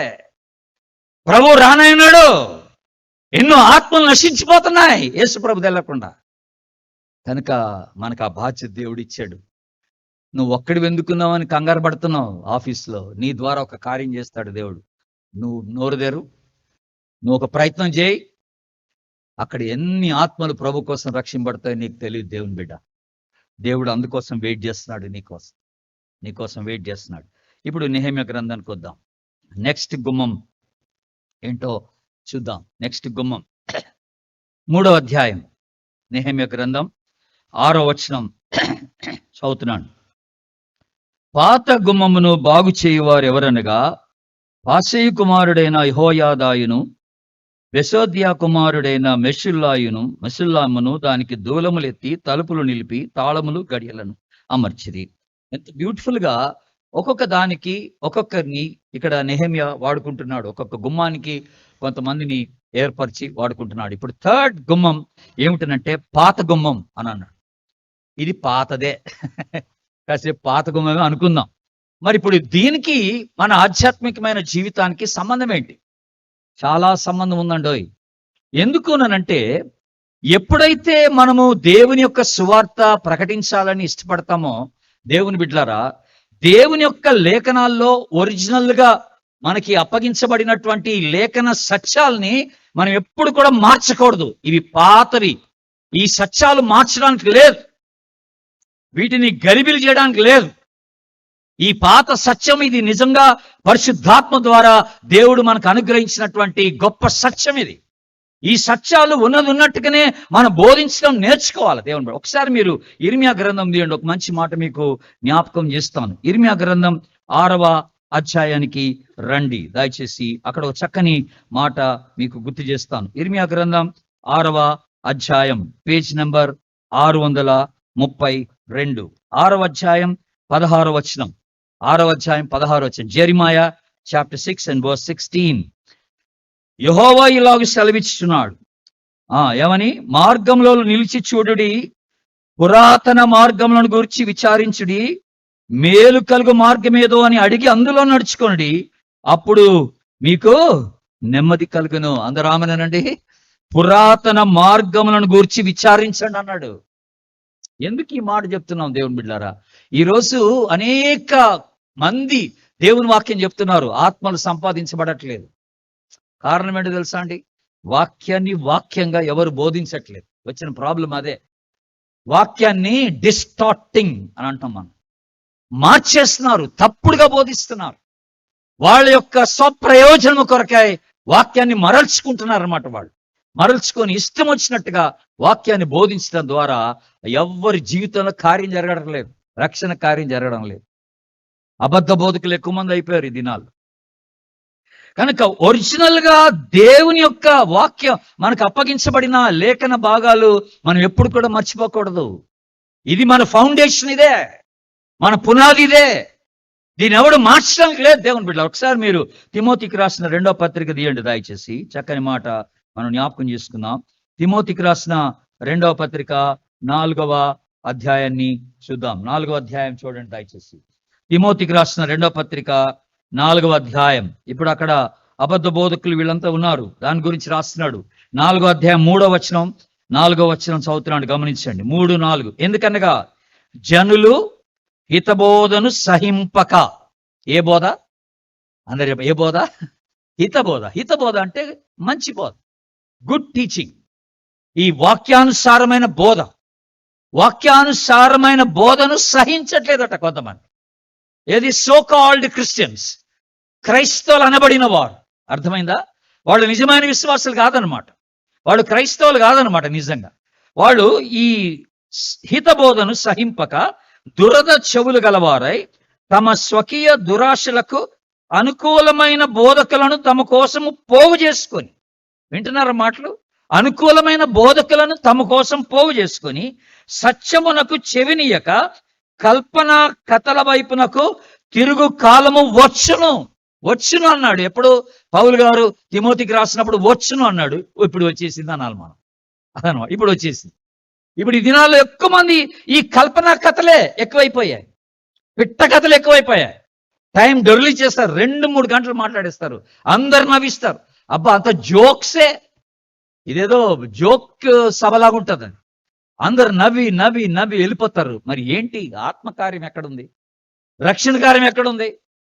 ప్రభు రానయ్యన్నాడు, ఎన్నో ఆత్మలు నశించిపోతున్నాయి యేసు ప్రభు తెలకుండా. కనుక మనకు ఆ బాధ్యత దేవుడు ఇచ్చాడు. నువ్వు ఒక్కడి వెందుకున్నావని కంగారు పడుతున్నావు ఆఫీస్లో, నీ ద్వారా ఒక కార్యం చేస్తాడు దేవుడు. నువ్వు నోరుదేరు, నువ్వు ఒక ప్రయత్నం చేయి, అక్కడ ఎన్ని ఆత్మలు ప్రభు కోసం రక్షింపబడతాయో నీకు తెలియదు. దేవుని బిడ్డ, దేవుడు అందుకోసం వెయిట్ చేస్తున్నాడు, నీకోసం వెయిట్ చేస్తున్నాడు. ఇప్పుడు నెహెమ్యా గ్రంథానికి వద్దాం. నెక్స్ట్ గుమ్మం ఏంటో చూద్దాం. నెక్స్ట్ గుమ్మం 3వ అధ్యాయం, నెహెమ్యా గ్రంథం 6వ వచనం చదువుతున్నాను. పాత గుమ్మమును బాగు చేయువారు ఎవరనగా పాసేయు కుమారుడైన యెహోయాదాయును బెసోద్యా కుమారుడైన మెషుల్లామును దానికి దూలములెత్తి తలుపులు నిలిపి తాళములు గడియలను అమర్చిరి. ఎంత బ్యూటిఫుల్ గా ఒక్కొక్క దానికి ఒక్కొక్కరిని ఇక్కడ నెహెమ్యా వాడుకుంటున్నాడు. ఒక్కొక్క గుమ్మానికి కొంతమందిని ఏర్పరిచి వాడుకుంటున్నాడు. ఇప్పుడు 3rd గుమ్మం ఏమిటనంటే పాత గుమ్మం అని అన్నాడు. ఇది పాతదే, కాసేపు పాత గుమ్మమే అనుకుందాం. మరి ఇప్పుడు దీనికి మన ఆధ్యాత్మికమైన జీవితానికి సంబంధం ఏంటి? చాలా సంబంధం ఉందండోయ్. ఎందుకునంటే ఎప్పుడైతే మనము దేవుని యొక్క సువార్త ప్రకటించాలని ఇష్టపడతామో, దేవుని బిడ్డలారా, దేవుని యొక్క లేఖనాల్లో ఒరిజినల్ గా మనకి అప్పగించబడినటువంటి లేఖన సత్యాల్ని మనం ఎప్పుడు కూడా మార్చకూడదు. ఇవి పాతవి, ఈ సత్యాలు మార్చడానికి లేదు, వీటిని గరిబిలి చేయడానికి లేదు. ఈ పాత సత్యం, ఇది నిజంగా పరిశుద్ధాత్మ ద్వారా దేవుడు మనకు అనుగ్రహించినటువంటి గొప్ప సత్యం ఇది. ఈ సత్యాలు ఉన్నట్టుగానే మనం బోధించడం నేర్చుకోవాలి దేవుని. ఒకసారి మీరు ఇర్మియా గ్రంథం తీయండి, ఒక మంచి మాట మీకు జ్ఞాపకం చేస్తాను. ఇర్మియా గ్రంథం 6వ అధ్యాయానికి రండి దయచేసి, అక్కడ ఒక చక్కని మాట మీకు గుర్తు చేస్తాను. ఇర్మియా గ్రంథం 6వ అధ్యాయం, పేజ్ నెంబర్ 632, 6వ అధ్యాయం 16వ వచనం. 6వ అధ్యాయం 16వ వచనం, జెరిమాయా చాప్టర్ 6 and verse 16. యెహోవా ఇలాగ సెలవిస్తున్నాడు, ఏమని? మార్గంలో నిలిచి చూడుడి, పురాతన మార్గములను గురించి విచారించుడి, మేలు కలుగు మార్గమేదో అని అడిగి అందులో నడుచుకోండి, అప్పుడు మీకు నెమ్మది కలుగును. అందరూ ఆమేనండి. పురాతన మార్గములను గురించి విచారించండి అన్నాడు. ఎందుకు ఈ మాట చెప్తున్నాం దేవుని బిడ్డలారా? ఈరోజు అనేక మంది దేవుని వాక్యం చెప్తున్నారు, ఆత్మలు సంపాదించబడట్లేదు. కారణం ఏంటో తెలుసా అండి? వాక్యాన్ని వాక్యంగా ఎవరు బోధించట్లేదు. వచ్చిన ప్రాబ్లం అదే. వాక్యాన్ని డిస్టార్టింగ్ అని అంటాం మనం, మార్చేస్తున్నారు, తప్పుడుగా బోధిస్తున్నారు. వాళ్ళ యొక్క స్వప్రయోజనం కొరకాయ వాక్యాన్ని మరల్చుకుంటున్నారు అన్నమాట. వాళ్ళు మరల్చుకొని ఇష్టం వచ్చినట్టుగా వాక్యాన్ని బోధించడం ద్వారా ఎవరి జీవితంలో కార్యం జరగడం లేదు, రక్షణ కార్యం జరగడం లేదు. అబద్ధ బోధకులు ఎక్కువ మంది అయిపోయారు ఈ దినాలు. కనుక ఒరిజినల్ గా దేవుని యొక్క వాక్యం మనకు అప్పగించబడిన లేఖన భాగాలు మనం ఎప్పుడు కూడా మర్చిపోకూడదు. ఇది మన ఫౌండేషన్, ఇదే మన పునాది, ఇదే. దీని ఎవడు మార్చడానికి లేదు దేవుని బిడ్డ. ఒకసారి మీరు తిమోతికి రాసిన 2వ పత్రిక తీయండి దయచేసి, చక్కని మాట మనం జ్ఞాపకం చేసుకుందాం. తిమోతికి రాసిన 2వ పత్రిక 4వ అధ్యాయాన్ని చూద్దాం. 4వ అధ్యాయం చూడండి దయచేసి. తిమోతికి రాసిన 2వ పత్రిక 4వ అధ్యాయం. ఇప్పుడు అక్కడ అబద్ధ బోధకులు వీళ్ళంతా ఉన్నారు, దాని గురించి రాస్తున్నాడు. 4వ అధ్యాయం 3వ వచనం 4వ వచనం చదువుతున్నాడు, గమనించండి. 3-4. ఎందుకనగా జనులు హితబోధను సహింపక. ఏ బోధ? అందరు ఏ బోధ? హితబోధ. హితబోధ అంటే మంచి బోధ, గుడ్ టీచింగ్. ఈ వాక్యానుసారమైన బోధను సహించట్లేదట కొంతమంది. ఏది? సో కాల్డ్ క్రిస్టియన్స్, క్రైస్తవులు అనబడిన వారు. అర్థమైందా? వాళ్ళు నిజమైన విశ్వాసులు కాదనమాట, వాళ్ళు క్రైస్తవులు కాదనమాట. నిజంగా వాళ్ళు ఈ హితబోధను సహింపక దురద చెవులు గలవారై తమ స్వకీయ దురాశలకు అనుకూలమైన బోధకులను తమ కోసము పోగు చేసుకొని, వింటున్నారా మాటలు? అనుకూలమైన బోధకులను తమ కోసం పోగు చేసుకొని సత్యమునకు చెవినీయక కల్పన కథల వైపునకు తిరుగు కాలము వచ్చును అన్నాడు. ఎప్పుడు? పౌలు గారు తిమోతికి రాసినప్పుడు వచ్చును అన్నాడు. ఇప్పుడు వచ్చేసింది అనాలి మనం, అదనమాట. ఇప్పుడు వచ్చేసింది. ఇప్పుడు ఈ దినాల్లో ఎక్కువ మంది ఈ కల్పనా కథలే ఎక్కువైపోయాయి, పిట్ట కథలు ఎక్కువైపోయాయి. టైం డొర్లీ చేస్తారు, 2-3 గంటలు మాట్లాడేస్తారు, అందరు నవ్విస్తారు. అబ్బా అంత జోక్సే, ఇదేదో జోక్ సభలాగా ఉంటుందని అందరు నవ్వి నవ్వి నవ్వి వెళ్ళిపోతారు. మరి ఏంటి ఆత్మకార్యం ఎక్కడుంది? రక్షణ కార్యం ఎక్కడుంది?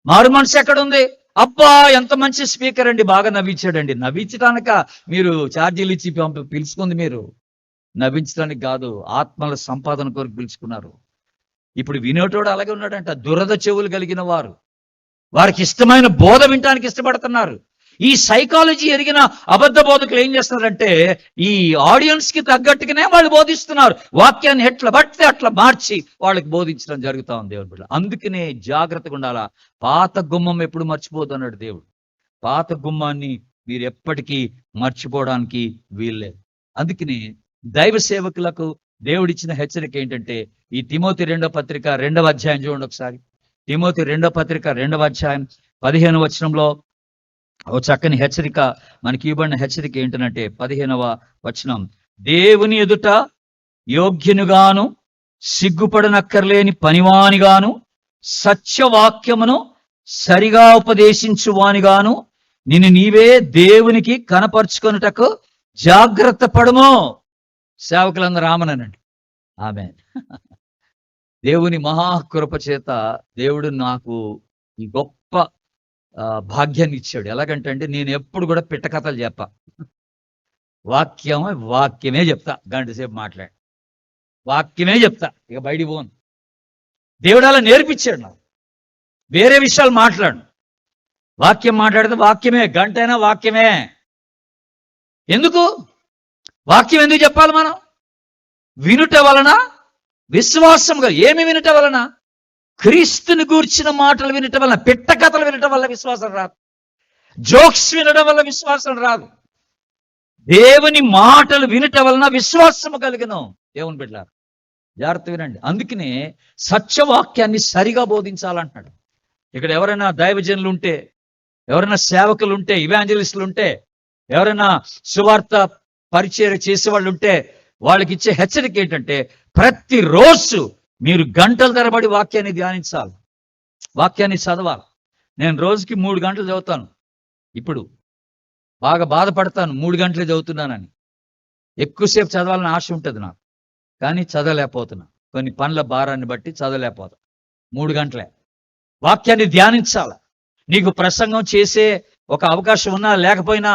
మారు మనసు ఎక్కడుంది? అబ్బా ఎంత మంచి స్పీకర్ అండి, బాగా నవ్వించాడండి. నవ్వించడానిక మీరు ఛార్జీలు ఇచ్చి పిలుచుకుంది? మీరు నవ్వించడానికి కాదు, ఆత్మల సంపాదన కొరకు పిలుచుకున్నారు. ఇప్పుడు వినేటోడు అలాగే ఉన్నాడంట. దురద చెవులు కలిగిన వారు, వారికి ఇష్టమైన బోధ వినటానికి ఇష్టపడుతున్నారు. ఈ సైకాలజీ ఎరిగిన అబద్ధ బోధకులు ఏం చేస్తున్నారంటే ఈ ఆడియన్స్ కి తగ్గట్టుగానే వాళ్ళు బోధిస్తున్నారు. వాక్యాన్ని ఎట్లా పడితే అట్లా మార్చి వాళ్ళకి బోధించడం జరుగుతా ఉంది దేవుడి బిడ్డ. అందుకనే జాగ్రత్తగా ఉండాలా. పాత గుమ్మం ఎప్పుడు మర్చిపోదు అన్నాడు దేవుడు. పాత గుమ్మాన్ని మీరు ఎప్పటికీ మర్చిపోవడానికి వీల్లేదు. అందుకని దైవ సేవకులకు దేవుడిచ్చిన హెచ్చరిక ఏంటంటే ఈ తిమోతి 2వ పత్రిక 2వ అధ్యాయం చూడండి ఒకసారి. తిమోతి 2వ పత్రిక 2వ అధ్యాయం 15వ వచనంలో ఓ చక్కని హెచ్చరిక మనకి ఇవ్వబడిన హెచ్చరిక ఏంటంటే 15వ వచనం, దేవుని ఎదుట యోగ్యునిగాను సిగ్గుపడనక్కర్లేని పనివానిగాను సత్యవాక్యమును సరిగా ఉపదేశించువానిగాను నిన్ను నీవే దేవునికి కనపరుచుకొనుటకు జాగ్రత్త పడము. సేవకులందరూ ఆమేనండి. ఆమేన్. దేవుని మహాకృప చేత దేవుడు నాకు ఈ గొప్ప భాగ్యాన్ని ఇచ్చాడు. ఎలాగంటే నేను ఎప్పుడు కూడా పిట్ట కథలు చెప్పా, వాక్యమే చెప్తా. గంట సేపు మాట్లాడి వాక్యమే చెప్తా, ఇక బయటికి పోను. దేవుడు అలా నేర్పించాడు నాకు. వేరే విషయాలు మాట్లాడు, వాక్యం మాట్లాడితే వాక్యమే, గంట అయినా వాక్యమే. ఎందుకు వాక్యం ఎందుకు చెప్పాలి? మనం వినుట వలన విశ్వాసంగా. ఏమి వినుట వలన? క్రీస్తుని గూర్చిన మాటలు వినటం వల్ల, పిట్ట కథలు వినటం వల్ల విశ్వాసం రాదు. జోక్స్ వినడం వల్ల విశ్వాసం రాదు. దేవుని మాటలు వినటం వలన విశ్వాసము కలిగిన దేవుని బిడ్డలారా జాగ్రత్త వినండి. అందుకనే సత్యవాక్యాన్ని సరిగా బోధించాలంటున్నాడు. ఇక్కడ ఎవరైనా దైవజనులు ఉంటే, ఎవరైనా సేవకులు ఉంటే, ఇవాంజలిస్టులు ఉంటే, ఎవరైనా సువార్త పరిచయం చేసేవాళ్ళు ఉంటే వాళ్ళకి ఇచ్చే హెచ్చరిక ఏంటంటే ప్రతిరోజు మీరు గంటల తరబడి వాక్యాన్ని ధ్యానించాలి, వాక్యాన్ని చదవాలి. నేను రోజుకి 3 గంటలు చదువుతాను. ఇప్పుడు బాగా బాధపడతాను 3 గంటలే చదువుతున్నానని. ఎక్కువసేపు చదవాలని ఆశ ఉంటుంది నాకు, కానీ చదవలేకపోతున్నా. కొన్ని పనుల భారాన్ని బట్టి చదవలేకపోతాను. 3 గంటలే వాక్యాన్ని ధ్యానించాలి. నీకు ప్రసంగం చేసే ఒక అవకాశం ఉన్నా లేకపోయినా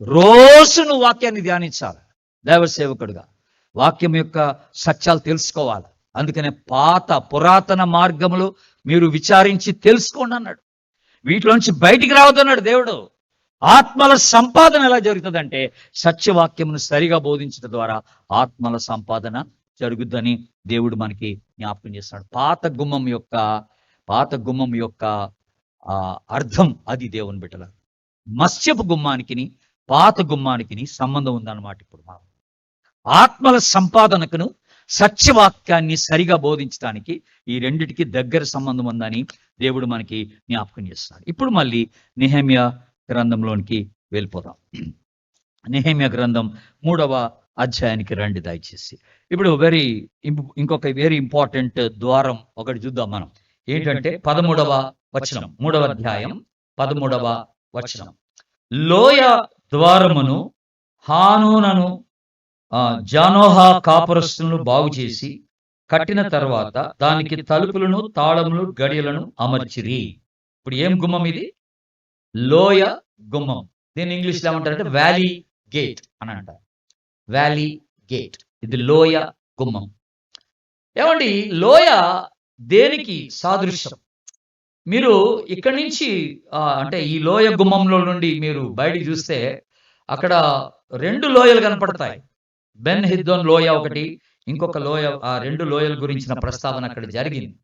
రోజు నువ్వు వాక్యాన్ని ధ్యానించాలి. దైవ సేవకుడుగా వాక్యం యొక్క సత్యాలు తెలుసుకోవాలి. అందుకనే పురాతన మార్గములు మీరు విచారించి తెలుసుకోండి అన్నాడు. వీటిలోంచి బయటికి రావద్దన్నాడు దేవుడు. ఆత్మల సంపాదన ఎలా జరుగుతుందంటే సత్యవాక్యమును సరిగా బోధించడం ద్వారా ఆత్మల సంపాదన జరుగుద్దని దేవుడు మనకి జ్ఞాపకం చేస్తాడు. పాత గుమ్మం యొక్క అర్థం అది దేవుని బిడ్డల. మత్స్యపు గుమ్మానికి పాత గుమ్మానికి సంబంధం ఉందన్నమాట. ఇప్పుడు మనం ఆత్మల సంపాదనకును సత్యవాక్యాన్ని సరిగా బోధించడానికి ఈ రెండిటికి దగ్గర సంబంధం ఉందని దేవుడు మనకి జ్ఞాపకం చేస్తాడు. ఇప్పుడు మళ్ళీ నెహెమ్యా గ్రంథంలోనికి వెళ్ళిపోదాం. నెహెమ్యా గ్రంథం 3వ అధ్యాయానికి రండి దయచేసి. ఇప్పుడు ఇంకొక వెరీ ఇంపార్టెంట్ ద్వారం ఒకటి చూద్దాం మనం. ఏంటంటే 13వ వచనం, 3వ అధ్యాయం 13వ వచనం. లోయ ద్వారమును హానూనను జానోహా కాపురస్తులను బాగు చేసి కట్టిన తర్వాత దానికి తలుపులను తాళములు గడియలను అమర్చిరి. ఇప్పుడు ఏం గుమ్మం ఇది? లోయ గుమ్మం. దీన్ని ఇంగ్లీష్లో ఏమంటారంటే వ్యాలీ గేట్ అని అంటారు. వ్యాలీ గేట్, ఇది లోయ గుమ్మం. ఏమండి, లోయ దేనికి సాదృశ్యం? మీరు ఇక్కడి నుంచి అంటే ఈ లోయ గుమ్మంలో నుండి మీరు బయటికి చూస్తే అక్కడ 2 లోయలు కనపడతాయి. బెన్ హిద్దోన్ లోయ ఒకటి, ఇంకొక లోయ. ఆ 2 లోయల గురించిన ప్రస్తావన అక్కడ జరిగింది.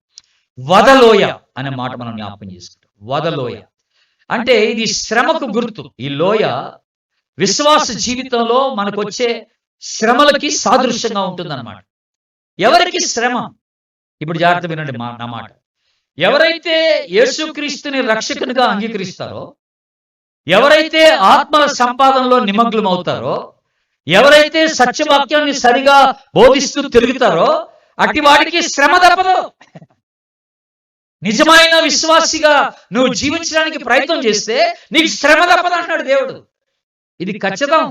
వదలోయ అనే మాట మనం జ్ఞాపకం చేసుకుంటాం. వదలోయ అంటే ఇది శ్రమకు గుర్తు. ఈ లోయ విశ్వాస జీవితంలో మనకు వచ్చే శ్రమలకి సాదృశ్యంగా ఉంటుందన్నమాట. ఎవరికి శ్రమ? ఇప్పుడు జాగ్రత్త వినండి నా మాట. ఎవరైతే యేసుక్రీస్తుని రక్షకునిగా అంగీకరిస్తారో, ఎవరైతే ఆత్మల సంపాదనలో నిమగ్నం అవుతారో, ఎవరైతే సత్యవాక్యాన్ని సరిగా బోధిస్తూ తిరుగుతారో అట్టి వాడికి శ్రమ తప్పదు. నిజమైన విశ్వాసిగా నువ్వు జీవించడానికి ప్రయత్నం చేస్తే నీకు శ్రమ తప్పదు అంటున్నాడు దేవుడు. ఇది ఖచ్చితం.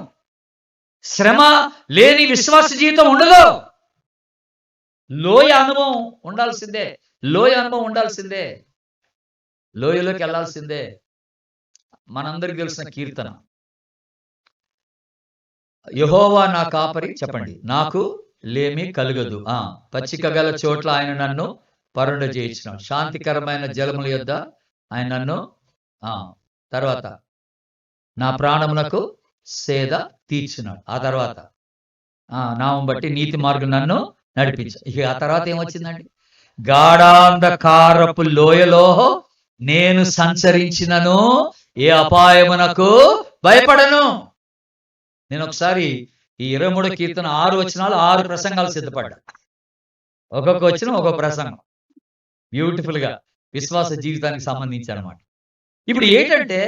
శ్రమ లేని విశ్వాస జీవితం ఉండదు. లోయ అనుభవం ఉండాల్సిందే. లోయ అనుభవం ఉండాల్సిందే. లోయలోకి వెళ్ళాల్సిందే. మనందరికి తెలిసిన కీర్తన, యెహోవా నా కాపరి, చెప్పండి, నాకు లేమి కలుగదు. పచ్చిక గల చోట్ల ఆయన నన్ను పరుండ చేయించినాడు, శాంతికరమైన జలముల యొద్ద ఆయన నన్ను, తర్వాత నా ప్రాణమునకు సేద తీర్చినాడు. ఆ తర్వాత నామం బట్టి నీతి మార్గం నన్ను నడిపించాడు. ఇక ఆ తర్వాత ఏమొచ్చిందండి? గాఢాంధకారపు లోయలో నేను సంచరించినను ఏ అపాయమునకు భయపడను. నేను ఒకసారి ఈ 23 కీర్తన 6 వచనాలు 6 ప్రసంగాలు సిద్ధపడ్డా. ఒక్కొక్క వచనం ఒక్కొక్క ప్రసంగం, బ్యూటిఫుల్ గా విశ్వాస జీవితానికి సంబంధించి అన్నమాట. ఇప్పుడు ఏంటంటే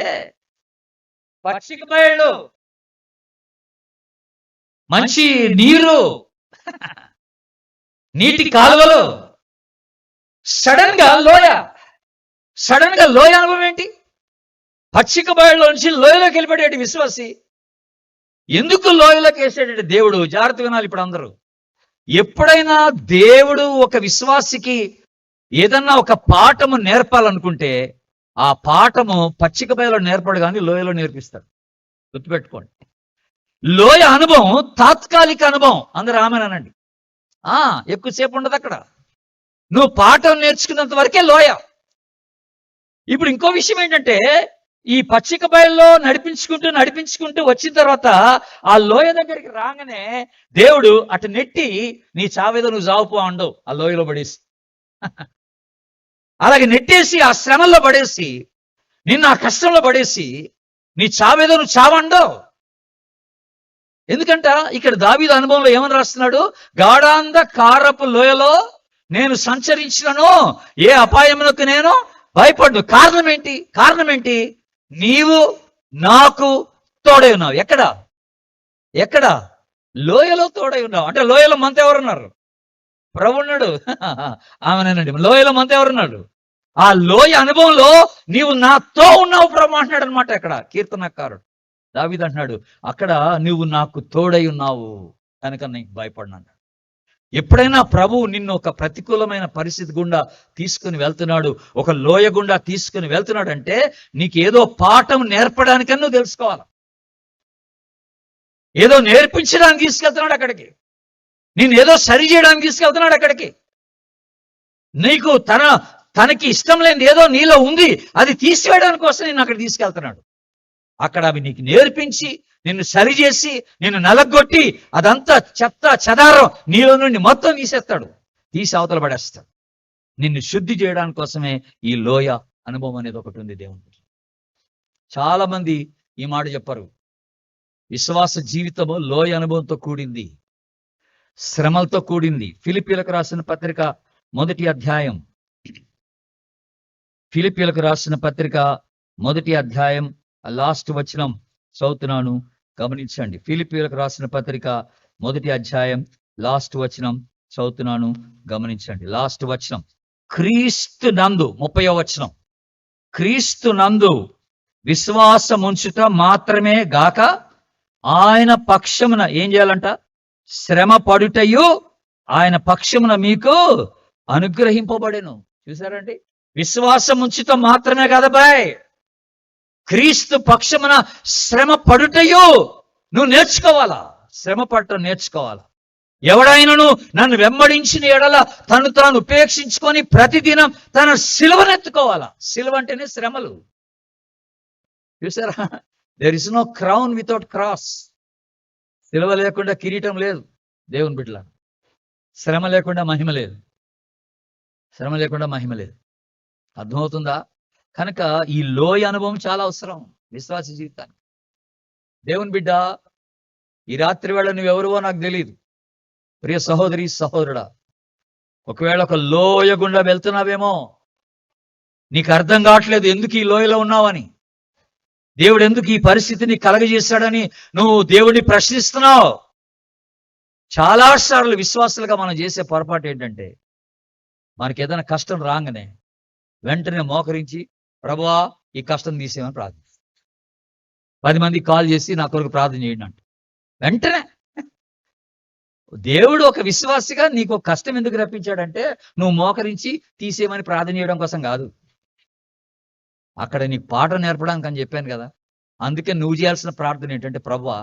పచ్చిక బయళ్ళు, మంచి నీరు, నీటి కాలువలు, సడన్ గా లోయ. సడన్ గా లోయ అనుభవం ఏంటి? పచ్చిక బయళ్ళలో నుంచి లోయలోకి వెళ్ళిపడేటి విశ్వాసి. ఎందుకు లోయలోకి వేసాడంటే దేవుడు, జాగ్రత్త వినాలి ఇప్పుడు అందరూ. ఎప్పుడైనా దేవుడు ఒక విశ్వాసికి ఏదన్నా ఒక పాఠము నేర్పాలనుకుంటే ఆ పాఠము పచ్చిక బయలులో నేర్పడు కానీ లోయలో నేర్పిస్తాడు. గుర్తుపెట్టుకోండి. లోయ అనుభవం తాత్కాలిక అనుభవం. అందరూ ఆమెనండి. ఎక్కువసేపు ఉండదు అక్కడ. నువ్వు పాఠం నేర్చుకున్నంత వరకే లోయ. ఇప్పుడు ఇంకో విషయం ఏంటంటే, ఈ పచ్చిక బయల్లో నడిపించుకుంటూ వచ్చిన తర్వాత ఆ లోయ దగ్గరికి రాగానే దేవుడు అటు నెట్టి, నీ చావేదో నువ్వు చావుపో అండవు, ఆ లోయలో పడేసి. అలాగే నెట్టేసి ఆ శ్రమల్లో పడేసి, నిన్ను ఆ కష్టంలో పడేసి, నీ చావేదో నువ్వు చావండవు. ఎందుకంట ఇక్కడ దావీదు అనుభవంలో ఏమని రాస్తున్నాడు? గాఢాంధకారపు లోయలో నేను సంచరించినను ఏ అపాయమునకు నేను భయపడ్ను. కారణం ఏంటి? నీవు నాకు తోడై ఉన్నావు. ఎక్కడ? లోయలో తోడై ఉన్నావు. అంటే లోయలో మంత ఎవరున్నారు? ప్రభువున్నాడు. ఆమెనండి, లోయలో మంత ఎవరున్నాడు? ఆ లోయ అనుభవంలో నీవు నాతో ఉన్నావు ప్రభు అంటున్నాడు అనమాట. అక్కడ కీర్తనకారుడు దావీదు అంటున్నాడు, అక్కడ నువ్వు నాకు తోడై ఉన్నావు కనుక నీకు భయపడినాడు. ఎప్పుడైనా ప్రభువు నిన్ను ఒక ప్రతికూలమైన పరిస్థితి గుండా తీసుకుని వెళ్తున్నాడు, ఒక లోయ గుండా తీసుకుని వెళ్తున్నాడు అంటే నీకు ఏదో పాఠం నేర్పడానికని నువ్వు తెలుసుకోవాలి. ఏదో నేర్పించడానికి తీసుకెళ్తున్నాడు అక్కడికి. నేను ఏదో సరి చేయడానికి తీసుకెళ్తున్నాడు అక్కడికి. నీకు తనకి ఇష్టం లేనిది ఏదో నీలో ఉంది, అది తీసివేయడానికి కోసం నేను అక్కడ తీసుకెళ్తున్నాడు. అక్కడ అవి నీకు నేర్పించి, నిన్ను సరిచేసి, నిన్ను నలగొట్టి, అదంతా చెత్త చెదారం నీలో నుండి మొత్తం తీసేస్తాడు, తీసి అవతల పడేస్తాడు. నిన్ను శుద్ధి చేయడానికి కోసమే ఈ లోయ అనుభవం అనేది ఒకటి ఉంది దేవునికి. చాలా మంది ఈ మాట చెప్పరు. విశ్వాస జీవితము లోయ అనుభవంతో కూడింది, శ్రమలతో కూడింది. ఫిలిప్పీలకు రాసిన పత్రిక 1వ అధ్యాయం, ఫిలిప్పీలకు రాసిన పత్రిక 1వ అధ్యాయం లాస్ట్ వచనం చదువుతున్నాను, గమనించండి. ఫిలిప్పీలకు రాసిన పత్రిక 1వ అధ్యాయం లాస్ట్ వచనం చదువుతున్నాను, గమనించండి. లాస్ట్ వచనం, క్రీస్తు నందు, 30వ వచనం, క్రీస్తు నందు విశ్వాసముంచుట మాత్రమే గాక ఆయన పక్షమున ఏం చేయాలంట? శ్రమ పడుటయు ఆయన పక్షమున మీకు అనుగ్రహింపబడెను. చూసారండి, విశ్వాసం ఉంచుట మాత్రమే కదా బాయ్, క్రీస్తు పక్షమున శ్రమ పడుటయు నువ్వు నేర్చుకోవాలా. శ్రమ పడటం నేర్చుకోవాలా. ఎవడైనను నన్ను వెంబడించిన ఎడల తను తాను ఉపేక్షించుకొని ప్రతిదినం తన సిలువనెత్తుకోవాలా. సిలువ అంటేనే శ్రమలు. చూసారా, there is no crown without cross. సిలువ లేకుండా కిరీటం లేదు దేవుని బిడ్డల. శ్రమ లేకుండా మహిమ లేదు. శ్రమ లేకుండా మహిమ లేదు. అర్థమవుతుందా? కనుక ఈ లోయ అనుభవం చాలా అవసరం విశ్వాస జీవితానికి. దేవుని బిడ్డ, ఈ రాత్రి వేళ నువ్వెవరువో నాకు తెలియదు. ప్రియ సహోదరి సహోదరుడా, ఒకవేళ ఒక లోయ గుండా వెళ్తున్నావేమో, నీకు అర్థం కావట్లేదు ఎందుకు ఈ లోయలో ఉన్నావని. దేవుడు ఎందుకు ఈ పరిస్థితిని కలగజేశాడని నువ్వు దేవుడిని ప్రశ్నిస్తున్నావు. చాలాసార్లు విశ్వాసులుగా మనం చేసే పొరపాటు ఏంటంటే, మనకి ఏదైనా కష్టం రాగానే వెంటనే మోకరించి ప్రభువా ఈ కష్టం తీసేయమని ప్రార్థిస్తాం. 10 మందికి కాల్ చేసి నా కొరకు ప్రార్థన చేయండి అంట. వెంటనే దేవుడు ఒక విశ్వాసిగా నీకు ఒక కష్టం ఎందుకు రప్పించాడంటే, నువ్వు మోకరించి తీసేయమని ప్రార్థన చేయడం కోసం కాదు. అక్కడ నీకు పాఠం నేర్పడానికి అని చెప్పాను కదా. అందుకే నువ్వు చేయాల్సిన ప్రార్థన ఏంటంటే, ప్రభువా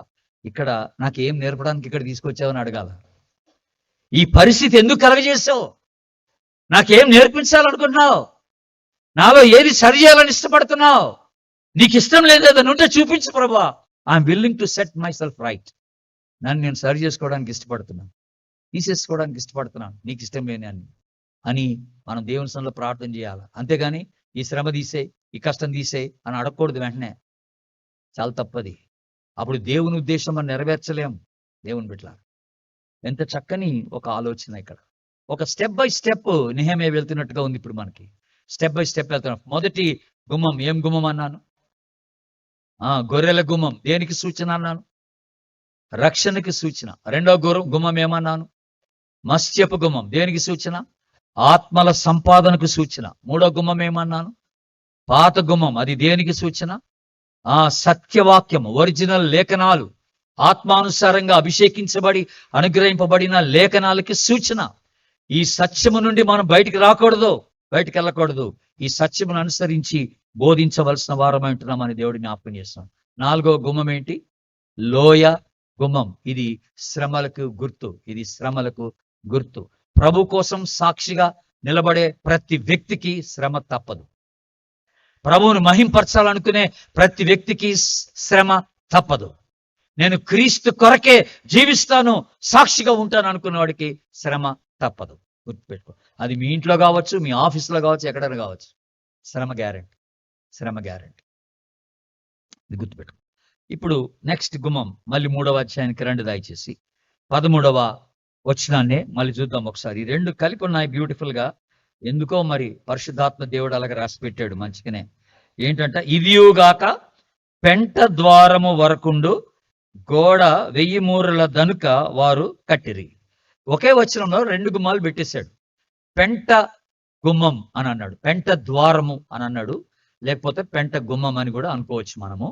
ఇక్కడ నాకేం నేర్పడానికి ఇక్కడ తీసుకొచ్చావని అడగాల. ఈ పరిస్థితి ఎందుకు కలగజేసావు? నాకేం నేర్పించాలనుకుంటున్నావు? నాలో ఏది సరి చేయాలని ఇష్టపడుతున్నావు? నీకు ఇష్టం లేదని ఉంటే చూపించు ప్రభువా. I'm willing to set my self right. నన్ను నేను సరి చేసుకోవడానికి ఇష్టపడుతున్నాను, తీసేసుకోవడానికి ఇష్టపడుతున్నాను, నీకు ఇష్టం లేని అని మనం దేవుని సన్నిధిలో ప్రార్థన చేయాలి. అంతేగాని ఈ శ్రమ తీసేయి, ఈ కష్టం తీసేయి అని అడగకూడదు వెంటనే. చాలా తప్పది. అప్పుడు దేవుని ఉద్దేశం మనం నెరవేర్చలేం. దేవుని బిడ్డల ఎంత చక్కని ఒక ఆలోచన ఇక్కడ. ఒక స్టెప్ బై స్టెప్ నెహెమ్యా వెళ్తున్నట్టుగా ఉంది. ఇప్పుడు మనకి స్టెప్ బై స్టెప్ వెళ్తున్నాం. మొదటి గుమ్మం ఏం గుమ్మం అన్నాను? గొర్రెల గుమ్మం. దేనికి సూచన అన్నాను? రక్షణకి సూచన. రెండో గుమ్మం ఏమన్నాను? మత్స్యపు గుమ్మం. దేనికి సూచన? ఆత్మల సంపాదనకు సూచన. మూడో గుమ్మం ఏమన్నాను? పాత గుమ్మం. అది దేనికి సూచన? సత్యవాక్యం, ఒరిజినల్ లేఖనాలు, ఆత్మానుసారంగా అభిషేకించబడి అనుగ్రహింపబడిన లేఖనాలకి సూచన. ఈ సత్యము నుండి మనం బయటికి రాకూడదు, బయటికి వెళ్ళకూడదు. ఈ సత్యమును అనుసరించి బోధించవలసిన వారమై ఉంటున్నామని దేవుడిని జ్ఞాపకం చేస్తాం. నాలుగో గుమ్మం ఏంటి? లోయ గుమ్మం. ఇది శ్రమలకు గుర్తు. ఇది శ్రమలకు గుర్తు. ప్రభు కోసం సాక్షిగా నిలబడే ప్రతి వ్యక్తికి శ్రమ తప్పదు. ప్రభువును మహింపరచాలనుకునే ప్రతి వ్యక్తికి శ్రమ తప్పదు. నేను క్రీస్తు కొరకే జీవిస్తాను, సాక్షిగా ఉంటాను అనుకున్న వాడికి శ్రమ తప్పదు. గుర్తుపెట్టుకో. అది మీ ఇంట్లో కావచ్చు, మీ ఆఫీస్లో కావచ్చు, ఎక్కడైనా కావచ్చు. శ్రమ గ్యారెంటీ, శ్రమ గ్యారెంటీ. ఇది గుర్తుపెట్టుకో. ఇప్పుడు నెక్స్ట్ గుమ్మం మళ్ళీ 3వ అధ్యాయానికి రండి దయచేసి. 13వ వచనాన్నే మళ్ళీ చూద్దాం ఒకసారి. ఈ రెండు కలిపి ఉన్నాయి బ్యూటిఫుల్ గా. ఎందుకో మరి పరిశుద్ధాత్మ దేవుడు అలాగ రాసి పెట్టాడు మంచిగానే. ఏంటంటే, ఇదియుగాక పెంట ద్వారము వరకుండు గోడ 1000 మూరల దనుక వారు కట్టిరి. ఒకే వచనంలో 2 గుమ్మాలు పెట్టేశాడు. పెంట గుమ్మం అని అన్నాడు, పెంట ద్వారము అని అన్నాడు, లేకపోతే పెంట గుమ్మం అని కూడా అనుకోవచ్చు మనము.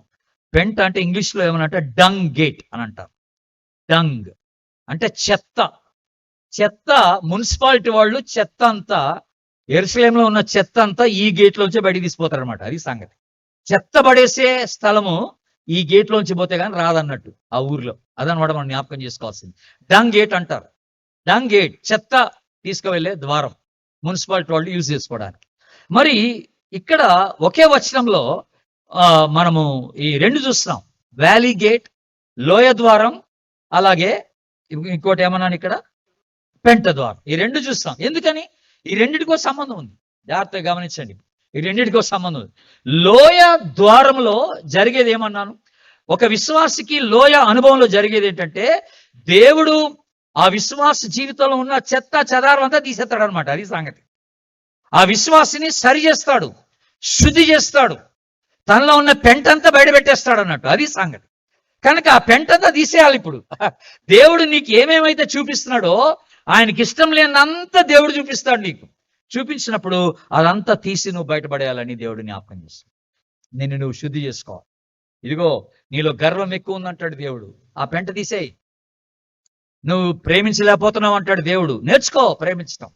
పెంట అంటే ఇంగ్లీష్ లో ఏమనంటే డంగ్ గేట్ అని అంటారు. డంగ్ అంటే చెత్త. చెత్త మున్సిపాలిటీ వాళ్ళు చెత్త అంతా, యెరూషలేములో ఉన్న చెత్త అంతా ఈ గేట్ లోంచి బయటికి తీసిపోతారు అనమాట. అది సంగతి. చెత్త పడేసే స్థలము ఈ గేట్ లోంచి పోతే కానీ రాదన్నట్టు ఆ ఊర్లో. అదనమాట మనం జ్ఞాపకం చేసుకోవాల్సింది. డంగ్ గేట్ అంటారు. డంగ్ గేట్ చెత్త తీసుకువెళ్ళే ద్వారం, మున్సిపాలిటీ వాళ్ళు యూజ్ చేసుకోవడానికి. మరి ఇక్కడ ఒకే వచనంలో మనము ఈ 2 చూస్తున్నాం. వ్యాలీ గేట్, లోయ ద్వారం, అలాగే ఇంకోటి ఏమన్నాను ఇక్కడ, పెంట ద్వారం. ఈ 2 చూస్తాం. ఎందుకని? ఈ రెండిటికో సంబంధం ఉంది. జాగ్రత్తగా గమనించండి. ఈ రెండిటికో సంబంధం ఉంది. లోయ ద్వారంలో జరిగేది ఏమన్నాను? ఒక విశ్వాసికి లోయ అనుభవంలో జరిగేది ఏంటంటే, దేవుడు ఆ విశ్వాస జీవితంలో ఉన్న చెత్త చెదారం అంతా తీసేస్తాడు అనమాట. అది సంగతి. ఆ విశ్వాసిని సరి చేస్తాడు, శుద్ధి చేస్తాడు, తనలో ఉన్న పెంటంతా బయట పెట్టేస్తాడు అన్నట్టు. అది సంగతి. కనుక ఆ పెంటంతా తీసేయాలి. ఇప్పుడు దేవుడు నీకు ఏమేమైతే చూపిస్తున్నాడో, ఆయనకి ఇష్టం లేనంతా దేవుడు చూపిస్తాడు నీకు. చూపించినప్పుడు అదంతా తీసి నువ్వు బయటపడేయాలని దేవుడు జ్ఞాపకం చేస్తాడు. నిన్ను నువ్వు శుద్ధి చేసుకోవాలి. ఇదిగో నీలో గర్వం ఎక్కువ ఉందంటాడు దేవుడు, ఆ పెంట తీసేయి. నువ్వు ప్రేమించలేకపోతున్నావు అంటాడు దేవుడు, నేర్చుకో ప్రేమించటం.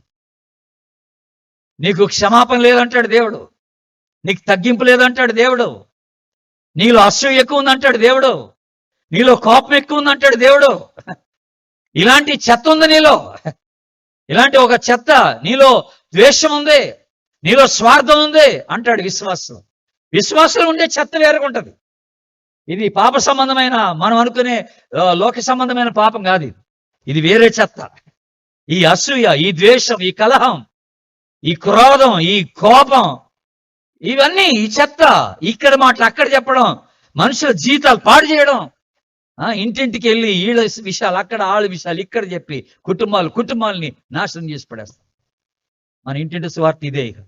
నీకు క్షమాపణ లేదంటాడు దేవుడు, నీకు తగ్గింపు లేదంటాడు దేవుడు, నీలో అసూయ ఎక్కువ ఉందంటాడు దేవుడు, నీలో కోపం ఎక్కువ ఉందంటాడు దేవుడు. ఇలాంటి చెత్త ఉంది నీలో, ఇలాంటి ఒక చెత్త నీలో, ద్వేషం ఉంది, నీలో స్వార్థం ఉంది అంటాడు విశ్వాసం. విశ్వాసం ఉండే చెత్త వేరుగా ఉంటది. ఇది పాప సంబంధమైన, మనం అనుకునే లోక సంబంధమైన పాపం కాదు. ఇది వేరే చెత్త. ఈ అసూయ, ఈ ద్వేషం, ఈ కలహం, ఈ క్రోధం, ఈ కోపం, ఇవన్నీ ఈ చెత్త. ఇక్కడ మాటలు అక్కడ చెప్పడం, మనుషుల జీవితాలు పాడు చేయడం, ఇంటింటికి వెళ్ళి ఈళ్ళ విషయాలు అక్కడ, ఆళ్ళ విషయాలు ఇక్కడ చెప్పి కుటుంబాలని నాశనం చేసి పడేస్తాం. మన ఇంటింటి సువార్త ఇదే. ఇక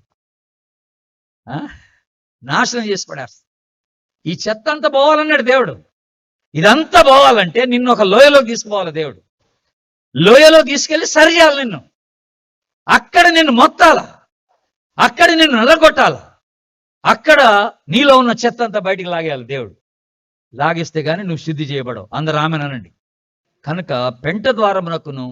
నాశనం చేసి పడేస్తాం. ఈ చెత్త అంతా పోవాలన్నాడు దేవుడు. ఇదంతా పోవాలంటే నిన్ను ఒక లోయలోకి తీసుకుపోవాలి దేవుడు. లోయలో తీసుకెళ్లి సరి చేయాలి నిన్ను. అక్కడ నిన్ను మొత్తాల, అక్కడ నిన్ను నలగొట్టాల, అక్కడ నీలో ఉన్న చెత్త అంతా బయటికి లాగేయాలి దేవుడు. లాగేస్తే గానీ నువ్వు శుద్ధి చేయబడవు. అందరు ఆమెనండి. కనుక పెంట ద్వారమునకును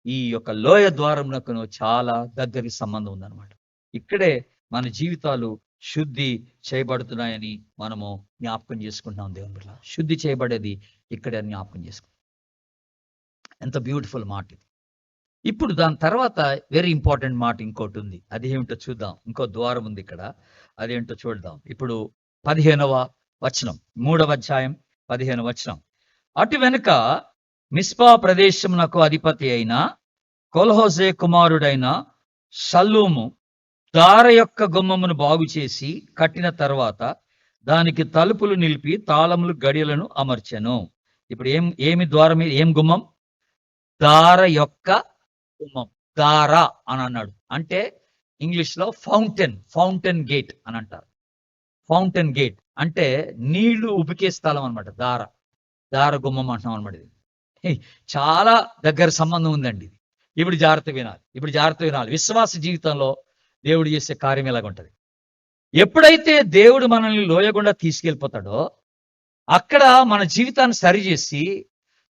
ఈ యొక్క లోయ ద్వారమునకును చాలా దగ్గరి సంబంధం ఉందన్నమాట. ఇక్కడే మన జీవితాలు శుద్ధి చేయబడుతున్నాయని మనము జ్ఞాపకం చేసుకుంటున్నాం. దేవుని బిడ్డలారా, శుద్ధి చేయబడేది ఇక్కడే జ్ఞాపకం చేసుకుంటాం. ఎంత బ్యూటిఫుల్ మాట ఇది. ఇప్పుడు దాని తర్వాత వెరీ ఇంపార్టెంట్ మాట ఇంకోటి ఉంది. అది ఏమిటో చూద్దాం. ఇంకో ద్వారం ఉంది ఇక్కడ, అదేంటో చూద్దాం. ఇప్పుడు 15వ వచనం, 3వ అధ్యాయం 15వ వచనం. అటు వెనుక మిస్పా ప్రదేశమునకు అధిపతి అయిన కొల్హోజే కుమారుడైన షల్లూము దార యొక్క గుమ్మమును బాగు చేసి కట్టిన తర్వాత దానికి తలుపులు నిలిపి తాళములు గడియలను అమర్చెను. ఇప్పుడు ఏమి ద్వారం, ఏం గుమ్మం? దార యొక్క గుమ్మం. దార అని అన్నాడు అంటే ఇంగ్లీష్ లో ఫౌంటైన్ గేట్ అని అంటారు. ఫౌంటైన్ గేట్ అంటే నీళ్లు ఉబికే స్థలం అనమాట. దార గుమ్మం అంటున్నాం అనమాట. ఇది చాలా దగ్గర సంబంధం ఉందండి. ఇప్పుడు జాగ్రత్త వినాలి. విశ్వాస జీవితంలో దేవుడు చేసే కార్యం ఎలాగుంటది. ఎప్పుడైతే దేవుడు మనల్ని లోయగుండా తీసుకెళ్ళిపోతాడో అక్కడ మన జీవితాన్ని సరిచేసి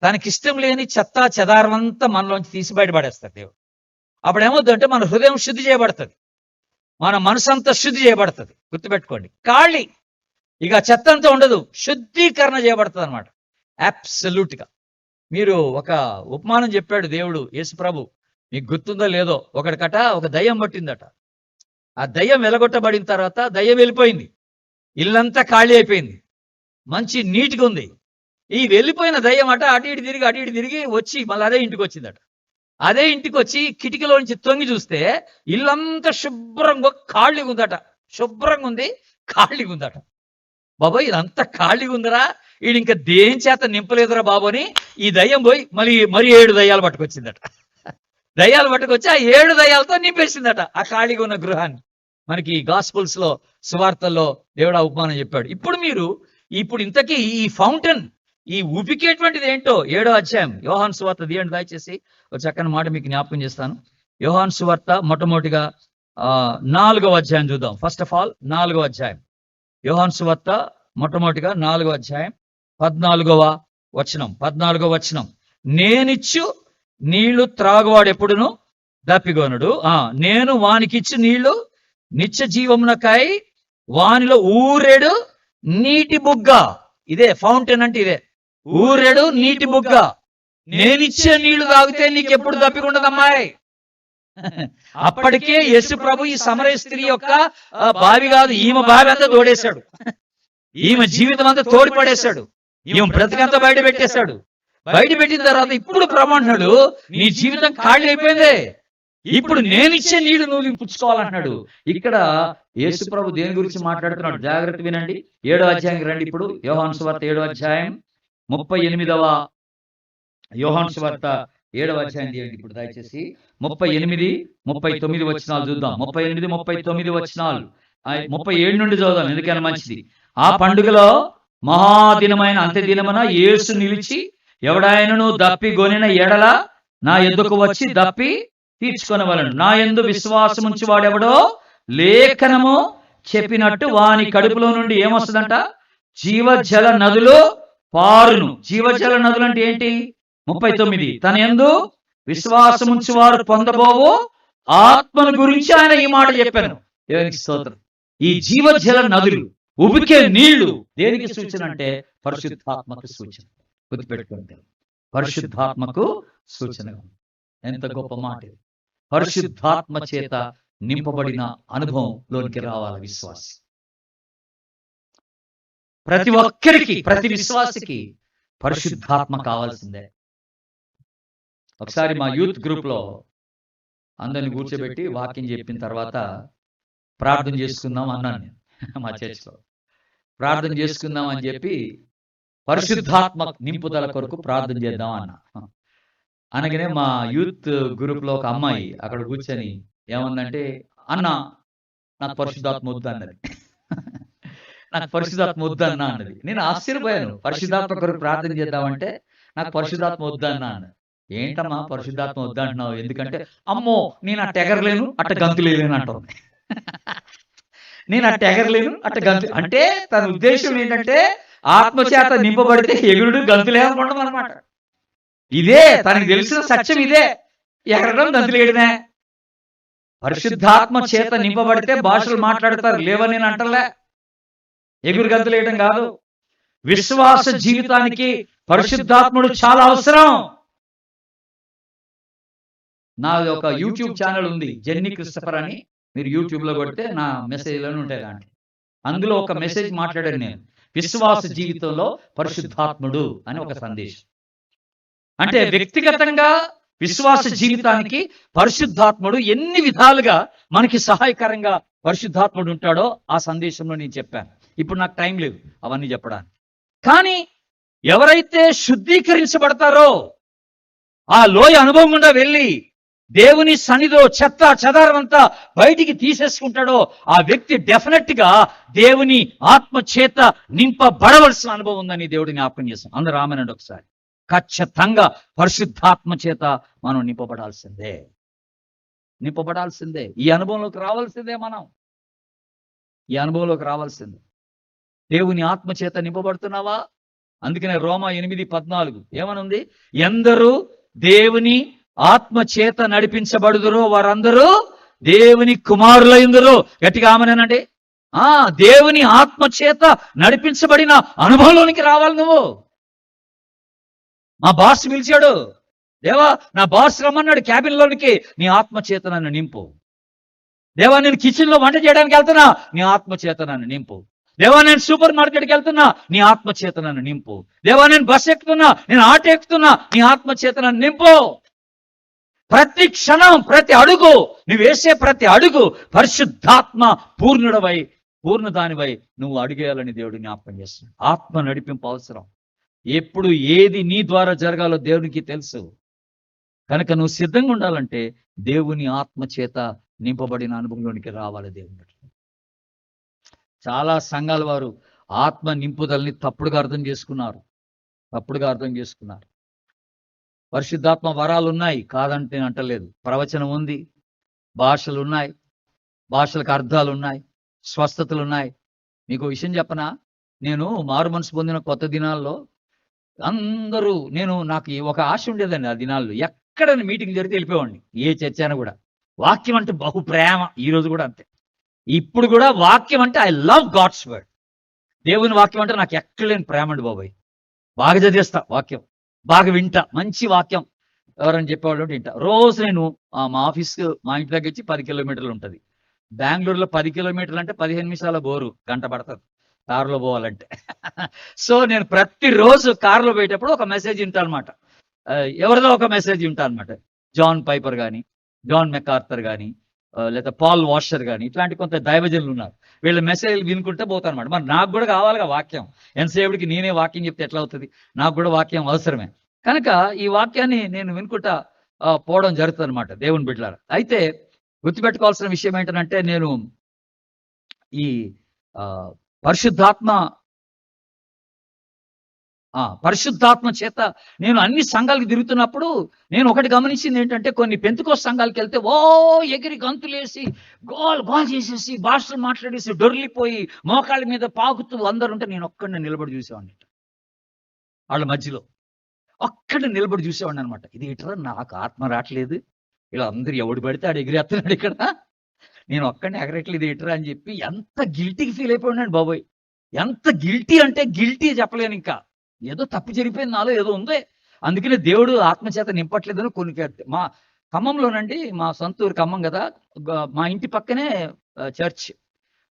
తనకి ఇష్టం లేని చెత్త చెదారమంతా మనలోంచి తీసి బయటపడేస్తాడు దేవుడు. అప్పుడు ఏమవుతుందంటే మన హృదయం శుద్ధి చేయబడుతుంది, మన మనసు అంతా శుద్ధి చేయబడుతుంది. గుర్తుపెట్టుకోండి, ఖాళీ ఇక చెత్త అంతా ఉండదు, శుద్ధీకరణ చేయబడుతుంది అనమాట. అబ్సల్యూట్ గా. మీరు ఒక ఉపమానం చెప్పాడు దేవుడు, యేసు ప్రభు, మీకు గుర్తుందో లేదో. ఒకటికట ఒక దయ్యం పట్టిందట. ఆ దయ్యం వెలగొట్టబడిన తర్వాత దయ్యం వెళ్ళిపోయింది, ఇల్లంతా ఖాళీ అయిపోయింది, మంచి నీట్గా ఉంది. ఈ వెళ్ళిపోయిన దయ్యం అటు ఇటు తిరిగి వచ్చి మళ్ళీ అదే ఇంటికి వచ్చిందట. అదే ఇంటికి వచ్చి కిటికీలో నుంచి తొంగి చూస్తే ఇల్లంతా శుభ్రంగా ఖాళీగా ఉందట. శుభ్రంగా ఉంది, ఖాళీగా ఉందట. బాబోయ్, ఇదంతా ఖాళీగా ఉందరా, వీడు ఇంకా దేని చేత నింపలేదురా బాబు అని ఈ దయ్యం పోయి మరి 7 దయ్యాలు పట్టుకొచ్చిందట. దయ్యాలు పట్టుకొచ్చి ఆ 7 దయ్యాలతో నింపేసిందట ఆ ఖాళీగా ఉన్న గృహాన్ని. మనకి గాస్పుల్స్ లో, సువార్తల్లో దేవుడు ఆ ఉపమానం చెప్పాడు. ఇప్పుడు ఇంతకీ ఈ ఫౌంటైన్, ఈ ఉపికేటువంటిది ఏంటో 7వ అధ్యాయం యోహాను సువార్త తీయండి దయచేసి. ఒక చక్కని మాట మీకు జ్ఞాపకం చేస్తాను. యోహాను సువార్త మొట్టమొదటిగా 4వ అధ్యాయం చూద్దాం. ఫస్ట్ ఆఫ్ ఆల్ 4వ అధ్యాయం యోహాను సువార్త మొట్టమొదటిగా 4వ అధ్యాయం 14వ వచనం. నేనిచ్చు నీళ్లు త్రాగువాడు ఎప్పుడును దప్పిగొనడు, నేను వానికిచ్చు నీళ్లు నిత్య జీవమునకై వానిలో ఊరెడు నీటి బుగ్గ. ఇదే ఫౌంటైన్ అంటే, ఇదే ఊరెడు నీటి బుగ్గ. నేనిచ్చే నీళ్లు తాగితే నీకు ఎప్పుడు దప్పికుండదమ్మాయి. అప్పటికే యేసు ప్రభు ఈ సమరయ స్త్రీ యొక్క బావి కాదు, ఈమె బావి అంతా తోడేశాడు, ఈమె జీవితం అంతా తోడిపడేశాడు, ఈమె బ్రతికంతా బయట పెట్టేశాడు. బయట పెట్టిన తర్వాత ఇప్పుడు ప్రభు అంటున్నాడు, నీ జీవితం ఖాళీ అయిపోయిందే, ఇప్పుడు నేనిచ్చే నీళ్లు నువ్వు పుచ్చుకోవాలంటున్నాడు. ఇక్కడ యేసు ప్రభు దేని గురించి మాట్లాడుతున్నాడు, జాగ్రత్త వినండి. 7వ అధ్యాయానికి రండి. ఇప్పుడు యోహాను సువార్త 7వ అధ్యాయం 38వ యోహాను సువార్త 7వ అధ్యాయం తీయండి ఇప్పుడు దయచేసి. 38, 39 వచనాలు చూద్దాం. 38, 39 వచనాలు. 37 నుండి చదువుదాం, ఎందుకైనా మంచిది. ఆ పండుగలో మహాదినమైన అంత్యదినమున యేసు నిలిచి, ఎవడాయనను దప్పి గొనిన ఎడల నా యొద్దకు వచ్చి దప్పి తీర్చుకొనవలెను. నా యందు విశ్వాసముంచి వాడెవడో లేఖనము చెప్పినట్టు వాని కడుపులో నుండి ఏమొస్తుందంట? జీవజల నదులు పారును. జీవజల నదులు అంటే ఏంటి? 39, తన యందు విశ్వాసముంచి వారు పొందబోవు ఆత్మను గురించి ఆయన ఈ మాట చెప్పాను. దేవునికి స్తోత్రం. ఈ జీవజల నదులు, ఉబికే నీళ్లు దేనికి సూచన అంటే పరిశుద్ధాత్మకు సూచన. గుర్తుపెట్టుకోండి, పరిశుద్ధాత్మకు సూచన. ఎంత గొప్ప మాట! పరిశుద్ధాత్మ చేత నింపబడిన అనుభవంలోనికి రావాలి విశ్వాసి. ప్రతి ఒక్కరికి, ప్రతి విశ్వాసికి పరిశుద్ధాత్మ కావాల్సిందే. ఒకసారి మా యూత్ గ్రూప్ లో అందరిని కూర్చోబెట్టి వాక్యం చెప్పిన తర్వాత ప్రార్థన చేసుకుందాం అన్నాను నేను. మా చర్చిలో ప్రార్థన చేసుకుందాం అని చెప్పి పరిశుద్ధాత్మ నింపుదల కొరకు ప్రార్థన చేద్దాం అన్నా. అనగానే మా యూత్ గ్రూప్ లో ఒక అమ్మాయి అక్కడ కూర్చొని ఏమందంటే, అన్న నాకు పరిశుద్ధాత్మ వద్దు అన్నది. నాకు పరిశుద్ధాత్మ వద్దన్నా అన్నది. నేను ఆశ్చర్యపోయాను. పరిశుద్ధాత్మ కొరకు ప్రార్థన చేద్దామంటే నాకు పరిశుద్ధాత్మ వద్దన్నా అన్నది. ఏంటమ్మా పరిశుద్ధాత్మ వద్దంటున్నావు? ఎందుకంటే అమ్మో నేను అట్ట ఎగరలేను, అట్ట గంతులేను అంటుంది. నేను అట్ట ఎగరలేను, అట్ట గంతు అంటే తన ఉద్దేశం ఏంటంటే ఆత్మచేత నింపబడితే ఎగురుడు గంతులేమనుకోవడం అనమాట. ఇదే తనకు తెలిసిన సత్యం, ఇదే ఎగరడం గంతులేయడమే. పరిశుద్ధాత్మ చేత నింపబడితే భాషలు మాట్లాడతారు, లేవని నేను అంటలే, ఎగురు గంతులేయడం కాదు. విశ్వాస జీవితానికి పరిశుద్ధాత్ముడు చాలా అవసరం. నాది ఒక యూట్యూబ్ ఛానల్ ఉంది, జెన్నీ క్రిస్టఫర్ అని. మీరు యూట్యూబ్ లో కొడితే నా మెసేజ్లను ఉంటాయి దాంట్లో. అందులో ఒక మెసేజ్ మాట్లాడాను నేను, విశ్వాస జీవితంలో పరిశుద్ధాత్ముడు అని ఒక సందేశం. అంటే వ్యక్తిగతంగా విశ్వాస జీవితానికి పరిశుద్ధాత్ముడు ఎన్ని విధాలుగా మనకి సహాయకరంగా పరిశుద్ధాత్ముడు ఉంటాడో ఆ సందేశంలో నేను చెప్పాను. ఇప్పుడు నాకు టైం లేదు అవన్నీ చెప్పడానికి. కానీ ఎవరైతే శుద్ధీకరించబడతారో, ఆ లోయ అనుభవం గుండా వెళ్ళి దేవుని సన్నిధిలో చెత్త చెదారం అంతా బయటికి తీసేసుకుంటాడో, ఆ వ్యక్తి డెఫినెట్ గా దేవుని ఆత్మ చేత నింపబడవలసిన అనుభవం ఉందని దేవుడిని జ్ఞాపకం చేస్తాం. అందరూ ఆమెనండి ఒకసారి. ఖచ్చితంగా పరిశుద్ధాత్మ చేత మనం నింపబడాల్సిందే, నింపబడాల్సిందే. ఈ అనుభవంలోకి రావాల్సిందే, మనం ఈ అనుభవంలోకి రావాల్సిందే. దేవుని ఆత్మ చేత నింపబడుతున్నావా? అందుకనే రోమా 8:14 ఏమనుంది? ఎందరూ దేవుని ఆత్మ చేత నడిపించబడుదురో వారందరూ దేవుని కుమారులైందరో. గట్టిగా ఆమనేనండి. దేవుని ఆత్మ చేత నడిపించబడిన అనుభవంలోనికి రావాలి నువ్వు. మా బాస్ పిలిచాడు, దేవా నా బాస్ రమ్మన్నాడు క్యాబిన్ లోనికి, నీ ఆత్మ చేత నన్ను నింపు. దేవా నేను కిచెన్ లో వంట చేయడానికి వెళ్తున్నా, నీ ఆత్మ చేత నన్ను నింపు. దేవా నేను సూపర్ మార్కెట్కి వెళ్తున్నా, నీ ఆత్మ చేత నన్ను నింపు. దేవా నేను బస్ ఎక్కుతున్నా, నేను ఆటో ఎక్కుతున్నా, నీ ఆత్మ చేత నన్ను నింపు. ప్రతి క్షణం, ప్రతి అడుగు, నువ్వు వేసే ప్రతి అడుగు పరిశుద్ధాత్మ పూర్ణుడవై పూర్ణదానివై నువ్వు అడిగేయాలని దేవుడు జ్ఞాపకం చేస్తున్నాడు. ఆత్మ నడిపింపు అవసరం. ఎప్పుడు ఏది నీ ద్వారా జరగాలో దేవునికి తెలుసు. కనుక నువ్వు సిద్ధంగా ఉండాలంటే దేవుని ఆత్మ చేత నింపబడిన అనుభవంలోనికి రావాలి దేవుని. చాలా సంఘాల వారు ఆత్మ నింపుదలని తప్పుడుగా అర్థం చేసుకున్నారు. పరిశుద్ధాత్మ వరాలు ఉన్నాయి, కాదంటే అంటలేదు. ప్రవచనం ఉంది, భాషలు ఉన్నాయి, భాషలకు అర్థాలు ఉన్నాయి, స్వస్థతలు ఉన్నాయి. మీకు విషయం చెప్పనా? నేను మారు మనసు పొందిన కొత్త దినాల్లో అందరూ, నాకు ఒక ఆశ ఉండేదండి ఆ దినాల్లో. ఎక్కడ మీటింగ్ జరిగితే వెళ్ళిపోయేవాడిని, ఏ చర్చ అయినా కూడా. వాక్యం అంటే బహు ప్రేమ, ఈ రోజు కూడా అంతే. ఇప్పుడు కూడా వాక్యం అంటే ఐ లవ్ గాడ్స్ వర్డ్. దేవుని వాక్యం అంటే నాకు ఎక్కడ లేని ప్రేమ అండి బాబాయ్. బాగా చదివేస్తా వాక్యం, బాగా వింటా. మంచి వాక్యం ఎవరైనా చెప్పేవాళ్ళు వింటా. రోజు నేను మా ఆఫీస్ మా ఇంటి దగ్గర నుంచి 10 కిలోమీటర్లు ఉంటుంది. బెంగళూరులో 10 కిలోమీటర్లు అంటే 15 నిమిషాల బోరు, గంట పడుతుంది కారులో పోవాలంటే. సో నేను ప్రతిరోజు కారులో పోయేటప్పుడు ఒక మెసేజ్ వింటా అనమాట. ఎవరిదో ఒక మెసేజ్ వింటా అనమాట. జాన్ పైపర్ కానీ, జాన్ మెకార్థర్ కానీ, లేదా పాల్ వాషర్ కానీ, ఇట్లాంటి కొంత దైవజనులు ఉన్నారు. వీళ్ళ మెసేజ్లు వినుకుంటే పోతాను అనమాట. మరి నాకు కూడా కావాలిగా వాక్యం. ఎంతసేపుడికి నేనే వాక్యం చెప్తే ఎట్లా అవుతుంది? నాకు కూడా వాక్యం అవసరమే. కనుక ఈ వాక్యాన్ని నేను వినుకుంటా పోవడం జరుగుతుంది అనమాట, దేవుని బిడ్డలారా. అయితే గుర్తుపెట్టుకోవాల్సిన విషయం ఏంటంటే, నేను ఈ పరిశుద్ధాత్మ చేత నేను అన్ని సంఘాలకు తిరుగుతున్నప్పుడు నేను ఒకటి గమనించింది ఏంటంటే, కొన్ని పెంతెకోస్తు సంఘాలకు వెళ్తే ఎగిరి గంతులేసి గోల్ చేసేసి భాషలు మాట్లాడేసి డొర్లిపోయి మోకాళ్ళ మీద పాకుతూ అందరు ఉంటే నేను ఒక్కడిని నిలబడి చూసేవాడిని. వాళ్ళ మధ్యలో ఒక్కడిని నిలబడి చూసేవాడిని అనమాట. ఇది ఇట్లా నాకు ఆత్మ రావట్లేదు, ఇలా అందరు ఎవడు పడితే ఆడు ఎగిరేస్తున్నాడు ఇక్కడ, నేను ఒక్కడిని ఎగరట్లేదు ఇటరా అని చెప్పి ఎంత గిల్టీకి ఫీల్ అయిపోయినాడు బాబోయ్. ఎంత గిల్టీ అంటే గిల్టీ చెప్పలేను. ఇంకా ఏదో తప్పు జరిగిపోయింది, నాలో ఏదో ఉంది. అందుకనే దేవుడు ఆత్మచేత నింపట్లేదని కొన్ని మా ఖమ్మంలోనండి, మా సొంతూరు ఖమ్మం కదా, మా ఇంటి పక్కనే చర్చ్.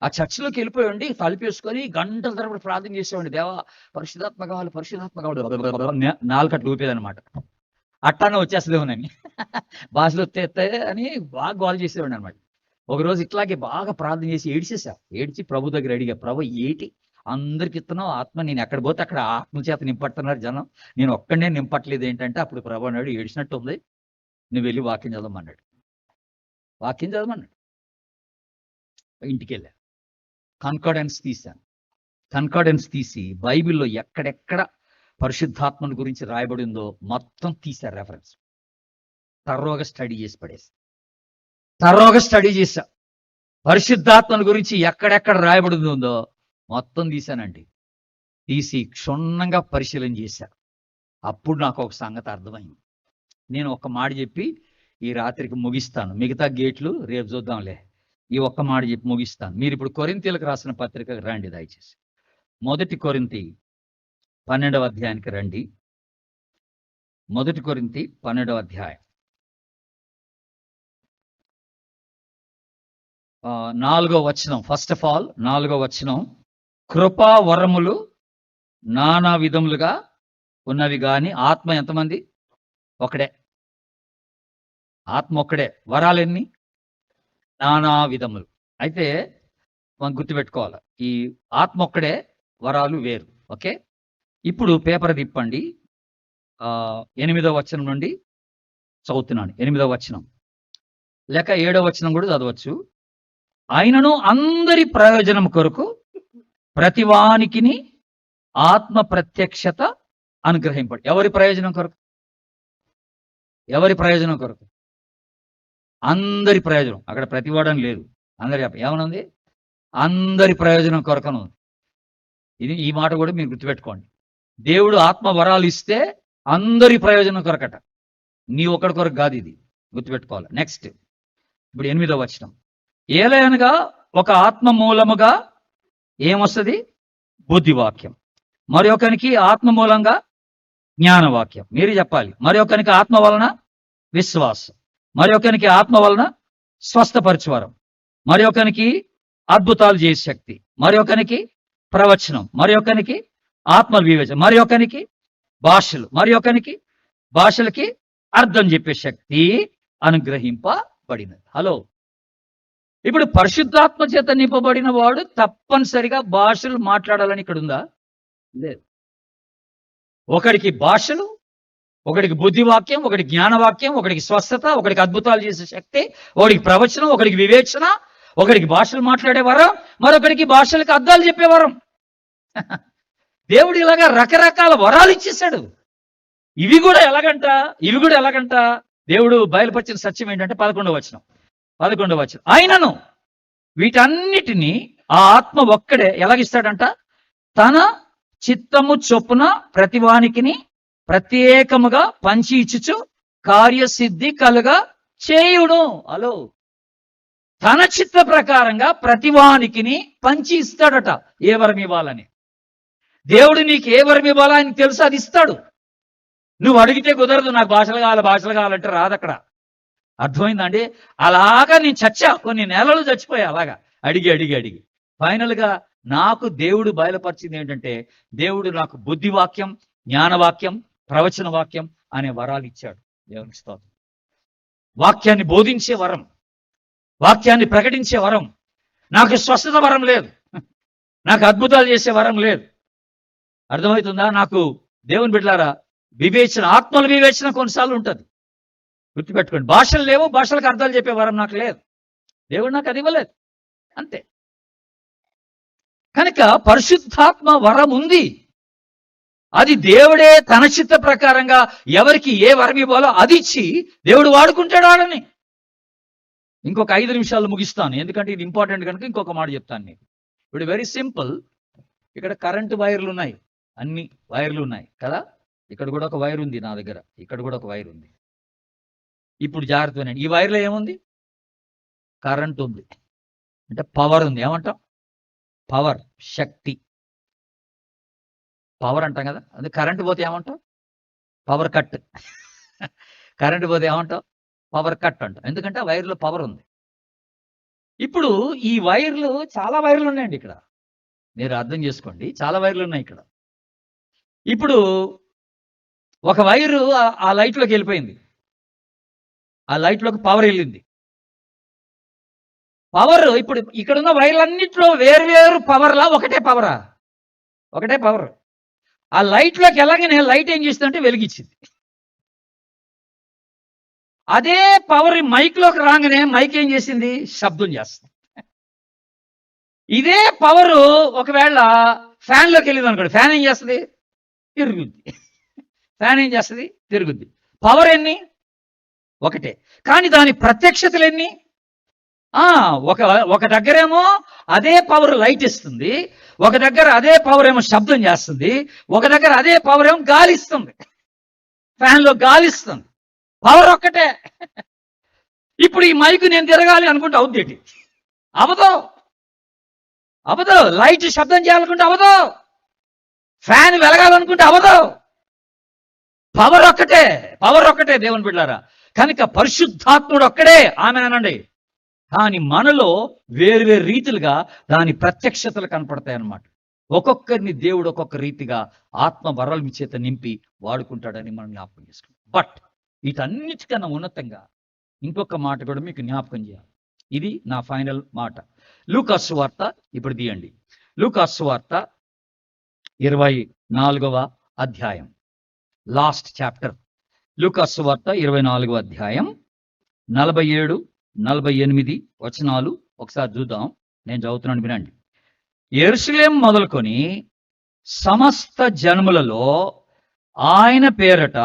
ఆ చర్చిలోకి వెళ్ళిపోయండి, తలుపేసుకొని గంటల తరబడి ప్రార్థన చేసేవాడి. దేవా పరిశుద్ధాత్మ కావాలి, పరిశుద్ధాత్మ కావాలి, నాలుకట్లు ఊపేదనమాట. అట్టానే వచ్చేస్తుందేమోనని భాషలో ఎత్తే అని బాగా గోల్ చేసేవాడి అనమాట. ఒకరోజు ఇట్లాగే బాగా ప్రార్థన చేసి ఏడ్చి ప్రభు దగ్గర అడిగా, ప్రభు ఏంటి అందరికి ఇస్తున్నావు ఆత్మ, నేను ఎక్కడ పోతే అక్కడ ఆత్మ చేత నింపడుతున్నారు జనం, నేను ఒక్కడనే నింపట్లేదు ఏంటంటే, అప్పుడు ప్రభు అన్నాడు, ఏడిచినట్టు ఉంది, నువ్వు వెళ్ళి వాక్యం చదవమన్నాడు. ఇంటికి వెళ్ళా, కన్కార్డెన్స్ తీశాను, కన్కార్డెన్స్ తీసి బైబిల్లో ఎక్కడెక్కడ పరిశుద్ధాత్మని గురించి రాయబడిందో మొత్తం తీశారు రెఫరెన్స్. తర్రోగా స్టడీ చేసి పడేసి తర్రోగా స్టడీ చేశా. పరిశుద్ధాత్మని గురించి ఎక్కడెక్కడ రాయబడింది ఉందో మొత్తం తీశానండి. తీసి క్షుణ్ణంగా పరిశీలన చేశా. అప్పుడు నాకు ఒక సంగతి అర్థమైంది. నేను ఒక మాట చెప్పి ఈ రాత్రికి ముగిస్తాను. మిగతా గేట్లు రేపు చూద్దాంలే. ఈ ఒక్క మాట చెప్పి ముగిస్తాను. మీరు ఇప్పుడు కొరింథీయులకు రాసిన పత్రికకు రండి దయచేసి. 1 కొరింథీ 12వ అధ్యాయానికి రండి. 1 కొరింథీ 12వ అధ్యాయం 4వ వచనం. ఫస్ట్ ఆఫ్ ఆల్ 4వ వచనం, కృపా వరములు నానా విధములుగా ఉన్నవి గాని ఆత్మ ఎంతమంది? ఒకడే. ఆత్మ ఒక్కడే. వరాలు ఎన్ని? నానా విధములు. అయితే మనం గుర్తుపెట్టుకోవాలి, ఈ ఆత్మ ఒక్కడే, వరాలు వేరు. ఓకే, ఇప్పుడు పేపర్ తిప్పండి. 8వ వచనం నుండి చదువుతున్నాను. 8వ వచనం లేక 7వ వచనం కూడా చదవచ్చు. ఆయనను అందరి ప్రయోజనం కొరకు ప్రతివానికిని ఆత్మ ప్రత్యక్షత అనుగ్రహింపడు. ఎవరి ప్రయోజనం కొరకు? ఎవరి ప్రయోజనం కొరకు? అందరి ప్రయోజనం. అక్కడ ప్రతివాడని లేదు, అందరి. ఏమనుంది? అందరి ప్రయోజనం కొరకను. ఈ మాట కూడా మీరు గుర్తుపెట్టుకోండి. దేవుడు ఆత్మ వరాలు ఇస్తే అందరి ప్రయోజనం కొరకట, నీ ఒక్కడి కొరకు కాదు. ఇది గుర్తుపెట్టుకోవాలి. నెక్స్ట్, ఇప్పుడు 8వ వచనం, ఏలయనగా ఒక ఆత్మ మూలముగా ఏమొస్తుంది? బుద్ధివాక్యం. మరి ఒకనికి ఆత్మ మూలంగా జ్ఞానవాక్యం. మీరు చెప్పాలి. మరి ఒకనికి ఆత్మ వలన విశ్వాసం, మరి ఒకనికి ఆత్మ వలన స్వస్థపరచువరం, మరి ఒకనికి అద్భుతాలు చేసే శక్తి, మరి ఒకనికి ప్రవచనం, మరి ఒకనికి ఆత్మ వివేచన, మరి ఒకనికి భాషలు, మరి ఒకనికి భాషలకి అర్థం చెప్పే శక్తి అనుగ్రహింపబడినది. హలో, ఇప్పుడు పరిశుద్ధాత్మ చేత నింపబడిన వాడు తప్పనిసరిగా భాషలు మాట్లాడాలని ఇక్కడ ఉందా? లేదు. ఒకడికి భాషలు, ఒకడికి బుద్ధివాక్యం, ఒకడికి జ్ఞానవాక్యం, ఒకడికి స్వస్థత, ఒకడికి అద్భుతాలు చేసే శక్తి, ఒకడికి ప్రవచనం, ఒకడికి వివేచన, ఒకడికి భాషలు మాట్లాడే వరం, మరొకడికి భాషలకు అర్థాలు చెప్పే వరం. దేవుడు ఇలాగా రకరకాల వరాలు ఇచ్చేశాడు. ఇవి కూడా ఎలాగంట దేవుడు బయలుపరిచిన సత్యం ఏంటంటే 11వ వచనం, ఆయనను వీటన్నిటినీ ఆ ఆత్మ ఒక్కడే ఎలాగిస్తాడంట? తన చిత్తము చొప్పున ప్రతివానికిని ప్రత్యేకముగా పంచి ఇచ్చుచు కార్యసిద్ధి కలుగా చేయుడు. హలో, తన చిత్త ప్రకారంగా ప్రతివానికిని పంచి ఇస్తాడట ఏ వరం ఇవ్వాలని. దేవుడు నీకు ఏ వరం ఇవ్వాలని తెలుసు, అది ఇస్తాడు. నువ్వు అడిగితే కుదరదు. నాకు భాషలు కావాలంటే రాదు. అక్కడ అర్థమైందండి? అలాగా నేను చచ్చా, కొన్ని నెలలు చచ్చిపోయా అలాగా అడిగి. ఫైనల్ గా నాకు దేవుడు బయలుపరిచింది ఏంటంటే, దేవుడు నాకు బుద్ధివాక్యం, జ్ఞానవాక్యం, ప్రవచన వాక్యం అనే వరాలు ఇచ్చాడు. దేవునికి స్తోత్రం. వాక్యాన్ని బోధించే వరం, వాక్యాన్ని ప్రకటించే వరం. నాకు స్వస్థత వరం లేదు, నాకు అద్భుతాలు చేసే వరం లేదు. అర్థమవుతుందా? నాకు దేవుని బిడ్డలారా వివేచన, ఆత్మల వివేచన కొన్నిసార్లు ఉంటుంది. గుర్తుపెట్టుకోండి. భాషలు లేవు, భాషలకు అర్థాలు చెప్పే వరం నాకు లేదు. దేవుడు నాకు అది ఇవ్వలేదు, అంతే. కనుక పరిశుద్ధాత్మ వరం ఉంది. అది దేవుడే తన చిత్త ప్రకారంగా ఎవరికి ఏ వరం ఇవ్వాలో అది ఇచ్చి దేవుడు వాడుకుంటాడు వాడని. ఇంకొక 5 నిమిషాలు ముగిస్తాను, ఎందుకంటే ఇది ఇంపార్టెంట్ కనుక ఇంకొక మాట చెప్తాను మీకు. ఇప్పుడు వెరీ సింపుల్. ఇక్కడ కరెంటు వైర్లు ఉన్నాయి, అన్ని వైర్లు ఉన్నాయి కదా. ఇక్కడ కూడా ఒక వైర్ ఉంది నా దగ్గర, ఇక్కడ కూడా ఒక వైర్ ఉంది. ఇప్పుడు జాగ్రత్త వినండి. ఈ వైర్లో ఏముంది? కరెంట్ ఉంది, అంటే పవర్ ఉంది. ఏమంటాం? పవర్, శక్తి. పవర్ అంటాం కదా. అదే కరెంటు పోతే ఏమంటాం? Power cut. కరెంటు పోతే ఏమంటాం? పవర్ కట్ అంటాం. ఎందుకంటే ఆ వైర్లో పవర్ ఉంది. ఇప్పుడు ఈ వైర్లు, చాలా వైర్లు ఉన్నాయండి ఇక్కడ, మీరు అర్థం చేసుకోండి. చాలా వైర్లు ఉన్నాయి ఇక్కడ. ఇప్పుడు ఒక వైరు ఆ లైట్లోకి వెళ్ళిపోయింది, ఆ లైట్లోకి పవర్ వెళ్ళింది. పవర్ ఇప్పుడు ఇక్కడున్న వైర్లన్నింటిలో వేరు పవర్లా? ఒకటే పవరా? ఒకటే పవర్. ఆ లైట్లోకి వెళ్ళగానే లైట్ ఏం చేస్తుందంటే వెలిగించింది. అదే పవర్ మైక్లోకి రాగానే మైక్ ఏం చేసింది? శబ్దం చేస్తుంది. ఇదే పవరు ఒకవేళ ఫ్యాన్లోకి వెళ్ళింది అనుకోండి, ఫ్యాన్ ఏం చేస్తుంది? తిరుగుద్ది. ఫ్యాన్ ఏం చేస్తుంది? తిరుగుద్ది. పవర్ ఎన్ని? ఒకటే. కానీ దాని ప్రత్యక్షతలు ఎన్ని? ఒక ఒక దగ్గరేమో అదే పవర్ లైట్ ఇస్తుంది, ఒక దగ్గర అదే పవర్ ఏమో శబ్దం చేస్తుంది, ఒక దగ్గర అదే పవర్ ఏమో గాలిస్తుంది. ఫ్యాన్లో గాలిస్తుంది. పవర్ ఒక్కటే. ఇప్పుడు ఈ మైకు నేను తిరగాలి అనుకుంటే అవుద్దేటి? అవదు. అవదు. లైట్ శబ్దం చేయాలనుకుంటే అవదు. ఫ్యాన్ వెలగాలనుకుంటే అవదు. పవర్ ఒక్కటే. పవర్ ఒక్కటే దేవుని బిడ్డలారా. కనుక పరిశుద్ధాత్ముడు ఒక్కడే. ఆమేనండి. కానీ మనలో వేరు వేరు రీతిలుగా దాని ప్రత్యక్షతలు కనపడతాయి అన్నమాట. ఒక్కొక్కరిని దేవుడు ఒక్కొక్క రీతిగా ఆత్మ వరాల చేత నింపి వాడుకుంటాడని మనం జ్ఞాపకం చేసుకుంటాం. బట్ వీటన్నిటికన్నా ఉన్నతంగా ఇంకొక మాట కూడా మీకు జ్ఞాపకం చేయాలి. ఇది నా ఫైనల్ మాట. లూకా సువార్త ఇప్పుడు తీయండి. లూకా సువార్త 24వ అధ్యాయం, లాస్ట్ చాప్టర్. లూకా సువార్త 24వ అధ్యాయం 47, 48 వచనాలు ఒకసారి చూద్దాం. నేను చదువుతున్నాను, వినండి. యెరూషలేం మొదలుకొని సమస్త జనములలో ఆయన పేరట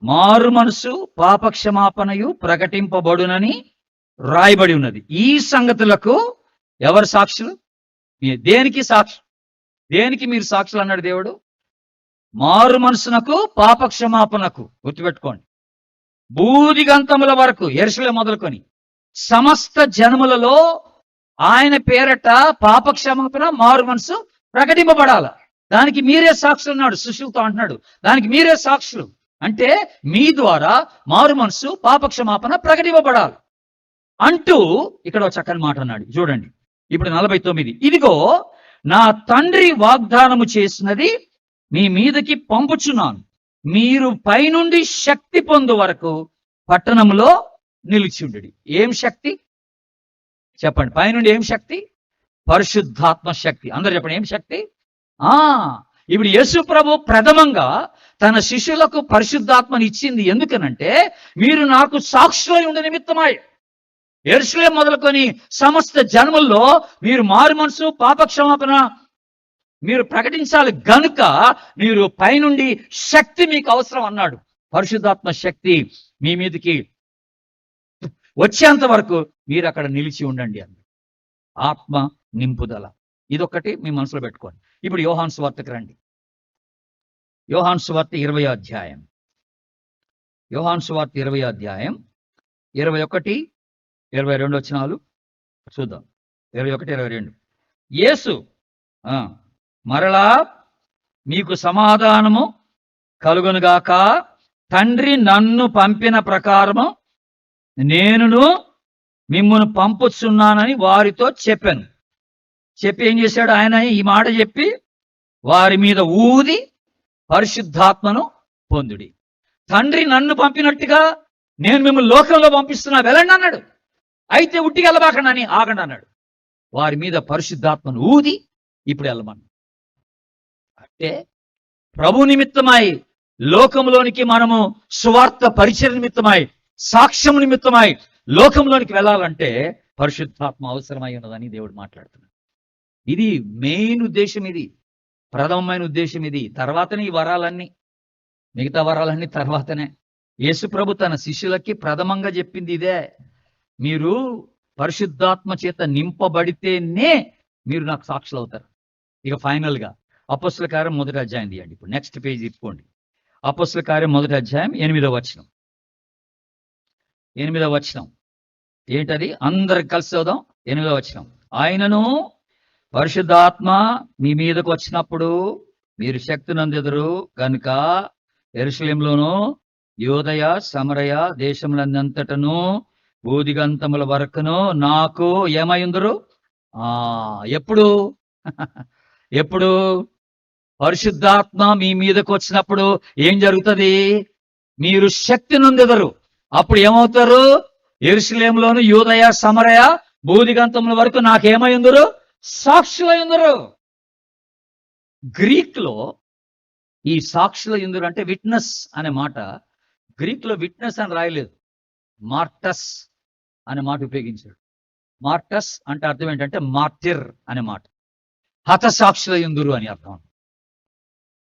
మారు మనసు పాపక్షమాపణయు ప్రకటింపబడునని రాయబడి ఉన్నది. ఈ సంగతులకు ఎవరు సాక్షులు? దేనికి సాక్షి? దేనికి మీరు సాక్షులు అన్నాడు దేవుడు? మారు మనసునకు పాపక్షమాపణకు. గుర్తుపెట్టుకోండి. బూదిగంతముల వరకు యెరూషలేం మొదలుకొని సమస్త జనములలో ఆయన పేరట పాపక్షమాపణ మారు మనసు ప్రకటింపబడాల. దానికి మీరే సాక్షులు అన్నాడు. శిష్యులతో అంటున్నాడు, దానికి మీరే సాక్షులు. అంటే మీ ద్వారా మారు మనసు పాపక్షమాపణ ప్రకటింపబడాలి అంటూ ఇక్కడ ఒక చక్కని మాట అన్నాడు. చూడండి ఇప్పుడు 49. ఇదిగో నా తండ్రి వాగ్దానము చేసినది మీ మీదకి పంపుచున్నాను, మీరు పైనుండి శక్తి పొందు వరకు పట్టణంలో నిలిచిండుడి. ఏం శక్తి చెప్పండి? పైనుండి ఏం శక్తి? పరిశుద్ధాత్మ శక్తి. అందరూ చెప్పండి, ఏం శక్తి? ఇప్పుడు యేసు ప్రభు ప్రథమంగా తన శిష్యులకు పరిశుద్ధాత్మని ఇచ్చింది ఎందుకనంటే, మీరు నాకు సాక్షులై ఉండే నిమిత్తమై. యెరూషలేం మొదలుకొని సమస్త జనముల్లో మీరు మారు మనసు పాపక్షమాపణ మీరు ప్రకటించాలి గనుక మీరు పైనుండి శక్తి మీకు అవసరం అన్నాడు. పరిశుద్ధాత్మ శక్తి మీ మీదకి వచ్చేంత వరకు మీరు అక్కడ నిలిచి ఉండండి అన్నాడు. ఆత్మ నింపుదల ఇదొక్కటి మీ మనసులో పెట్టుకోండి. ఇప్పుడు యోహాను సువార్తకు రండి. యోహాను సువార్త 20వ అధ్యాయం. యోహాను సువార్త 20వ అధ్యాయం 21, 22 వచనాలు చూద్దాం. 21, 22. యేసు మరలా మీకు సమాధానము కలుగునుగాక, తండ్రి నన్ను పంపిన ప్రకారము నేనును మిమ్మును పంపుచున్నానని వారితో చెప్పాను. చెప్పి ఏం చేశాడు ఆయన? ఈ మాట చెప్పి వారి మీద ఊది పరిశుద్ధాత్మను పొందుడి. తండ్రి నన్ను పంపినట్టుగా నేను మిమ్మల్ని లోకంలో పంపిస్తున్నా, వెళ్ళండి అన్నాడు. అయితే ఉట్టికి వెళ్ళబాకండి అని ఆగండి అన్నాడు. వారి మీద పరిశుద్ధాత్మను ఊది ఇప్పుడు వెళ్ళమన్నాడు. అంటే ప్రభు నిమిత్తమై లోకంలోనికి మనము సువార్త పరిచయ నిమిత్తమై సాక్ష్యం నిమిత్తమై లోకంలోనికి వెళ్ళాలంటే పరిశుద్ధాత్మ అవసరమై ఉన్నదని దేవుడు మాట్లాడుతున్నాడు. ఇది మెయిన్ ఉద్దేశం, ఇది ప్రథమమైన ఉద్దేశం. ఇది తర్వాతనే ఈ వరాలన్నీ, మిగతా వరాలన్నీ తర్వాతనే. యేసు ప్రభు తన శిష్యులకి ప్రథమంగా చెప్పింది ఇదే. మీరు పరిశుద్ధాత్మ చేత నింపబడితేనే మీరు నాకు సాక్షులు అవుతారు. ఇక ఫైనల్ గా అపొస్తలుల కార్యం 1వ అధ్యాయం తీయండి. ఇప్పుడు నెక్స్ట్ పేజ్ ఇప్పుకోండి. అపొస్తలుల కార్యం 1వ అధ్యాయం 8వ వచనం. 8వ వచనం ఏంటది? అందరికి కలిసి చదువుదాం. 8వ వచనం. ఆయనను పరిశుద్ధాత్మ మీ మీదకు వచ్చినప్పుడు మీరు శక్తి నందెదరు కనుక యెరూషలేములోను యూదయ సమరయ దేశములందంతటను బూదిగంతముల వరకును నాకు ఏమైందరు? ఎప్పుడు? ఎప్పుడు? పరిశుద్ధాత్మ మీ మీదకు వచ్చినప్పుడు ఏం జరుగుతుంది? మీరు శక్తి నొందెదరు. అప్పుడు ఏమవుతారు? యెరూషలేములోను యూదయ సమరయ బూదిగంతముల వరకు నాకేమైందరు? సాక్షులైందరు. గ్రీక్ లో ఈ సాక్షులైందరు అంటే విట్నెస్ అనే మాట గ్రీక్ లో విట్నెస్ అని రాయలేదు, మార్టస్ అనే మాట ఉపయోగించాడు. మార్టస్ అంటే అర్థం ఏంటంటే మార్టిర్ అనే మాట. హతసాక్షులయుందురు అని అర్థం.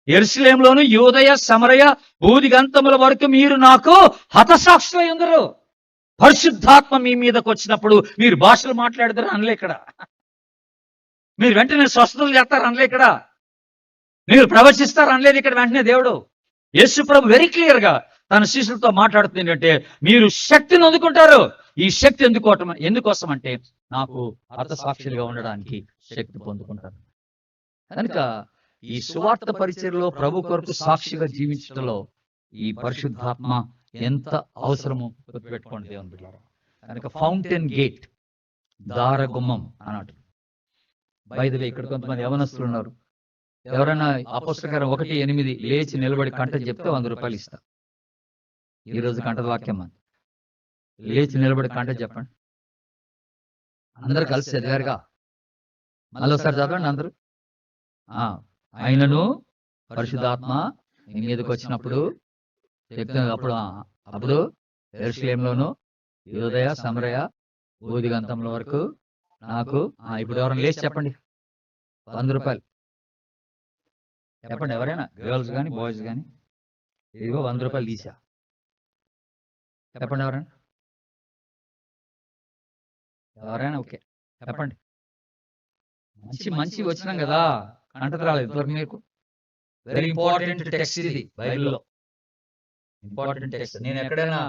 యెరూషలేములోను యూదయ సమరయ భూదిగంతముల వరకు మీరు నాకు హతసాక్షులయుందురు. పరిశుద్ధాత్మ మీ మీదకి వచ్చినప్పుడు మీరు భాషలు మాట్లాడతారు అనలే ఇక్కడ. మీరు వెంటనే స్వస్థతలు చేస్తారు అనలే ఇక్కడ. మీరు ప్రవచిస్తారు అనలేదు ఇక్కడ. వెంటనే దేవుడు యేసు ప్రభు వెరీ క్లియర్ గా తన శిష్యులతో మాట్లాడుతుంది ఏంటంటే, మీరు శక్తిని అందుకుంటారు. ఈ శక్తి ఎందుకోసం అంటే నాకు హతసాక్షులుగా ఉండడానికి శక్తి పొందుకుంటారు. కనుక ఈ సువార్త పరిచర్యలో ప్రభు కొరకు సాక్షిగా జీవించడంలో ఈ పరిశుద్ధాత్మ ఎంత అవసరమో గుర్తుపెట్టుకోండి దేవుని బిడ్డలారా. కనుక ఫౌంటైన్ గేట్, దారగుమ్మం అన్నట్టు. బై ది వే, ఇక్కడ కొంతమంది యవనస్తులు ఉన్నారు. ఎవరైనా అపోస్తలకార్యం 1:8 లేచి నిలబడి కంట చెప్తే 100 రూపాయలు ఇస్తా. ఈ రోజు కంటద వాక్యం అంది. లేచి నిలబడి కంట చెప్పండి. అందరు కలిసి చదివారుగా, మళ్ళీ ఒకసారి చదవండి అందరూ. ఆయనను పరిశుద్ధాత్మ మీ మీదకి వచ్చినప్పుడు అప్పుడు యెరూషలేములోను యూదయ సమరయ భూదిగంతముల వరకు నాకు ఇప్పుడు ఎవరైనా లేచి చెప్పండి 100 రూపాయలు చెప్పండి. ఎవరైనా గర్ల్స్ కానీ బాయ్స్ కానీ, ఇదిగో 100 రూపాయలు తీసా చెప్పండి. ఎవరైనా ఓకే చెప్పండి. మంచి వచ్చినాం కదా, కంటత రాలేదు ఇంతవరకు మీకు. వెరీ ఇంపార్టెంట్ టెక్స్ట్ ఇది బైబిల్లో, ఇంపార్టెంట్ టెక్స్ట్. నేను ఎక్కడైనా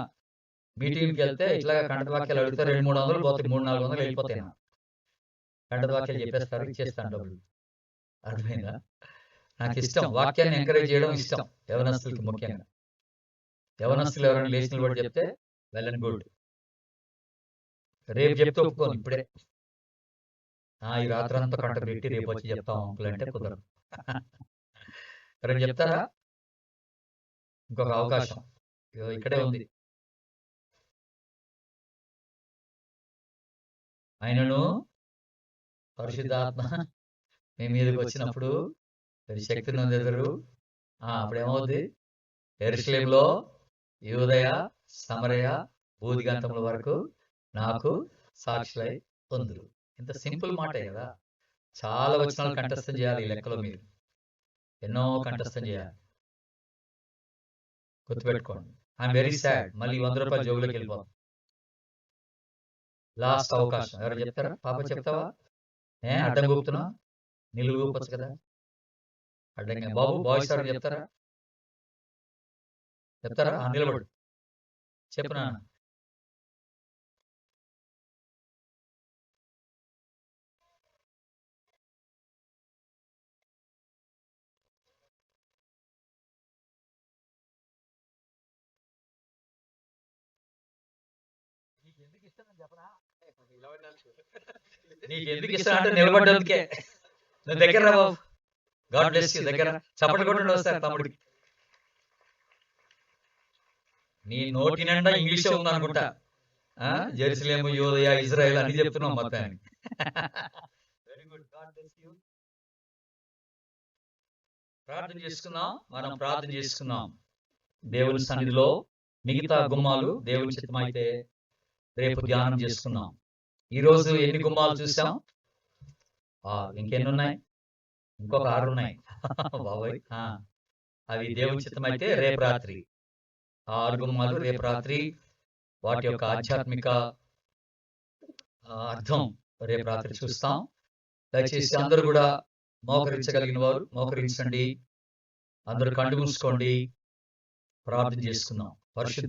మీటింగ్కి వెళ్తే ఇట్లా కంటత వాక్యాలు అడిగితే 200-300 పోతాయి, 300-400 వెళ్ళిపోతాయి. కంటత వాక్యాలు చెప్పేస్తారు, ఇచ్చేస్తాను డబ్బులు. అర్థమైందా? నాకు ఇష్టం, వాక్యాన్ని ఎంకరేజ్ చేయడం ఇష్టం యవనస్తులకి. ముఖ్యంగా యవనస్తులు ఎవరైనా లేచి నిలబడి చెప్తే వెల్ అండ్ గుడ్. రేపు చెప్తే ఒప్పుకోను ఇప్పుడే. ఈ రాత్రి అంతా కంట పెట్టి రేపు వచ్చి చెప్తాం అంకుల్ అంటే కుదరదు. రేపు చెప్తారా? ఇంకొక అవకాశం ఇక్కడే ఉంది. ఆయనను పరిశుద్ధాత్మ మీ మీదకి వచ్చినప్పుడు శక్తిని పొందెదరు. అప్పుడు ఏమవుద్ది? యెరూషలేములో యూదయ సమరయ భూదిగంతముల వరకు నాకు సాక్షులై పొందురు. ఇంత సింపుల్ మాటే కదా. చాలా వచనాలు కంఠస్థం చేయాలి ఈ లెక్కలో. మీరు ఎన్నో కంఠస్థం చేయాలి, గుర్తుపెట్టుకోండి. I'm very sad. మళ్ళీ 100 రూపాయలు జోబులోకి వెళ్ళిపోతాం. లాస్ట్ అవకాశం. ఎవరు చెప్తారా? పాప చెప్తావా? అడ్డం కూపుతున్నా, నిలువు కూపచ్చు కదా అడ్డంగా. బాబు బాయ్స్ ఎవరు చెప్తారా? నిలబడు చెప్పు నాన్న. నీకు ఎందుకు ఇష్టం అంటే నిలబడ్డందుకే. నువ్వు దగ్గర బాబు. God bless you. దగ్గర చప్పట్లు కొట్టండి వస్తారు తమ్ముడికి. నీ నోటి నిండా ఇంగ్లీషే ఉందనుకుంటా. జెరూసలేము యూదయ ఇజ్రాయెల్ అని చెప్తున్నాం మొత్తానికి. Very good. God bless you. ప్రార్థన చేసుకుందాం. మనం ప్రార్థన చేసుకుందాం. దేవుని సన్నిధిలో మిగతా గుమ్మాలు దేవుని చిత్తమైతే రేపు ధ్యానం చేసుకుందాం. ఈరోజు ఎన్ని గుమ్మాలు చూసాం? ఇంకెన్ని ఉన్నాయి? ఇంకొక 6 ఉన్నాయి బాబోయ్. అవి దేవుని చిత్తమైతే రేపు రాత్రి 6 గుమ్మాలు రేపు రాత్రి, వాటి యొక్క ఆధ్యాత్మిక అర్థం రేపు రాత్రి చూస్తాం. దయచేసి అందరూ కూడా మోకరించగలిగిన వారు మోకరించండి. అందరూ కళ్ళు మూసుకోండి. ప్రార్థన చేసుకుందాం. పరిశుద్ధ